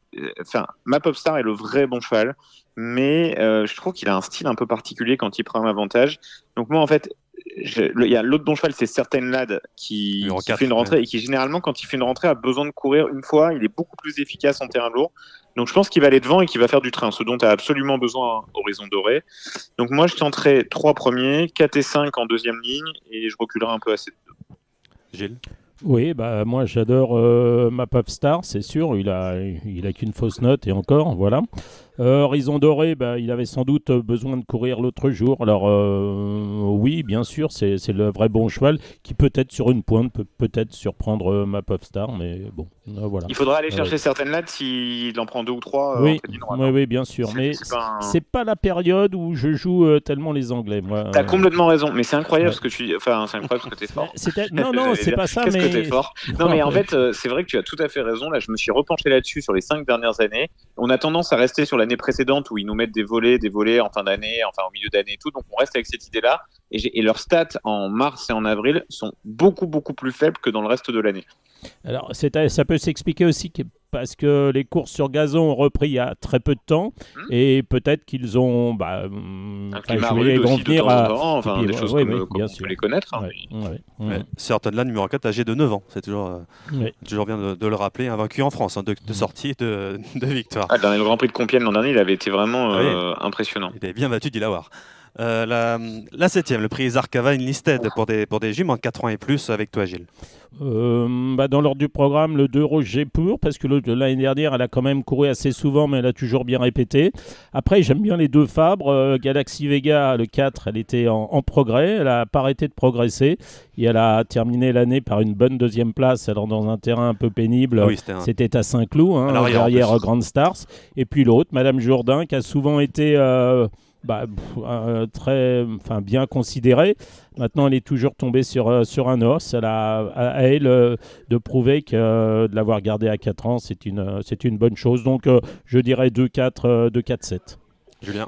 Ma Popstar est le vrai bon cheval, mais je trouve qu'il a un style un peu particulier quand il prend un avantage. Donc moi, en fait, il y a l'autre bon cheval, c'est Certain Lad qui fait une rentrée et qui généralement, quand il fait une rentrée, a besoin de courir une fois. Il est beaucoup plus efficace en terrain lourd. Donc je pense qu'il va aller devant et qu'il va faire du train, ce dont a absolument besoin Horizon Doré. Donc moi, je tenterai 3 premiers, 4 et 5 en deuxième ligne et je reculerai un peu à ces 2.
Gilles.
Oui, moi j'adore Ma Popstar, c'est sûr, il a qu'une fausse note et encore, voilà. Horizon Doré, il avait sans doute besoin de courir l'autre jour. Alors oui, bien sûr, c'est le vrai bon cheval qui peut-être sur une pointe peut peut-être surprendre Ma Popstar, mais bon, voilà.
Il faudra aller chercher certaines lattes s'il en prend 2 ou 3.
Oui, bien sûr, mais c'est pas la période où je joue tellement les Anglais. Moi,
t'as complètement raison, mais c'est incroyable ce que tu dis. Enfin, c'est incroyable ce que t'es fort.
Non, c'est pas ça, mais.
Que t'es fort. Non, mais en fait, c'est vrai que tu as tout à fait raison. Là, je me suis repenché là-dessus sur les 5 dernières années. On a tendance à rester sur l'année précédente où ils nous mettent des volets en fin d'année, enfin au milieu d'année et tout. Donc on reste avec cette idée-là. Et leurs stats en mars et en avril sont beaucoup, beaucoup plus faibles que dans le reste de l'année.
Alors, ça peut s'expliquer aussi parce que les courses sur gazon ont repris il y a très peu de temps et peut-être qu'ils ont
un climat rude aussi de temps en temps, des choses comme on peut les connaître.
Certain là, numéro 4, âgé de 9 ans. C'est toujours bien de le rappeler, un vaincu en France, de sortie de victoire.
Dans le Grand Prix de Compiègne l'an dernier, il avait été vraiment impressionnant.
Il avait bien battu Dilawar. La 7e, le prix Zarkava Listed pour des jumes en 4 ans et plus avec toi, Gilles.
Dans l'ordre du programme, le 2 Roger Pour, parce que l'année dernière, elle a quand même couru assez souvent, mais elle a toujours bien répété. Après, j'aime bien les 2 Fabres. Galaxy Vega, le 4, elle était en progrès. Elle n'a pas arrêté de progresser. Et elle a terminé l'année par une bonne 2e place, alors dans un terrain un peu pénible. C'était à Saint-Cloud, derrière Grand Stars. Et puis l'autre, Madame Jourdain, qui a souvent été... bien considérée. Maintenant, elle est toujours tombée sur un os. Elle a à elle de prouver que de l'avoir gardée à 4 ans, c'est une bonne chose. Donc, je dirais 2-4-7.
Julien.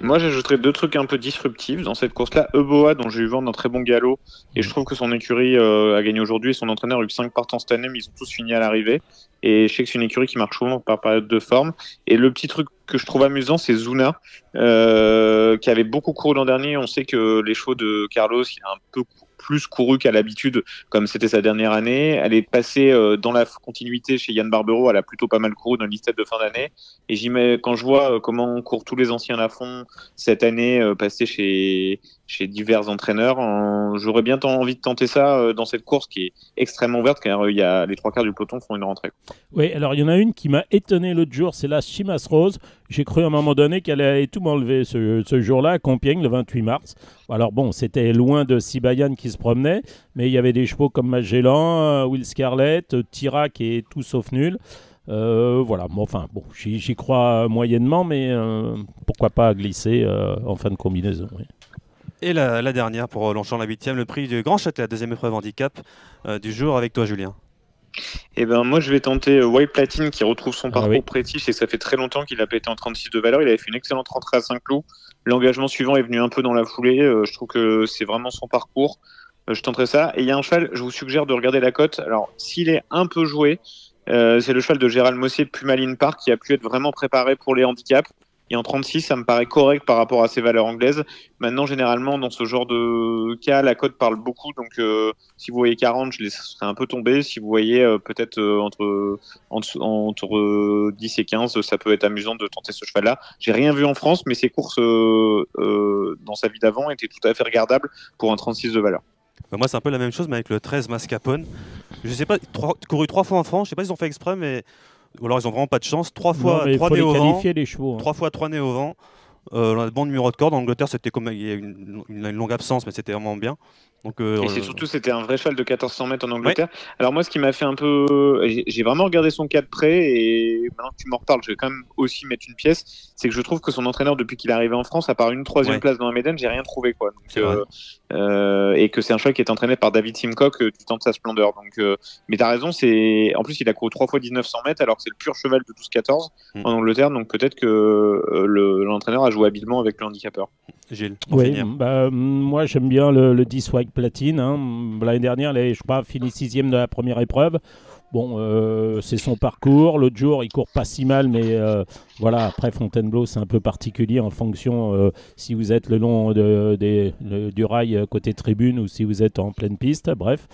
Moi, j'ajouterais 2 trucs un peu disruptifs dans cette course-là. Eboa, dont j'ai eu vent d'un très bon galop, et je trouve que son écurie a gagné aujourd'hui, et son entraîneur a eu 5 partants cette année, mais ils ont tous fini à l'arrivée. Et je sais que c'est une écurie qui marche souvent par période de forme. Et le petit truc que je trouve amusant, c'est Zuna, qui avait beaucoup couru l'an dernier. On sait que les chevaux de Carlos, il a un peu plus couru qu'à l'habitude, comme c'était sa dernière année. Elle est passée dans la continuité chez Yann Barbero. Elle a plutôt pas mal couru dans le listed de fin d'année. Et quand je vois comment courent tous les anciens Lafont cette année, passés chez divers entraîneurs, j'aurais bien envie de tenter ça dans cette course qui est extrêmement ouverte, car il y a les 3 quarts du peloton font une rentrée.
Oui, alors il y en a une qui m'a étonné l'autre jour, c'est la Chimas Rose. J'ai cru à un moment donné qu'elle allait tout m'enlever ce jour-là à Compiègne, le 28 mars. Alors bon, c'était loin de Sibayan qui se promenait, mais il y avait des chevaux comme Magellan, Will Scarlett, Tira qui est tout sauf nul. Voilà, bon, enfin, bon, j'y crois moyennement, mais pourquoi pas glisser en fin de combinaison. Oui.
Et la dernière pour Longchamp, la 8e, le prix du Grand Châtelet, la deuxième épreuve handicap du jour avec toi, Julien.
Eh ben, moi, je vais tenter White Platine qui retrouve son parcours prétiche, et ça fait très longtemps qu'il n'a pas été en 36 de valeur. Il avait fait une excellente rentrée à Saint-Cloud. L'engagement suivant est venu un peu dans la foulée. Je trouve que c'est vraiment son parcours. Je tenterai ça. Et il y a un cheval, je vous suggère de regarder la cote. Alors, s'il est un peu joué, c'est le cheval de Gérald Mossier de Pumaline Park qui a pu être vraiment préparé pour les handicaps. Et en 36, ça me paraît correct par rapport à ses valeurs anglaises. Maintenant, généralement, dans ce genre de cas, la cote parle beaucoup. Donc, si vous voyez 40, je laisserai un peu tomber. Si vous voyez peut-être entre 10 et 15, ça peut être amusant de tenter ce cheval-là. J'ai rien vu en France, mais ses courses dans sa vie d'avant étaient tout à fait regardables pour un 36 de valeur.
Bah moi, c'est un peu la même chose, mais avec le 13 Mascarpone. Je sais pas, couru 3 fois en France. Je sais pas s'ils ont fait exprès, mais ou alors ils ont vraiment pas de chance. 3 fois 3 nez au vent.
Les chevaux,
3 fois 3 nez au vent. On a de bons numéros de corde. En Angleterre, c'était comme il y a une longue absence, mais c'était vraiment bien. Donc,
et c'était un vrai cheval de 1400 mètres en Angleterre. Ouais. Alors moi, ce qui m'a fait un peu... J'ai vraiment regardé son cas de près, et maintenant que tu m'en reparles, je vais quand même aussi mettre une pièce. C'est que je trouve que son entraîneur, depuis qu'il est arrivé en France, à part une 3e place dans la Médane, j'ai rien trouvé, quoi. Donc, et que c'est un cheval qui est entraîné par David Simcock du temps de sa splendeur. Donc, mais t'as raison, en plus il a couru 3 fois 1900 mètres, alors que c'est le pur cheval de 12-14 en Angleterre. Donc peut-être que l'entraîneur a joué habilement avec le handicapeur.
Gilles,
oui, moi j'aime bien le 10 White Platine. L'année dernière, je crois, fini 6e de la première épreuve. Bon, c'est son parcours. L'autre jour, il court pas si mal, mais voilà. Après Fontainebleau, c'est un peu particulier en fonction si vous êtes le long du rail côté tribune ou si vous êtes en pleine piste. Bref,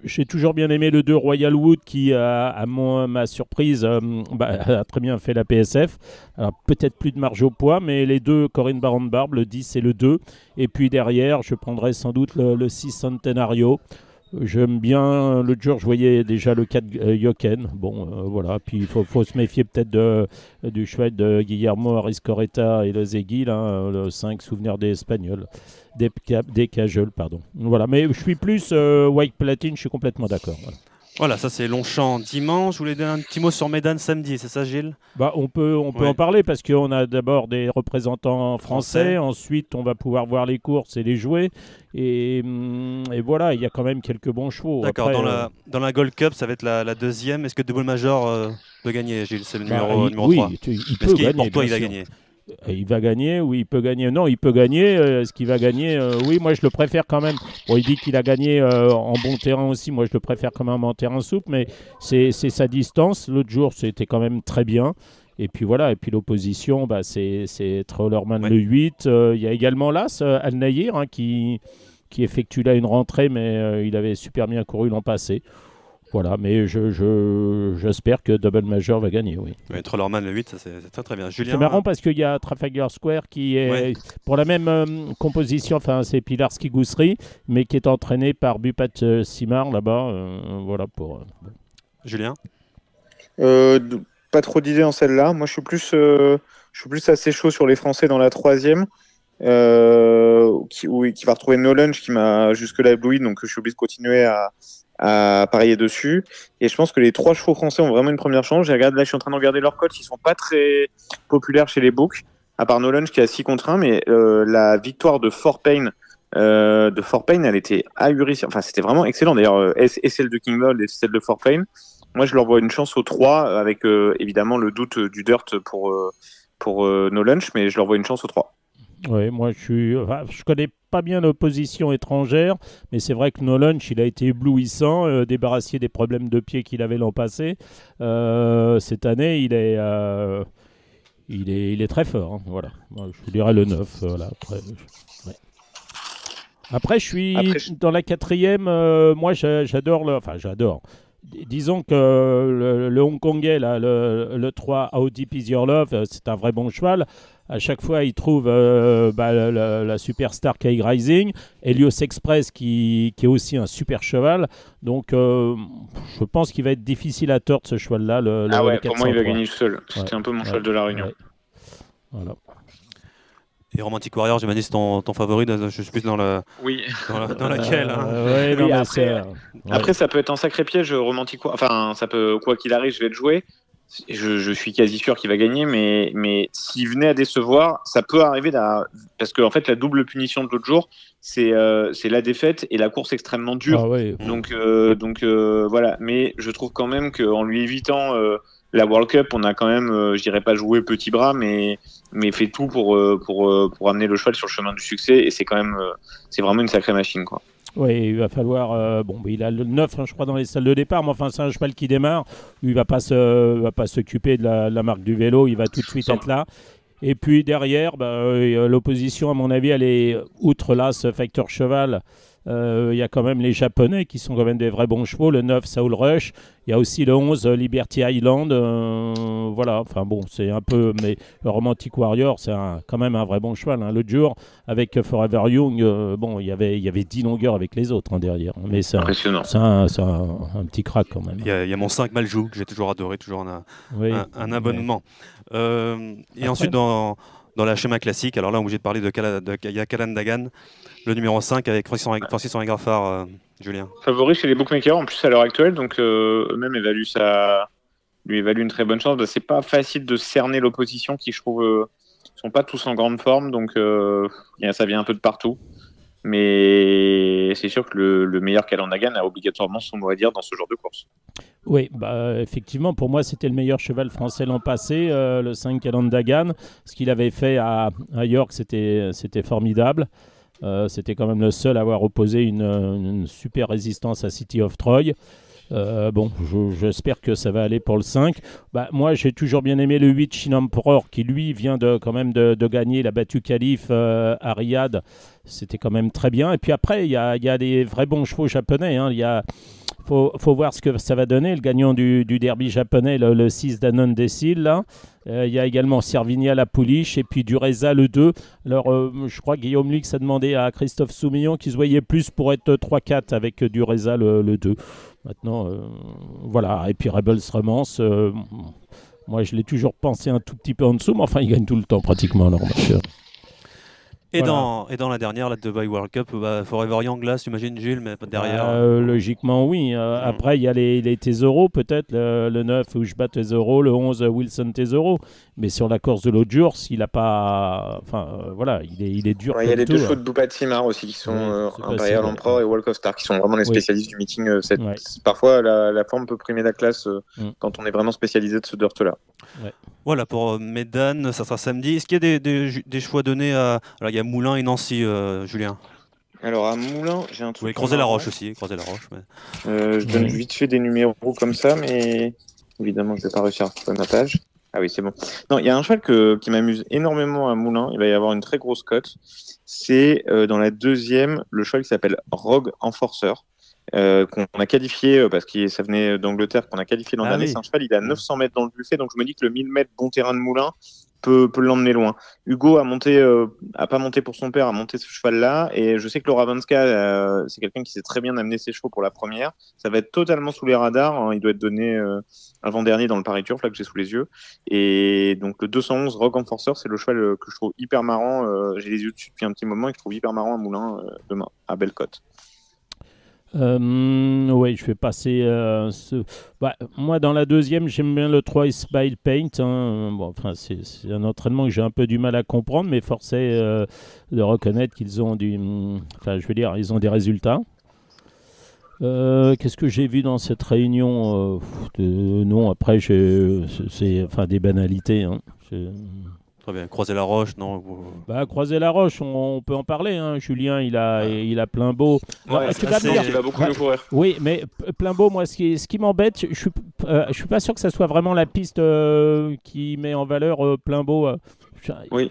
j'ai toujours bien aimé le 2 Royal Wood qui, à ma surprise, a très bien fait la PSF. Alors peut-être plus de marge au poids, mais les 2 Corinne Baron-Barbe, le 10 et le 2. Et puis derrière, je prendrai sans doute le 6 Centenario. J'aime bien, l'autre jour je voyais déjà le 4 Yoken, voilà, puis il faut se méfier peut-être du cheval de Guillermo Ariscoreta et le Zegui, le 5 Souvenir des Espagnols, des Cajoles, pardon. Voilà, mais je suis plus White Platine, je suis complètement d'accord.
Voilà, ça c'est Longchamp dimanche. Je voulais donner un petit mot sur Médane samedi, c'est ça Gilles ?
On peut en parler parce qu'on a d'abord des représentants français, ensuite on va pouvoir voir les courses et les jouer, et voilà, il y a quand même quelques bons chevaux.
D'accord, après, dans la Gold Cup, ça va être la deuxième. Est-ce que Double Major peut gagner, Gilles ? C'est le numéro 3.
Oui, il peut gagner.
Pour toi, il va gagner ?
Il va gagner, oui, il peut gagner. Non, il peut gagner. Est-ce qu'il va gagner ? Oui, moi je le préfère quand même. Bon, il dit qu'il a gagné en bon terrain aussi. Moi je le préfère quand même en terrain souple, mais c'est sa distance. L'autre jour, c'était quand même très bien. Et puis voilà, et puis l'opposition, c'est Trollerman le 8. Il y a également l'As, Al Nahir, qui effectue là une rentrée, mais il avait super bien couru l'an passé. Voilà, mais j'espère que Double Major va gagner, oui.
Trollerman le 8, c'est très très bien. Julien,
c'est marrant parce qu'il y a Trafalgar Square qui est pour la même composition, enfin c'est Pilarski Goussery, mais qui est entraîné par Bupat Simard là-bas. Voilà pour.
Julien,
pas trop d'idées en celle-là. Moi je suis plus assez chaud sur les Français dans la 3e. Qui va retrouver No Lunch qui m'a jusque-là ébloui, donc je suis obligé de continuer à parier dessus. Et je pense que les 3 chevaux français ont vraiment une première chance. Je suis en train de regarder leurs cotes, ils sont pas très populaires chez les books, à part No Lunch qui est à 6 contre 1, mais la victoire de Fort Payne, elle était ahurissante. Enfin, c'était vraiment excellent. D'ailleurs, et celle de King Gold et celle de Fort Payne. Moi, je leur vois une chance aux 3, avec évidemment le doute du Dirt pour No Lunch, mais je leur vois une chance au 3.
Oui, moi je connais pas bien l'opposition étrangère, mais c'est vrai que No Lunch, il a été éblouissant, débarrassé des problèmes de pied qu'il avait l'an passé. Cette année, il est très fort. Hein, voilà. Moi, je vous dirais le 9. Voilà. Après, je suis dans la 4e. Moi, j'adore j'adore. Disons que le Hongkongais, là, le 3, How Deep Is Your Love, c'est un vrai bon cheval. À chaque fois, il trouve la superstar Kai Rising, Helios Express qui est aussi un super cheval. Donc, je pense qu'il va être difficile à tordre ce cheval-là.
Pour moi, il va gagner seul. C'était un peu mon cheval de la Réunion.
Ouais. Voilà.
Et Romantic Warrior, j'imagine c'est ton favori. Je suis plus dans laquelle.
Après, ça peut être un sacré piège, Romantic Warrior. Enfin, ça peut, quoi qu'il arrive, je vais le jouer. Je suis quasi sûr qu'il va gagner, mais s'il venait à décevoir, ça peut arriver parce que en fait la double punition de l'autre jour, c'est la défaite et la course extrêmement dure.
Ah ouais.
Donc voilà. Mais je trouve quand même qu'en lui évitant la World Cup, on a quand même, je dirais pas joué petit bras, mais fait tout pour amener le cheval sur le chemin du succès. Et c'est quand même, c'est vraiment une sacrée machine, quoi.
Oui, il va falloir. Il a le 9, je crois, dans les salles de départ, mais enfin, c'est un cheval qui démarre. Il va pas s'occuper de la marque du vélo. Il va tout de suite être là. Et puis derrière, l'opposition, à mon avis, elle est outre là, ce facteur cheval. Il y a quand même les Japonais qui sont quand même des vrais bons chevaux. Le 9, Soul Rush. Il y a aussi le 11, Liberty Island. Voilà, enfin bon, c'est un peu. Mais le Romantic Warrior, c'est quand même un vrai bon cheval. Hein. L'autre jour, avec Forever Young, il y avait 10 longueurs avec les autres derrière. Mais c'est
impressionnant.
C'est un petit crack quand même.
Il y a mon 5 Maljou, que j'ai toujours adoré, toujours un abonnement. Et ensuite, dans la schéma classique, alors là, on est obligé de parler de Calan Dagan, le numéro 5 avec Francis Henri Graffard, Julien.
Favori chez les bookmakers, en plus à l'heure actuelle, donc eux-mêmes lui évaluent une très bonne chance. C'est pas facile de cerner l'opposition qui, je trouve, sont pas tous en grande forme, donc ça vient un peu de partout. Mais c'est sûr que le meilleur Calan Dagan a obligatoirement son mot à dire dans ce genre de course.
Oui, effectivement, pour moi, c'était le meilleur cheval français l'an passé, le 5 Calan Dagan. Ce qu'il avait fait à York, c'était formidable. C'était quand même le seul à avoir opposé une super résistance à City of Troy. J'espère que ça va aller pour le 5. Moi, j'ai toujours bien aimé le 8 Shin Emperor qui, lui, vient quand même de gagner. Il a battu Khalif à Riyad. C'était quand même très bien. Et puis après, il y a des vrais bons chevaux japonais. Hein. Faut voir ce que ça va donner. Le gagnant du derby japonais, le 6 Danon Decil, là. Il y a également Servigna la Pouliche et puis Dureza le 2. Alors, je crois que Guillaume Lix a demandé à Christophe Soumillon qu'il se voyait plus pour être 3-4 avec Dureza le 2. Maintenant, voilà. Et puis Rebels Romance, moi je l'ai toujours pensé un tout petit peu en dessous, mais enfin il gagne tout le temps pratiquement. Alors,
Et dans la dernière, la Dubai World Cup, Forever Young, là, j'imagine, Gilles, mais derrière.
Logiquement, oui. Après, il y a les Tesoro, peut-être, le 9, Ushba Tesoro, le 11, Wilson Tesoro. Mais sur la course de l'autre jour, s'il n'a pas. Enfin, voilà, il est dur.
Il y a les deux chevaux de Boupat Simar aussi, qui sont Imperial Emperor et Walk of Star, qui sont vraiment les spécialistes du meeting. Parfois, la forme peut primer la classe quand on est vraiment spécialisé de ce dirt-là.
Ouais.
Voilà, pour Médane, ça sera samedi. Est-ce qu'il y a des choix donnés à... Alors, il y a Moulins et Nancy, Julien.
Alors, à Moulins, j'ai un truc...
Oui, Crozet-la-Roche aussi, Crozet-la-Roche. Mais...
je donne vite fait des numéros comme ça, mais évidemment, je ne vais pas réussir à retrouver ma page. Ah oui, c'est bon. Non, il y a un cheval qui m'amuse énormément à Moulins. Il va y avoir une très grosse cote. C'est dans la deuxième, le cheval qui s'appelle Rogue Enforcer. Qu'on a qualifié parce que ça venait d'Angleterre, qu'on a qualifié l'an dernier. Oui. C'est un cheval, il est à 900 mètres dans le buffet, donc je me dis que le 1000 mètres bon terrain de Moulins peut l'emmener loin. Hugo a pas monté pour son père, a monté ce cheval-là, et je sais que Laura Vanska, c'est quelqu'un qui sait très bien amener ses chevaux pour la première. Ça va être totalement sous les radars, hein. Il doit être donné avant-dernier dans le Paris Turf, là que j'ai sous les yeux. Et donc le 211 Rogue Enforcer, c'est le cheval que je trouve hyper marrant. J'ai les yeux dessus depuis un petit moment et que je trouve hyper marrant à Moulins demain, à Bellecote.
Oui, je vais passer moi dans la deuxième j'aime bien le 3 Smile Paint, hein. C'est un entraînement que j'ai un peu du mal à comprendre, mais forcé de reconnaître qu'ils ont ils ont des résultats. Qu'est-ce que j'ai vu dans cette réunion? Non, après c'est des banalités, hein.
Très bien. Croiser-la-Roche, non
Croiser-la-Roche, on peut en parler. Hein. Julien, il a plein beau.
Ouais, il va beaucoup nous courir.
Oui, mais plein beau, moi, ce qui m'embête, je suis pas sûr que ça soit vraiment la piste qui met en valeur plein beau.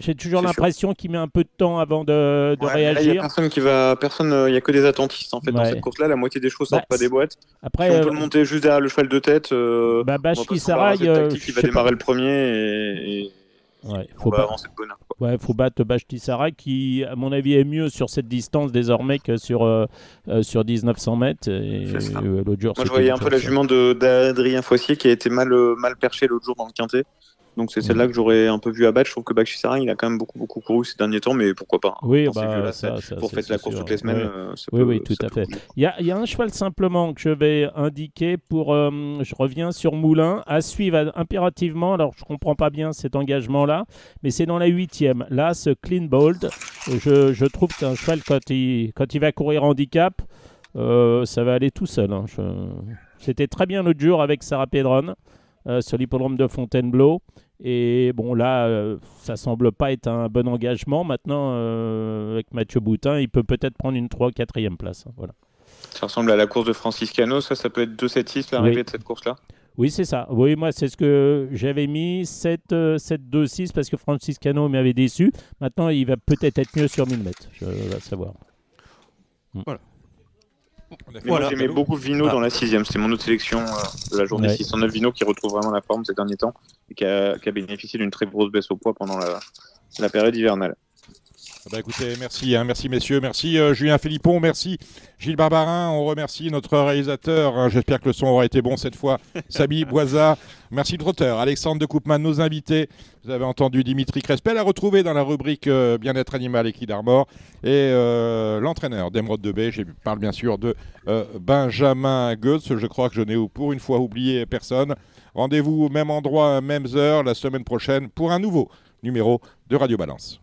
J'ai toujours l'impression qu'il met un peu de temps avant de réagir.
Il n'y a personne il y a que des attentistes en fait dans cette course-là. La moitié des chevaux sortent pas des boîtes.
Après,
si on peut le monter juste derrière le cheval de tête,
Bashki Sarai,
il va démarrer le premier et faut avancer de bonheur.
Faut battre Bashki Sarai qui, à mon avis, est mieux sur cette distance désormais que sur 1900 mètres. Et l'autre jour,
moi, je voyais un peu la jument d'Adrien Foissier qui a été mal perchée l'autre jour dans le quintet. Donc c'est celle-là que j'aurais un peu vu abattre. Je trouve que Bashki Sarai, il a quand même beaucoup couru ces derniers temps, mais pourquoi pas.
Oui,
pour faire la course toutes les semaines.
Oui, tout à fait. Il y a un cheval simplement que je vais indiquer je reviens sur Moulin, à suivre impérativement. Alors je comprends pas bien cet engagement-là, mais c'est dans la 8e. Là, ce Clean Bold, je trouve que c'est un cheval quand il va courir handicap, ça va aller tout seul. Hein. C'était très bien l'autre jour avec Sarah Pedron. Sur l'hippodrome de Fontainebleau. Et bon, là, ça semble pas être un bon engagement. Maintenant, avec Mathieu Boutin, il peut peut-être prendre une 3 ou 4e place. Hein, voilà.
Ça ressemble à la course de Francis Cano. Ça peut être 2-7-6 l'arrivée de cette course-là.
Oui, c'est ça. Oui, moi, c'est ce que j'avais mis, 7-2-6, parce que Francis Cano m'avait déçu. Maintenant, il va peut-être être mieux sur 1000 mètres. Je vais savoir.
Voilà.
Moi, j'aimais beaucoup Vino dans la 6e. C'était mon autre sélection de la journée 609. Vino qui retrouve vraiment la forme ces derniers temps et qui a bénéficié d'une très grosse baisse au poids pendant la période hivernale.
Écoutez, merci messieurs, merci Julien Philippon, merci Gilles Barbarin, on remercie notre réalisateur, j'espère que le son aura été bon cette fois, Samy Boisa, merci le trotteur, Alexandre de Koopman, nos invités, vous avez entendu Dimitri Crespel, à retrouver dans la rubrique Bien-être animal et Equid Armor, et l'entraîneur d'Emeraude de Bay, je parle bien sûr de Benjamin Goetz, je crois que je n'ai pour une fois oublié personne. Rendez-vous au même endroit, mêmes heures, la semaine prochaine pour un nouveau numéro de Radio Balance.